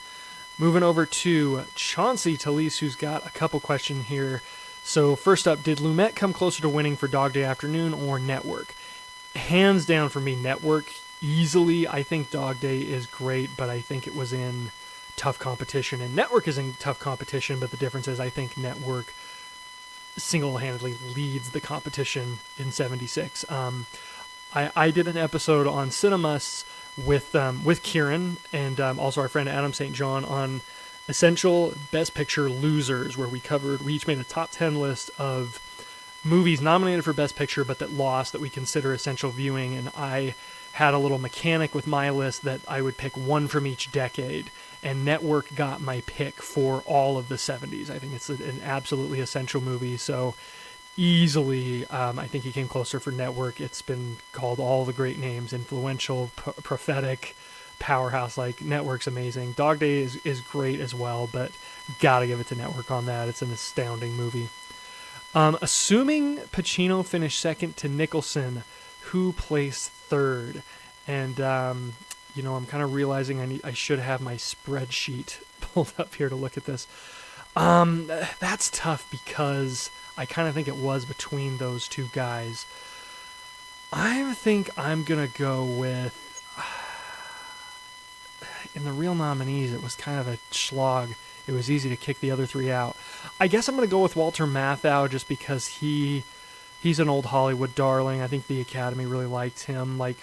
Moving over to Chauncey Talise, who's got a couple questions here. So first up, did Lumet come closer to winning for Dog Day Afternoon or Network? Hands down for me, Network. Easily, I think Dog Day is great, but I think it was in tough competition, and Network is in tough competition, but the difference is I think Network single-handedly leads the competition in 76. I did an episode on CineMusts with Kieran and also our friend Adam St. John on essential Best Picture losers, where we each made a top 10 list of movies nominated for Best Picture but that lost that we consider essential viewing, and I had a little mechanic with my list that I would pick one from each decade, and Network got my pick for all of the 70s. I think it's an absolutely essential movie, so easily I think he came closer for Network. It's been called all the great names, influential, prophetic, powerhouse. Like, Network's amazing. Dog Day is great as well, but gotta give it to Network on that. It's an astounding movie. Assuming Pacino finished second to Nicholson, who placed third? And I'm kind of realizing I should have my spreadsheet pulled up here to look at this. That's tough because I kind of think it was between those 2 guys. I think I'm gonna go with, in the real nominees, it was kind of a slog. It was easy to kick the other 3 out. I guess I'm gonna go with Walter Matthau just because he's an old Hollywood darling. I think the Academy really liked him. Like,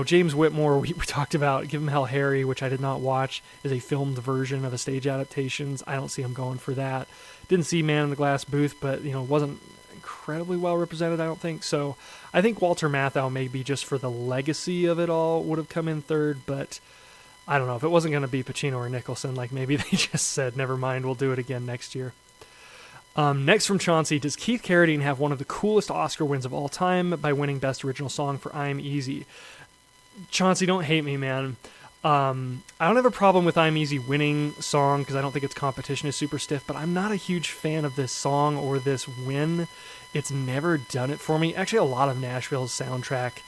James Whitmore, we talked about Give Him Hell Harry, which I did not watch, is a filmed version of the stage adaptations. I don't see him going for that. Didn't see Man in the Glass Booth, but, wasn't incredibly well represented, I don't think. So I think Walter Matthau, maybe just for the legacy of it all, would have come in third, but I don't know. If it wasn't going to be Pacino or Nicholson, like, maybe they just said, never mind, we'll do it again next year. Next from Chauncey, does Keith Carradine have one of the coolest Oscar wins of all time by winning Best Original Song for I'm Easy? Chauncey, don't hate me, man. I don't have a problem with I'm Easy winning song because I don't think its competition is super stiff, but I'm not a huge fan of this song or this win. It's never done it for me. Actually, a lot of Nashville's soundtrack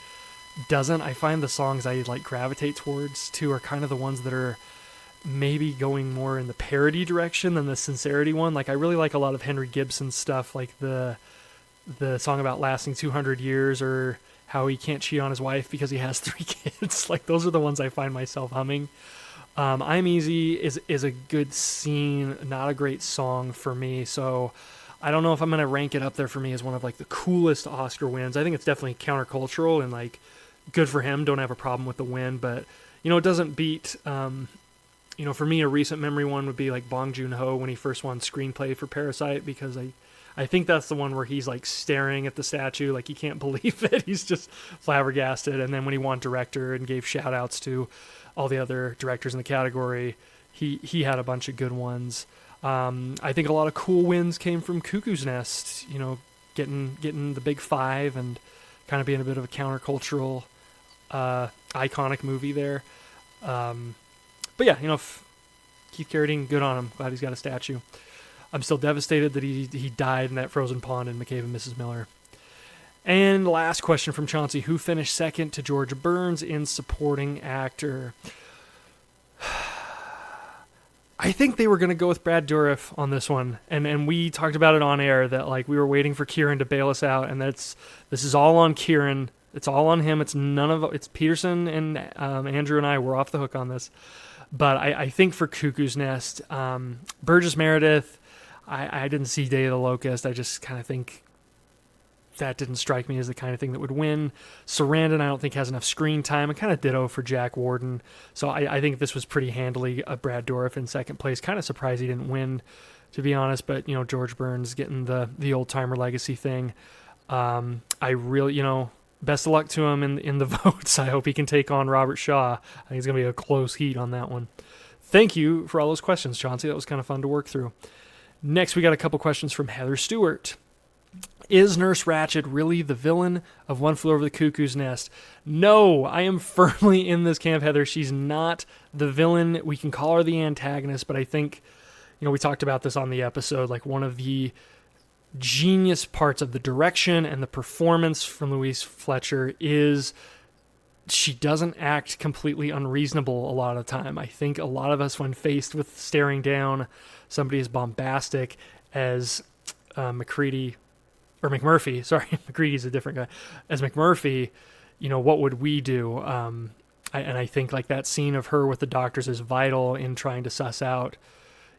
doesn't. I find the songs I gravitate towards too are kind of the ones that are maybe going more in the parody direction than the sincerity one. Like, I really like a lot of Henry Gibson's stuff, like the song about lasting 200 years, or how he can't cheat on his wife because he has 3 kids. Like, those are the ones I find myself humming. I'm Easy is a good scene, not a great song for me. So I don't know if I'm going to rank it up there for me as one of like the coolest Oscar wins. I think it's definitely countercultural and like good for him. Don't have a problem with the win, but it doesn't beat, for me, a recent memory one would be like Bong Joon-ho when he first won screenplay for Parasite, because I think that's the one where he's like staring at the statue like he can't believe it. He's just flabbergasted. And then when he won director and gave shout outs to all the other directors in the category, he had a bunch of good ones. I think a lot of cool wins came from Cuckoo's Nest, getting the big five and kind of being a bit of a countercultural, iconic movie there. But yeah, Keith Carradine, good on him. Glad he's got a statue. I'm still devastated that he died in that frozen pond in McCabe and Mrs. Miller. And last question from Chauncey. Who finished second to George Burns in supporting actor? I think they were going to go with Brad Dourif on this one. And we talked about it on air that like we were waiting for Kieran to bail us out. And this is all on Kieran. It's all on him. It's Peterson and Andrew and I were off the hook on this. But I think for Cuckoo's Nest, Burgess Meredith, I didn't see Day of the Locust. I just kind of think that didn't strike me as the kind of thing that would win. Sarandon, I don't think has enough screen time. I kind of ditto for Jack Warden. So I think this was pretty handily Brad Dourif in second place. Kind of surprised he didn't win, to be honest. But, George Burns getting the old-timer legacy thing. I really, best of luck to him in the votes. I hope he can take on Robert Shaw. I think it's going to be a close heat on that one. Thank you for all those questions, Chauncey. That was kind of fun to work through. Next, we got a couple questions from Heather Stewart. Is Nurse Ratched really the villain of One Flew Over the Cuckoo's Nest? No, I am firmly in this camp, Heather. She's not the villain. We can call her the antagonist, but I think, we talked about this on the episode, like one of the genius parts of the direction and the performance from Louise Fletcher is she doesn't act completely unreasonable a lot of the time. I think a lot of us, when faced with staring down somebody as bombastic as McCready, or McMurphy, sorry, McCready's a different guy, as McMurphy, what would we do? I think like that scene of her with the doctors is vital in trying to suss out,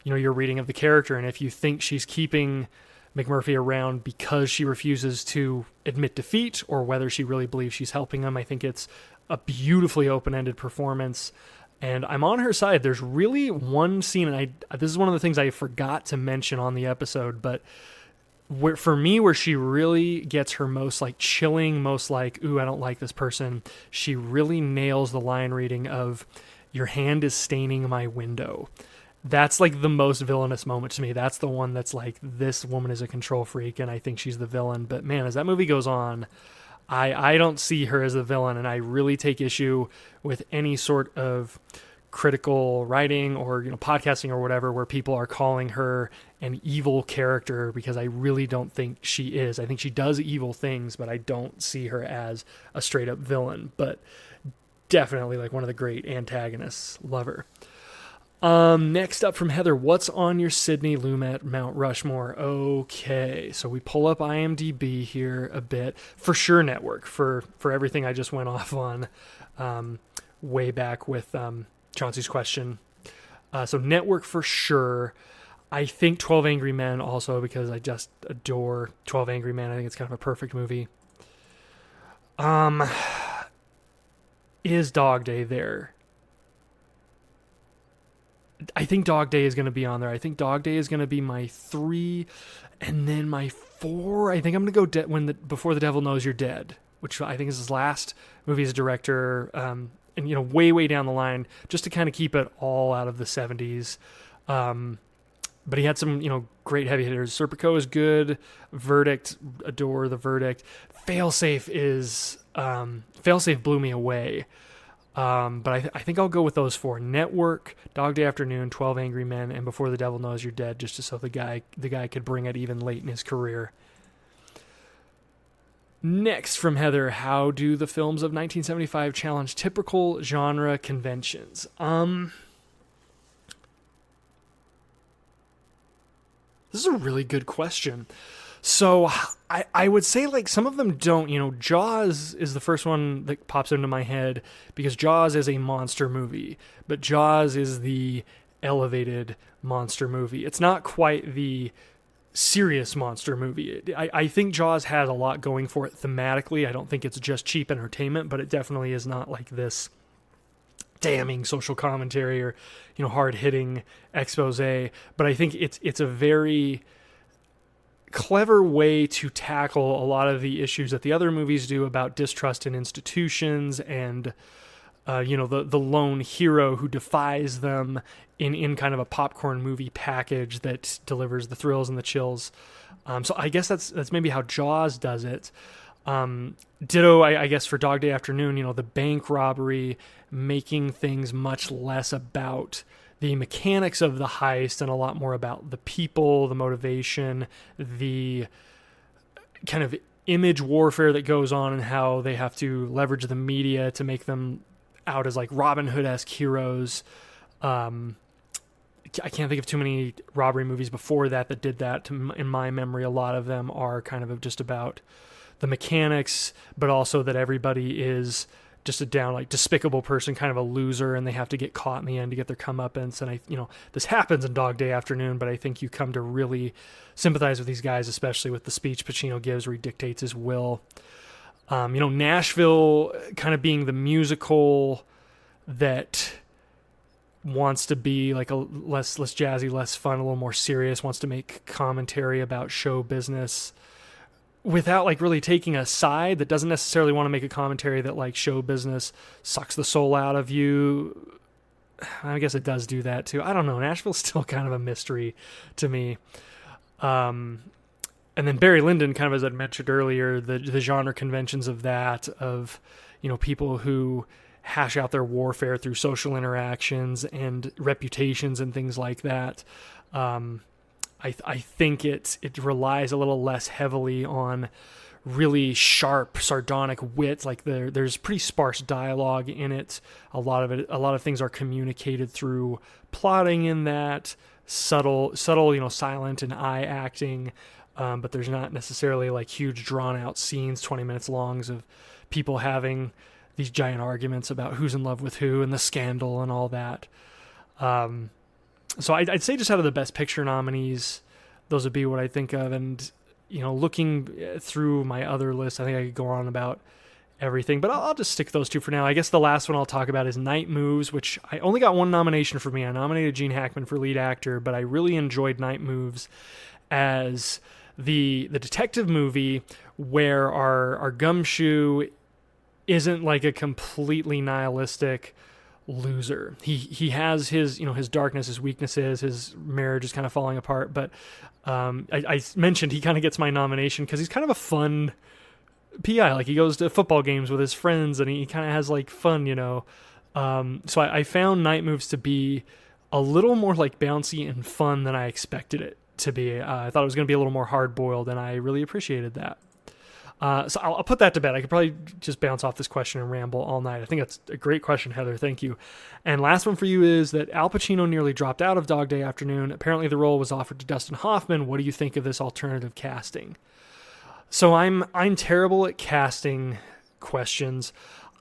your reading of the character. And if you think she's keeping McMurphy around because she refuses to admit defeat or whether she really believes she's helping him, I think it's a beautifully open-ended performance. And I'm on her side. There's really one scene, and this is one of the things I forgot to mention on the episode, but for me, where she really gets her most like chilling, most like, ooh, I don't like this person, she really nails the line reading of, your hand is staining my window. That's like the most villainous moment to me. That's the one that's like, this woman is a control freak, and I think she's the villain. But man, as that movie goes on, I don't see her as the villain, and I really take issue with any sort of critical writing or podcasting or whatever where people are calling her an evil character, because I really don't think she is. I think she does evil things, but I don't see her as a straight up villain. But definitely like one of the great antagonists. Love her. Next up from Heather, what's on your Sidney Lumet Mount Rushmore? Okay, so we pull up IMDb here a bit. For sure Network, for everything I just went off on way back with Chauncey's question. So Network for sure. I think 12 Angry Men also, because I just adore 12 Angry Men. I think it's kind of a perfect movie. Is Dog Day there? I think Dog Day is going to be on there. I think Dog Day is going to be my 3, and then my 4. I think I'm going to go Before the Devil Knows You're Dead, which I think is his last movie as a director, and way down the line, just to kind of keep it all out of the 70s. But he had some great heavy hitters. Serpico is good. Verdict, adore The Verdict. Failsafe blew me away. But I think I'll go with those 4. Network, Dog Day Afternoon, 12 Angry Men, and Before the Devil Knows You're Dead, just so the guy could bring it even late in his career. Next from Heather, how do the films of 1975 challenge typical genre conventions? This is a really good question. So I would say like some of them don't. Jaws is the first one that pops into my head because Jaws is a monster movie, but Jaws is the elevated monster movie. It's not quite the serious monster movie. I think Jaws has a lot going for it thematically. I don't think it's just cheap entertainment, but it definitely is not like this damning social commentary or, hard-hitting expose. But I think it's a very clever way to tackle a lot of the issues that the other movies do about distrust in institutions and the lone hero who defies them in kind of a popcorn movie package that delivers the thrills and the chills. So I guess that's maybe how Jaws does it. Ditto, I guess, for Dog Day Afternoon, the bank robbery, making things much less about the mechanics of the heist and a lot more about the people, the motivation, the kind of image warfare that goes on and how they have to leverage the media to make them out as like Robin Hood-esque heroes. I can't think of too many robbery movies before that did that. In my memory, a lot of them are kind of just about the mechanics, but also that everybody is just a down, despicable person, kind of a loser, and they have to get caught in the end to get their comeuppance. And this happens in Dog Day Afternoon, but I think you come to really sympathize with these guys, especially with the speech Pacino gives where he dictates his will. Nashville kind of being the musical that wants to be like a less jazzy, less fun, a little more serious, wants to make commentary about show business without really taking a side, that doesn't necessarily want to make a commentary that show business sucks the soul out of you. I guess it does do that too. I don't know. Nashville's still kind of a mystery to me. And then Barry Lyndon, kind of as I mentioned earlier, the genre conventions of that, of, people who hash out their warfare through social interactions and reputations and things like that. I think it relies a little less heavily on really sharp, sardonic wit. There's pretty sparse dialogue in it. A lot of things are communicated through plotting in that, subtle, silent and eye acting. But there's not necessarily huge drawn out scenes, 20 minutes longs of people having these giant arguments about who's in love with who and the scandal and all that. So I'd say just out of the Best Picture nominees, those would be what I think of. And, looking through my other list, I think I could go on about everything, but I'll just stick those two for now. I guess the last one I'll talk about is Night Moves, which I only got one nomination for me. I nominated Gene Hackman for lead actor, but I really enjoyed Night Moves as the detective movie where our gumshoe isn't a completely nihilistic loser. He has his his darkness, his weaknesses, his marriage is kind of falling apart, but I mentioned he kind of gets my nomination because he's kind of a fun PI. He goes to football games with his friends and he kind of has fun, so I found Night Moves to be a little more bouncy and fun than I expected it to be. I thought it was going to be a little more hard-boiled, and I really appreciated that. So I'll put that to bed. I could probably just bounce off this question and ramble all night. I think that's a great question, Heather. Thank you. And last one for you is that Al Pacino nearly dropped out of Dog Day Afternoon. Apparently the role was offered to Dustin Hoffman. What do you think of this alternative casting? So I'm terrible at casting questions.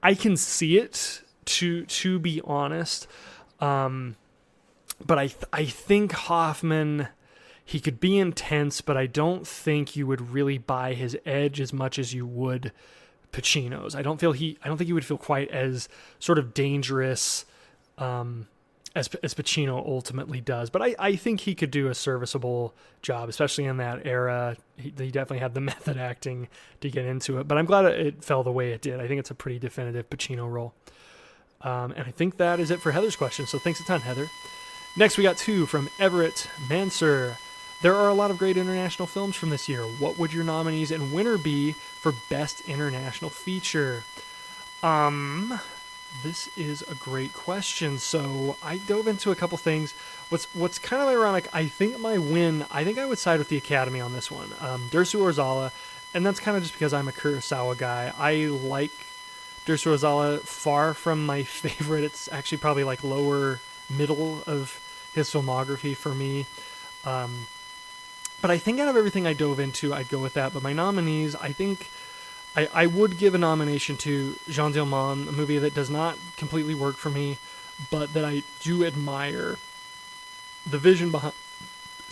I can see it, to be honest. But I think Hoffman, he could be intense, but I don't think you would really buy his edge as much as you would Pacino's. I don't think he would feel quite as sort of dangerous as Pacino ultimately does. But I think he could do a serviceable job, especially in that era. He definitely had the method acting to get into it. But I'm glad it fell the way it did. I think it's a pretty definitive Pacino role. And I think that is it for Heather's question. So thanks a ton, Heather. Next, we got two from Everett Mansur. There are a lot of great international films from this year. What would your nominees and winner be for Best International Feature? This is a great question. So I dove into a couple things. What's kind of ironic, I think I would side with the Academy on this one. Dersu Orzala, and that's kind of just because I'm a Kurosawa guy. I like Dersu Orzala, far from my favorite. It's actually probably lower middle of his filmography for me. But I think out of everything I dove into, I'd go with that. But my nominees, I think I would give a nomination to Jean Dielman, a movie that does not completely work for me, but that I do admire the vision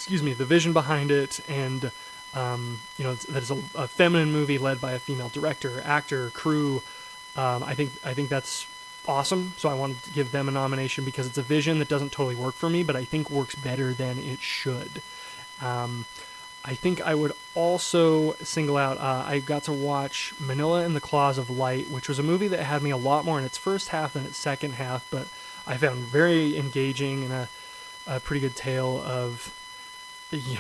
the vision behind it, and that is a feminine movie led by a female director, actor, crew. I think that's awesome. So I wanted to give them a nomination because it's a vision that doesn't totally work for me, but I think works better than it should. I think I would also single out, I got to watch Manila and the Claws of Light, which was a movie that had me a lot more in its first half than its second half, but I found very engaging and a pretty good tale of,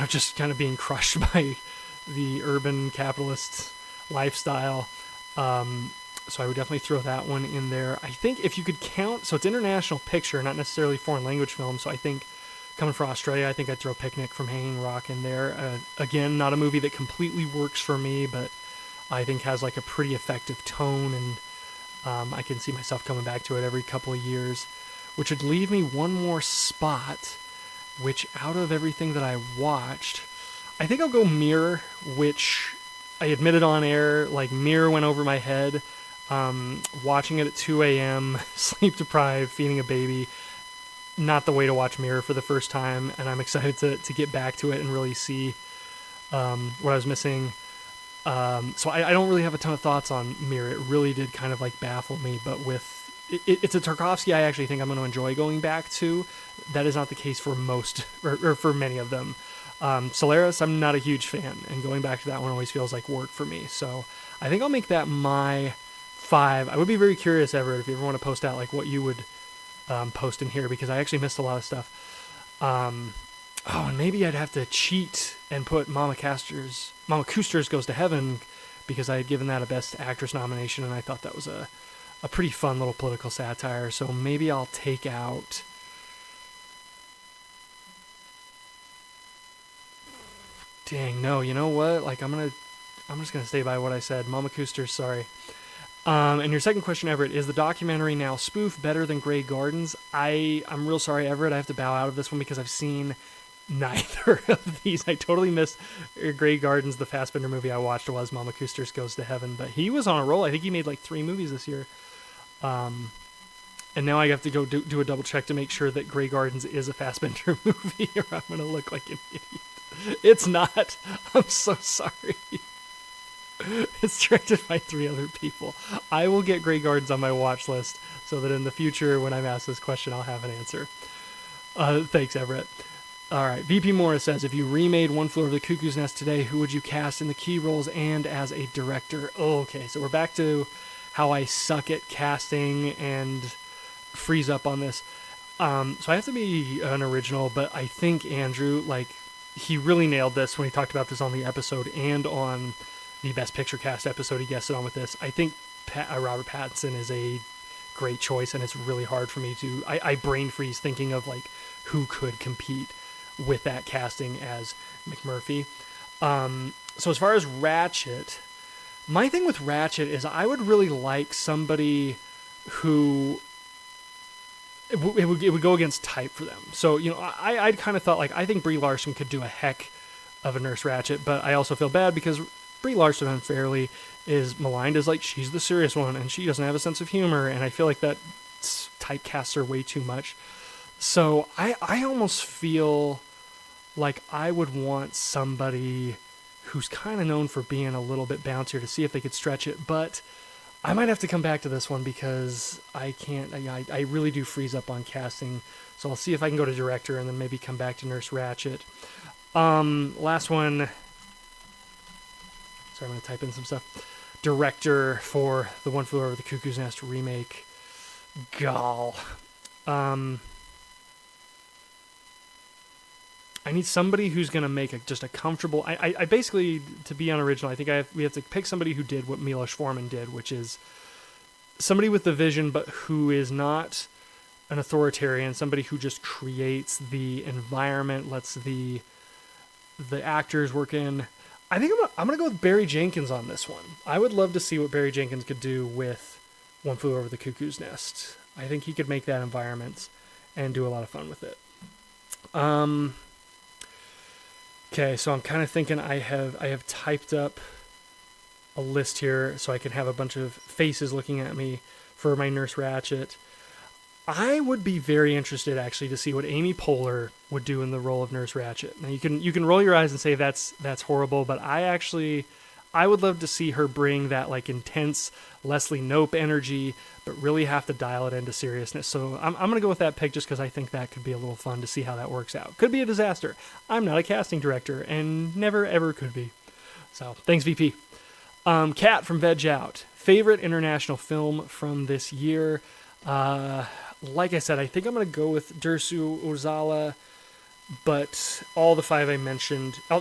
just kind of being crushed by the urban capitalist lifestyle. So I would definitely throw that one in there. I think if you could count, so it's international picture, not necessarily foreign language film, so I think coming from Australia, I think I'd throw Picnic from Hanging Rock in there. Again, not a movie that completely works for me, but I think has like a pretty effective tone, and I can see myself coming back to it every couple of years, which would leave me one more spot, which out of everything that I watched, I think I'll go Mirror, which I admitted on air, like Mirror went over my head. Watching it at 2 a.m., sleep deprived, feeding a baby, not the way to watch Mirror for the first time, and I'm excited to get back to it and really see what I was missing. So I don't really have a ton of thoughts on Mirror. It really did kind of like baffle me, but it's a Tarkovsky I actually think I'm going to enjoy going back to. That is not the case for most, or for many of them. Solaris, I'm not a huge fan, and going back to that one always feels like work for me. So I think I'll make that my 5. I would be very curious, Everett, if you ever want to post out like what you would post in here, because I actually missed a lot of stuff. And maybe I'd have to cheat and put Mama Coosters Goes to Heaven, because I had given that a Best Actress nomination, and I thought that was a pretty fun little political satire. So maybe I'll take out... Dang, no, you know what? Like, I'm just gonna stay by what I said. Mama Coosters, sorry. And your second question, Everett, is the documentary Now Spoof better than Grey Gardens? I'm real sorry, Everett. I have to bow out of this one because I've seen neither of these. I totally missed Grey Gardens. The Fassbender movie I watched was Mama Coosters Goes to Heaven, but he was on a roll. I think he made like 3 movies this year. And now I have to go do a double check to make sure that Grey Gardens is a Fassbender movie, or I'm going to look like an idiot. It's not. I'm so sorry. It's directed by 3 other people. I will get Grey Gardens on my watch list so that in the future, when I'm asked this question, I'll have an answer. Thanks, Everett. All right. VP Morris says, if you remade One Flew Over the Cuckoo's Nest today, who would you cast in the key roles and as a director? Oh, okay, so we're back to how I suck at casting and freeze up on this. So I have to be an original, but I think Andrew, like, he really nailed this when he talked about this on the episode and on the Best Picture Cast episode he guested on with this. I think Robert Pattinson is a great choice, and it's really hard for me to... I brain freeze thinking of, like, who could compete with that casting as McMurphy. So as far as Ratchet, my thing with Ratchet is I would really like somebody who... It would go against type for them. So, I'd kind of thought, like, I think Brie Larson could do a heck of a Nurse Ratchet, but I also feel bad because Brie Larson unfairly is maligned as, like, she's the serious one, and she doesn't have a sense of humor, and I feel like that typecasts her way too much. So I almost feel like I would want somebody who's kind of known for being a little bit bouncier to see if they could stretch it, but... I might have to come back to this one because I can't. I really do freeze up on casting, so I'll see if I can go to director and then maybe come back to Nurse Ratchet. Last one. Sorry, I'm going to type in some stuff. Director for the One Flew Over the Cuckoo's Nest remake. Gall. I need somebody who's going to make just a comfortable... I basically, to be unoriginal, I think we have to pick somebody who did what Milos Forman did, which is somebody with the vision, but who is not an authoritarian, somebody who just creates the environment, lets the actors work in. I think I'm going to go with Barry Jenkins on this one. I would love to see what Barry Jenkins could do with One Flew Over the Cuckoo's Nest. I think he could make that environment and do a lot of fun with it. Okay, so I'm kind of thinking I have typed up a list here so I can have a bunch of faces looking at me for my Nurse Ratchet. I would be very interested actually to see what Amy Poehler would do in the role of Nurse Ratched. Now you can roll your eyes and say that's horrible, but I would love to see her bring that like intense Leslie Knope energy, but really have to dial it into seriousness. So I'm going to go with that pick just because I think that could be a little fun to see how that works out. Could be a disaster. I'm not a casting director and never ever could be. So thanks, VP. Kat from Veg Out. Favorite international film from this year? Like I said, I think I'm going to go with Dersu Ozala, but all the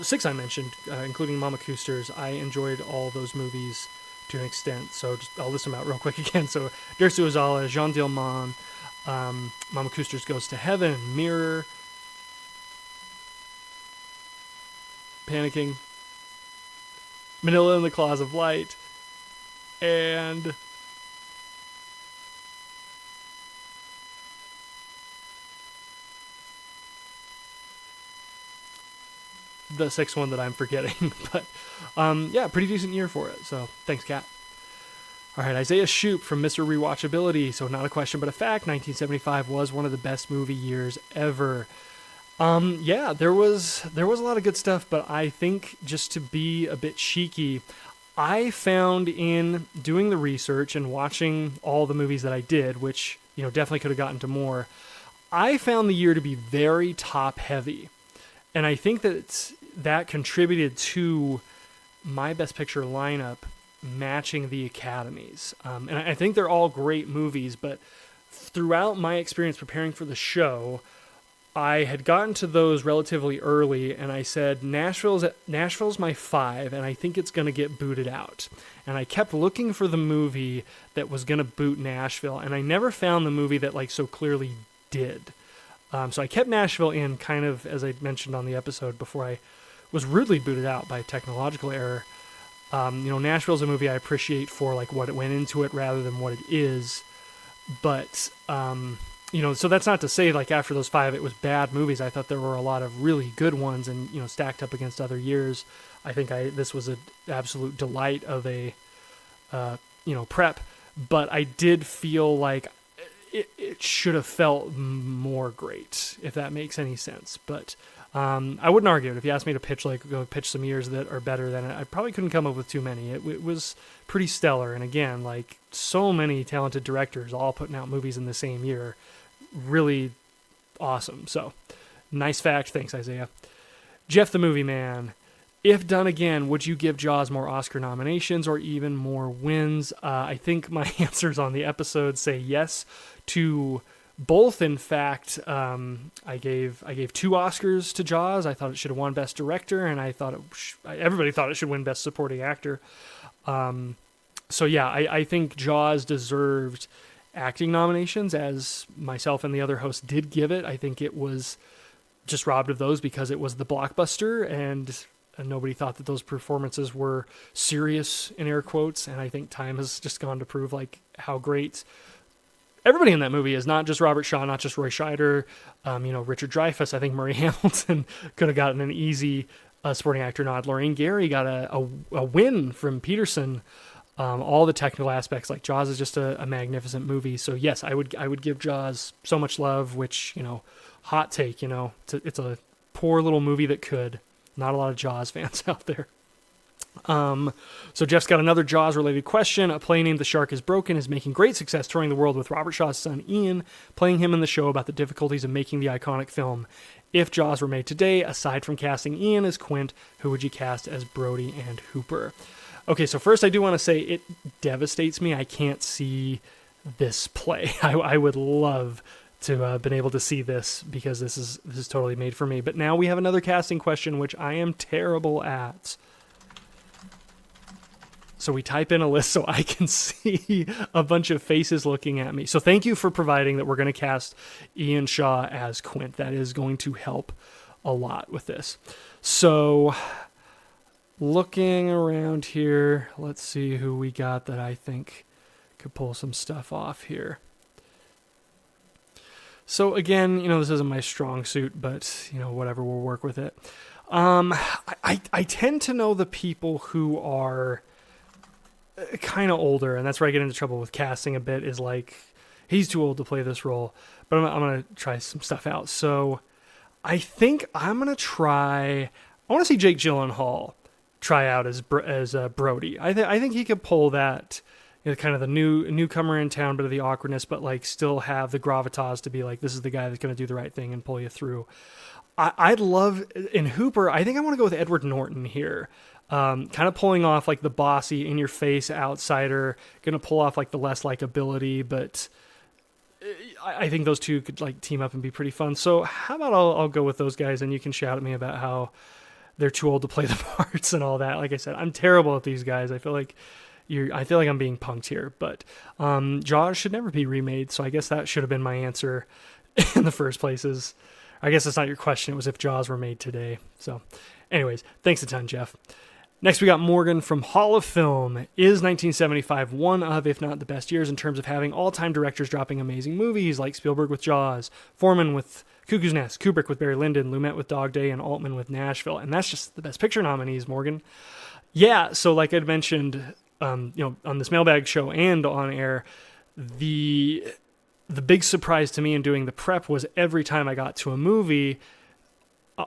six I mentioned, including Mama Koosters, I enjoyed all those movies to an extent. So I'll list them out real quick again. So Dersu Ozala, Jean Dillman, Mama Koosters Goes to Heaven, Mirror, Panicking, Manila and the Claws of Light, and the sixth one that I'm forgetting. But yeah, pretty decent year for it. So thanks, Kat. All right, Isaiah Shoup from Mr. Rewatchability. So not a question, but a fact. 1975 was one of the best movie years ever. Yeah, there was a lot of good stuff, but I think just to be a bit cheeky, I found in doing the research and watching all the movies that I did, which, definitely could have gotten to more, I found the year to be very top heavy. And I think that contributed to my Best Picture lineup matching the Academies. And I think they're all great movies, but throughout my experience preparing for the show, I had gotten to those relatively early, and I said, Nashville's my 5, and I think it's going to get booted out. And I kept looking for the movie that was going to boot Nashville, and I never found the movie that so clearly did. So I kept Nashville in, kind of, as I mentioned on the episode, before I was rudely booted out by technological error. Nashville's a movie I appreciate for what it went into it rather than what it is. But so that's not to say after those 5 it was bad movies. I thought there were a lot of really good ones, and stacked up against other years, I think this was an absolute delight of a prep. But I did feel like it should have felt more great, if that makes any sense. But I wouldn't argue it. If you asked me to pitch some years that are better than it, I probably couldn't come up with too many. It was pretty stellar, and again, so many talented directors all putting out movies in the same year. Really awesome. So, nice fact. Thanks, Isaiah. Jeff the Movie Man. If done again, would you give Jaws more Oscar nominations or even more wins? I think my answers on the episode say yes to both. In fact, I gave 2 Oscars to Jaws. I thought it should have won Best Director, and I thought everybody thought it should win Best Supporting Actor. So yeah, I think Jaws deserved acting nominations, as myself and the other hosts did give it. I think it was just robbed of those because it was the blockbuster, and nobody thought that those performances were serious, in air quotes. And I think time has just gone to prove how great everybody in that movie is. Not just Robert Shaw, not just Roy Scheider, Richard Dreyfuss. I think Murray Hamilton could have gotten an easy supporting actor nod. Lorraine Gary got a win from Peterson. All the technical aspects, Jaws is just a magnificent movie. So yes, I would give Jaws so much love, which, hot take, it's a poor little movie that could. Not a lot of Jaws fans out there. So Jeff's got another Jaws-related question. A play named The Shark is Broken is making great success touring the world with Robert Shaw's son Ian playing him in the show about the difficulties of making the iconic film. If Jaws were made today, aside from casting Ian as Quint, who would you cast as Brody and Hooper? Okay, so first I do want to say it devastates me I can't see this play. I would love to have been able to see this, because this is totally made for me. But now we have another casting question, which I am terrible at. So we type in a list so I can see a bunch of faces looking at me. So thank you for providing that we're going to cast Ian Shaw as Quint. That is going to help a lot with this. So looking around here, let's see who we got that I think could pull some stuff off here. So again, this isn't my strong suit, but whatever, we'll work with it. I tend to know the people who are kind of older, and that's where I get into trouble with casting a bit, is he's too old to play this role. But I'm going to try some stuff out. So I think I'm going to try... I want to see Jake Gyllenhaal try out as Brody. I think he could pull that, kind of the newcomer in town, bit of the awkwardness, but like still have the gravitas to be like, this is the guy that's going to do the right thing and pull you through. I'd love, in Hooper, I think I want to go with Edward Norton here. Kind of pulling off like the bossy, in-your-face outsider, going to pull off like the less likability, but I think those two could like team up and be pretty fun. So how about I'll go with those guys, and you can shout at me about how they're too old to play the parts and all that. Like I said, I'm terrible at these guys. I feel like I'm being punked here, but Jaws should never be remade, so I guess that should have been my answer in the first place. I guess that's not your question. It was if Jaws were made today. So anyways, thanks a ton, Jeff. Next, we got Morgan from Hall of Film. Is 1975 one of, if not the best years in terms of having all-time directors dropping amazing movies like Spielberg with Jaws, Foreman with Cuckoo's Nest, Kubrick with Barry Lyndon, Lumet with Dog Day, and Altman with Nashville? And that's just the Best Picture nominees, Morgan. Yeah, so like I'd mentioned, on this Mailbag show and on air, the big surprise to me in doing the prep was every time I got to a movie,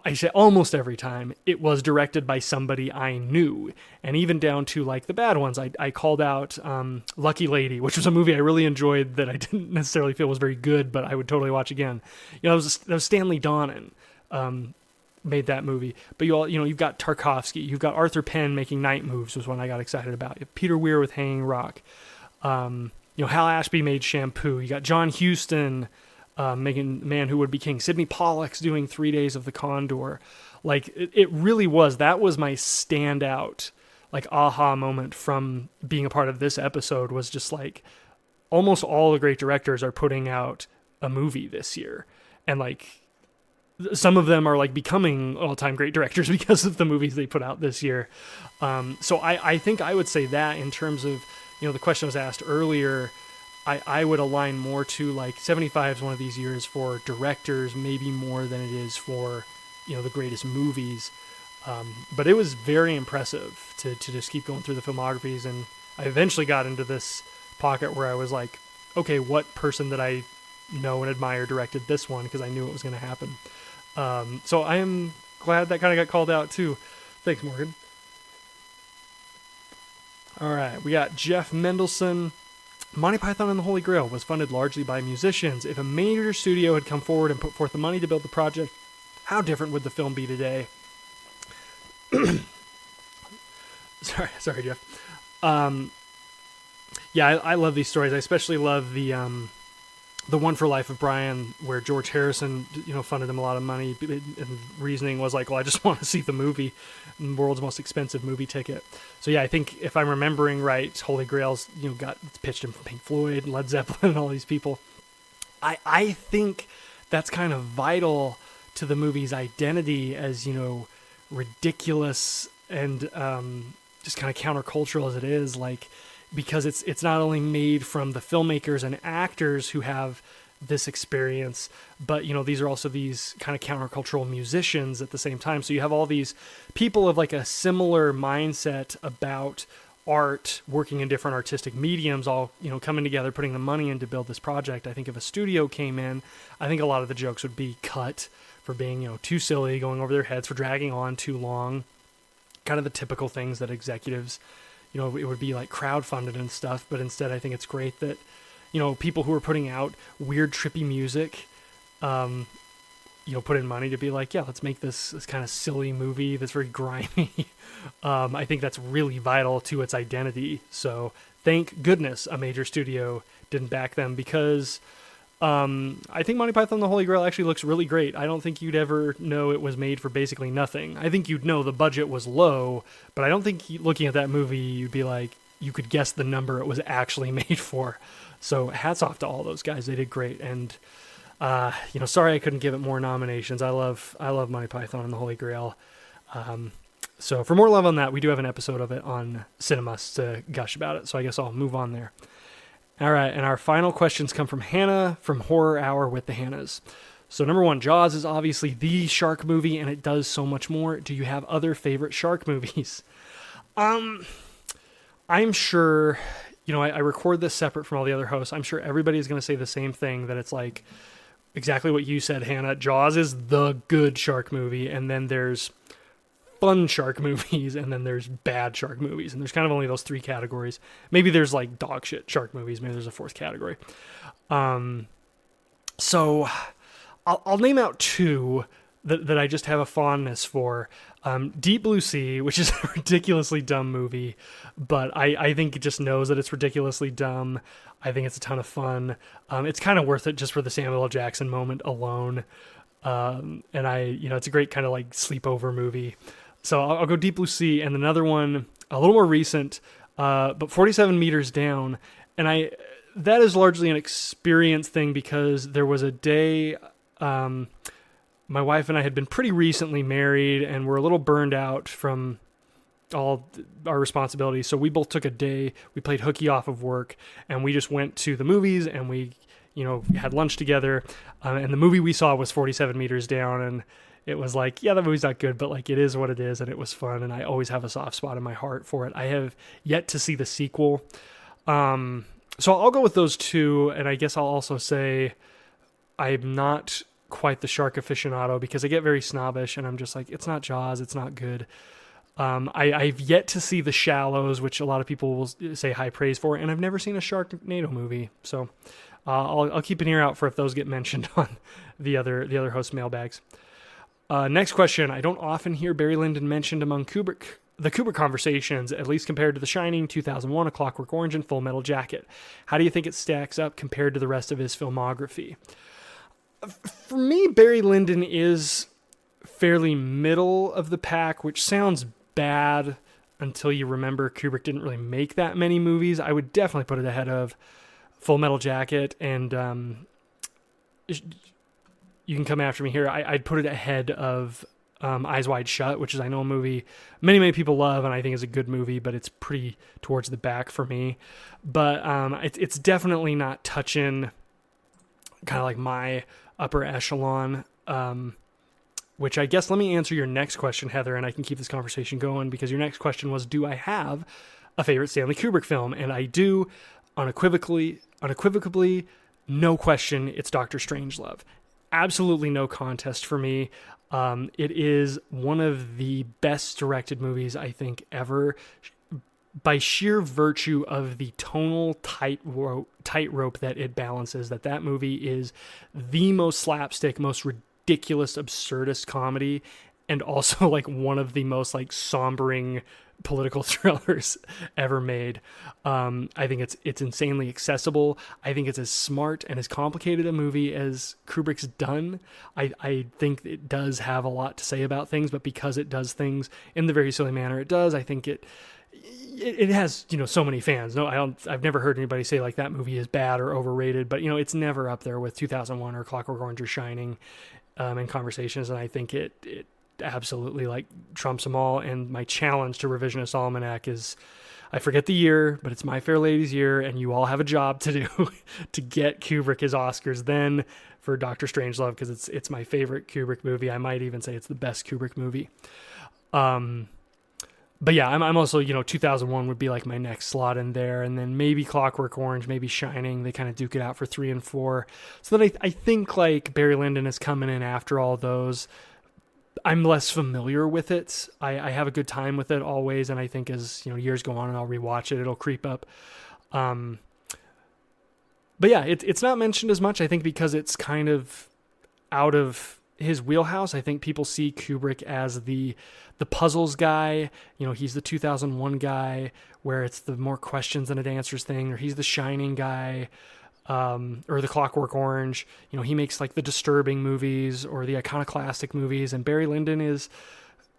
I say almost every time, it was directed by somebody I knew. And even down to like the bad ones, I called out Lucky Lady, which was a movie I really enjoyed that I didn't necessarily feel was very good, but I would totally watch again. That was Stanley Donen made that movie. But you've got Tarkovsky, you've got Arthur Penn making Night Moves was one I got excited about. You have Peter Weir with Hanging Rock. Hal Ashby made Shampoo. You got John Huston making Man Who Would Be King. Sidney Pollack's doing 3 Days of the Condor. Like, it really was. That was my standout, like, aha moment from being a part of this episode, was just like, almost all the great directors are putting out a movie this year. And, like, some of them are, like, becoming all-time great directors because of the movies they put out this year. So I think I would say that in terms of, the question was asked earlier, I would align more to like 75 is one of these years for directors, maybe more than it is for, the greatest movies. But it was very impressive to just keep going through the filmographies. And I eventually got into this pocket where I was like, okay, what person that I know and admire directed this one? Because I knew it was going to happen. So I am glad that kind of got called out too. Thanks, Morgan. All right, we got Jeff Mendelson. Monty Python and the Holy Grail was funded largely by musicians. If a major studio had come forward and put forth the money to build the project, how different would the film be today? Sorry, Jeff. I love these stories. I especially love the One for Life of Brian, where George Harrison, funded him a lot of money, and reasoning was like, well, I just want to see the movie, the world's most expensive movie ticket. So yeah, I think if I'm remembering right, Holy Grail's, got pitched him from Pink Floyd, Led Zeppelin, and all these people. I think that's kind of vital to the movie's identity as, ridiculous and just kind of countercultural as it is, like, because it's not only made from the filmmakers and actors who have this experience, but these are also these kind of countercultural musicians at the same time. So you have all these people of like a similar mindset about art, working in different artistic mediums, all coming together, putting the money in to build this project. I think if a studio came in, I think a lot of the jokes would be cut for being too silly, going over their heads, for dragging on too long, kind of the typical things that executives, it would be like crowdfunded and stuff. But instead, I think it's great that people who are putting out weird, trippy music, put in money to be like, yeah, let's make this kind of silly movie that's very grimy. I think that's really vital to its identity. So thank goodness a major studio didn't back them, because I think Monty Python and the Holy Grail actually looks really great. I don't think you'd ever know it was made for basically nothing. I think you'd know the budget was low, but I don't think looking at that movie, you'd be like, you could guess the number it was actually made for. So hats off to all those guys. They did great. And, sorry I couldn't give it more nominations. I love Monty Python and the Holy Grail. So for more love on that, we do have an episode of it on CineMusts to gush about it. So I guess I'll move on there. All right. And our final questions come from Hannah from Horror Hour with the Hannahs. So number one, Jaws is obviously the shark movie, and it does so much more. Do you have other favorite shark movies? I'm sure, I record this separate from all the other hosts. I'm sure everybody is going to say the same thing, that it's like exactly what you said, Hannah. Jaws is the good shark movie, and then there's fun shark movies, and then there's bad shark movies, and there's kind of only those three categories. Maybe there's like dog shit shark movies. Maybe there's a fourth category. So I'll name out two that I just have a fondness for. Deep Blue Sea, which is a ridiculously dumb movie, but I think it just knows that it's ridiculously dumb. I think it's a ton of fun. It's kind of worth it just for the Samuel L. Jackson moment alone. And it's a great kind of like sleepover movie. So I'll go Deep Blue Sea, and another one a little more recent, but 47 Meters Down. And that is largely an experience thing, because there was a day, my wife and I had been pretty recently married, and we're a little burned out from all our responsibilities. So we both took a day, we played hooky off of work, and we just went to the movies, and we, had lunch together. And the movie we saw was 47 Meters Down, and it was like, yeah, the movie's not good, but like it is what it is, and it was fun, and I always have a soft spot in my heart for it. I have yet to see the sequel. So I'll go with those two, and I guess I'll also say I'm not quite the shark aficionado, because I get very snobbish, and I'm just like, it's not Jaws, it's not good. I've yet to see The Shallows, which a lot of people will say high praise for, and I've never seen a Sharknado movie, so I'll keep an ear out for if those get mentioned on the other host mailbags. Next question. I don't often hear Barry Lyndon mentioned among the Kubrick conversations, at least compared to The Shining, 2001, A Clockwork Orange, and Full Metal Jacket. How do you think it stacks up compared to the rest of his filmography? For me, Barry Lyndon is fairly middle of the pack, which sounds bad until you remember Kubrick didn't really make that many movies. I would definitely put it ahead of Full Metal Jacket, and you can come after me here. I'd put it ahead of Eyes Wide Shut, which is, I know, a movie many people love, and I think is a good movie, but it's pretty towards the back for me. But it's definitely not touching kind of like my upper echelon, which I guess, let me answer your next question, Heather, and I can keep this conversation going, because your next question was, do I have a favorite Stanley Kubrick film? And I do, unequivocally, no question, it's Dr. Strangelove. Absolutely no contest for me. It is one of the best directed movies, I think, ever, by sheer virtue of the tonal tightrope that it balances. That movie is the most slapstick, most ridiculous, absurdist comedy, and also like one of the most like sombering political thrillers ever made. I think it's insanely accessible. I think it's as smart and as complicated a movie as Kubrick's done. I think it does have a lot to say about things, but because it does things in the very silly manner it does, I think it has, so many fans. No, I've never heard anybody say like that movie is bad or overrated, but it's never up there with 2001 or Clockwork Orange or Shining in conversations, and I think it absolutely like trumps them all. And my challenge to Revisionist Almanac is, I forget the year, but it's My Fair Lady's year, and you all have a job to do to get Kubrick his Oscars then for Dr. Strangelove, because it's my favorite Kubrick movie. I might even say it's the best Kubrick movie. But yeah, I'm also, 2001 would be like my next slot in there, and then maybe Clockwork Orange, maybe Shining. They kind of duke it out for 3 and 4. So then I think like Barry Lyndon is coming in after all those. I'm less familiar with it. I have a good time with it always, and I think as years go on and I'll rewatch it, it'll creep up. But yeah, it's not mentioned as much, I think, because it's kind of out of his wheelhouse. I think people see Kubrick as the puzzles guy. He's the 2001 guy, where it's the more questions than it answers thing, or he's the Shining guy. Or the Clockwork Orange, he makes like the disturbing movies or the iconoclastic movies, and Barry Lyndon is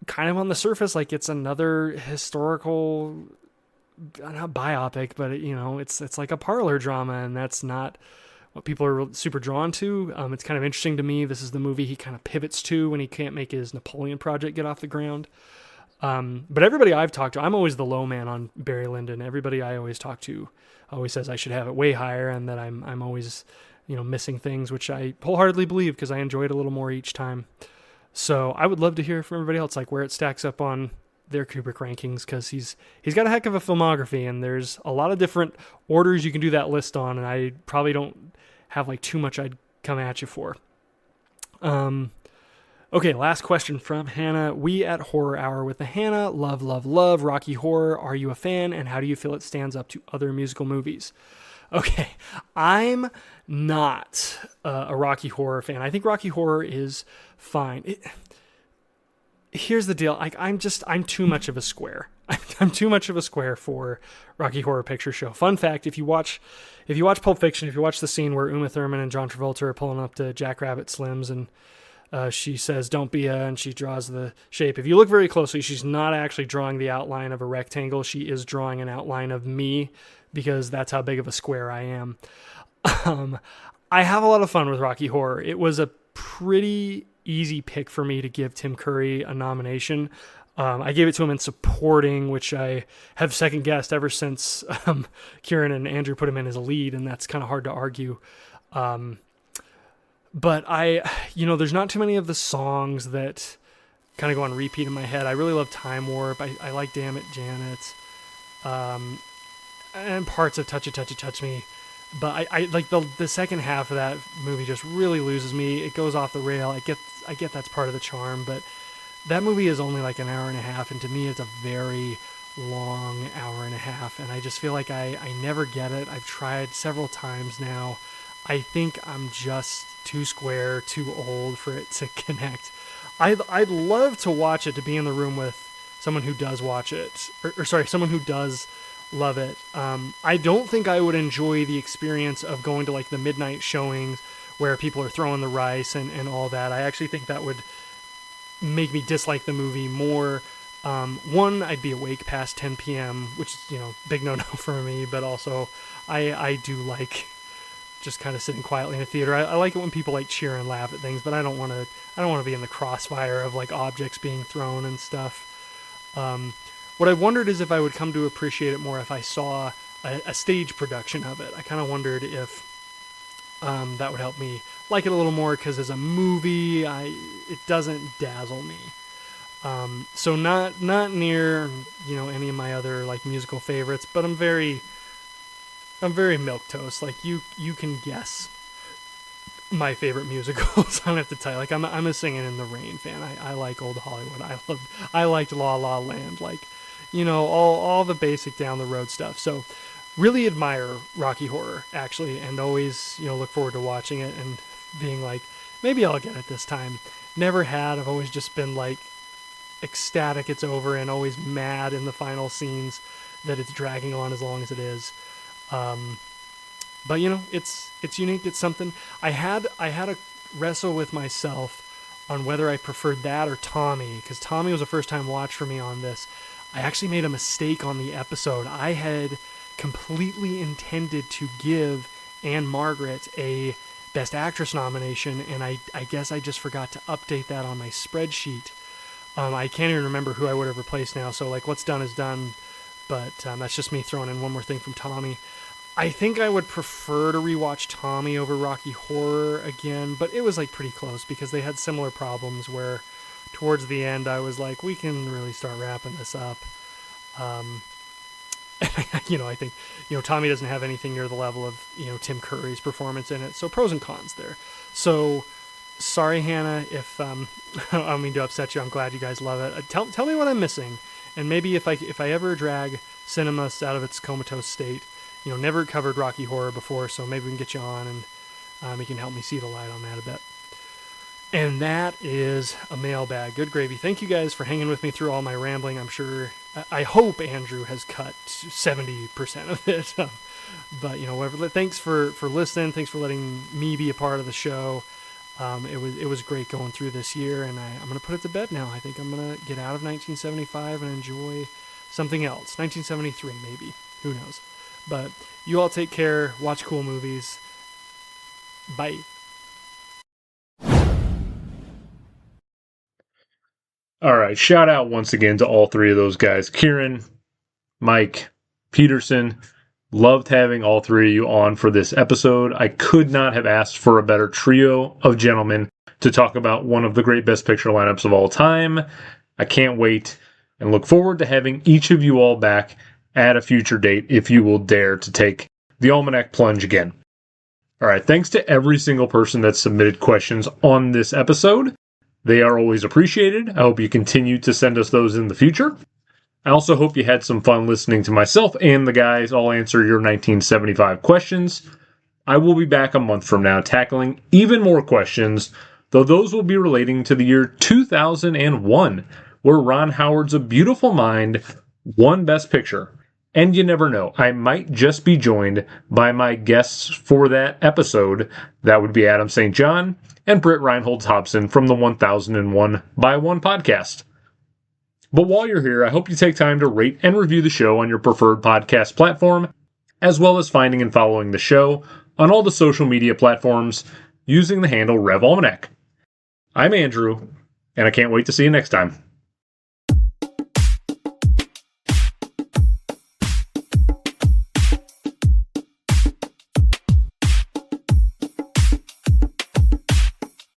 kind of on the surface like it's another historical, not biopic, but it's like a parlor drama, and that's not what people are super drawn to. It's kind of interesting to me. This is the movie he kind of pivots to when he can't make his Napoleon project get off the ground. But everybody I've talked to, I'm always the low man on Barry Lyndon. Everybody I always talk to always says I should have it way higher, and that I'm always, missing things, which I wholeheartedly believe, because I enjoy it a little more each time. So I would love to hear from everybody else, like where it stacks up on their Kubrick rankings, because he's got a heck of a filmography, and there's a lot of different orders you can do that list on, and I probably don't have like too much I'd come at you for. Okay, last question from Hannah. We at Horror Hour with the Hannah. Love, love, love Rocky Horror. Are you a fan, and how do you feel it stands up to other musical movies? Okay, I'm not a Rocky Horror fan. I think Rocky Horror is fine. Here's the deal. I'm too much of a square. I'm too much of a square for Rocky Horror Picture Show. Fun fact: if you watch Pulp Fiction, if you watch the scene where Uma Thurman and John Travolta are pulling up to Jackrabbit Slims, and she says, "Don't be a," and she draws the shape. If you look very closely, she's not actually drawing the outline of a rectangle. She is drawing an outline of me, because that's how big of a square I am. I have a lot of fun with Rocky Horror. It was a pretty easy pick for me to give Tim Curry a nomination. I gave it to him in supporting, which I have second guessed ever since Kieran and Andrew put him in as a lead, and that's kind of hard to argue. But there's not too many of the songs that kind of go on repeat in my head. I really love Time Warp. I like Damn It, Janet. And parts of Touch It, Touch It, Touch Me. But I like the second half of that movie just really loses me. It goes off the rail. I get that's part of the charm, but that movie is only like an hour and a half, and to me it's a very long hour and a half, and I just feel like I never get it. I've tried several times now. I think I'm just too square, too old for it to connect. I'd love to watch it, to be in the room with someone who does watch it, someone who does love it. I don't think I would enjoy the experience of going to like the midnight showings where people are throwing the rice and all that. I actually think that would make me dislike the movie more. One, I'd be awake past 10 p.m., which is, big no-no for me, but also I do like just kind of sitting quietly in a theater. I like it when people like cheer and laugh at things, but I don't want to be in the crossfire of like objects being thrown and stuff. What I wondered is if I would come to appreciate it more if I saw a stage production of it. I kind of wondered if that would help me like it a little more, because as a movie, it doesn't dazzle me. So not near any of my other like musical favorites, but I'm very milquetoast. Like you can guess my favorite musicals. I don't have to tell you. Like I'm a Singing in the Rain fan. I like old Hollywood. I liked La La Land. Like all the basic down the road stuff. So really admire Rocky Horror, actually, and always look forward to watching it and being like, maybe I'll get it this time. Never had. I've always just been like ecstatic it's over, and always mad in the final scenes that it's dragging on as long as it is. But it's unique. It's something. I had a wrestle with myself on whether I preferred that or Tommy, because Tommy was a first time watch for me on this. I actually made a mistake on the episode. I had completely intended to give Anne Margaret a Best Actress nomination, and I guess I just forgot to update that on my spreadsheet. I can't even remember who I would have replaced now, so like what's done is done, but that's just me throwing in one more thing from Tommy. I think I would prefer to rewatch Tommy over Rocky Horror again, but it was like pretty close because they had similar problems where towards the end I was like, we can really start wrapping this up. I think Tommy doesn't have anything near the level of Tim Curry's performance in it, so pros and cons there. So sorry, Hannah, if I don't mean to upset you. I'm glad you guys love it. Tell me what I'm missing, and maybe if I ever drag CineMusts out of its comatose state. Never covered Rocky Horror before, so maybe we can get you on and you can help me see the light on that a bit. And that is a mailbag. Good gravy. Thank you guys for hanging with me through all my rambling. I hope Andrew has cut 70% of it. But, whatever. Thanks for listening. Thanks for letting me be a part of the show. It was great going through this year, and I'm going to put it to bed now. I think I'm going to get out of 1975 and enjoy something else. 1973, maybe. Who knows? But you all take care. Watch cool movies. Bye. All right. Shout out once again to all three of those guys. Kieran, Myke, Peterson. Loved having all three of you on for this episode. I could not have asked for a better trio of gentlemen to talk about one of the great Best Picture lineups of all time. I can't wait and look forward to having each of you all back at a future date if you will dare to take the Almanac plunge again. All right, thanks to every single person that submitted questions on this episode. They are always appreciated. I hope you continue to send us those in the future. I also hope you had some fun listening to myself and the guys all answer your 1975 questions. I will be back a month from now tackling even more questions, though those will be relating to the year 2001, where Ron Howard's A Beautiful Mind won Best Picture. And you never know, I might just be joined by my guests for that episode. That would be Adam St. John and Britt Reinholds Hobson from the 1001 by One podcast. But while you're here, I hope you take time to rate and review the show on your preferred podcast platform, as well as finding and following the show on all the social media platforms using the handle RevAlmanac. I'm Andrew, and I can't wait to see you next time.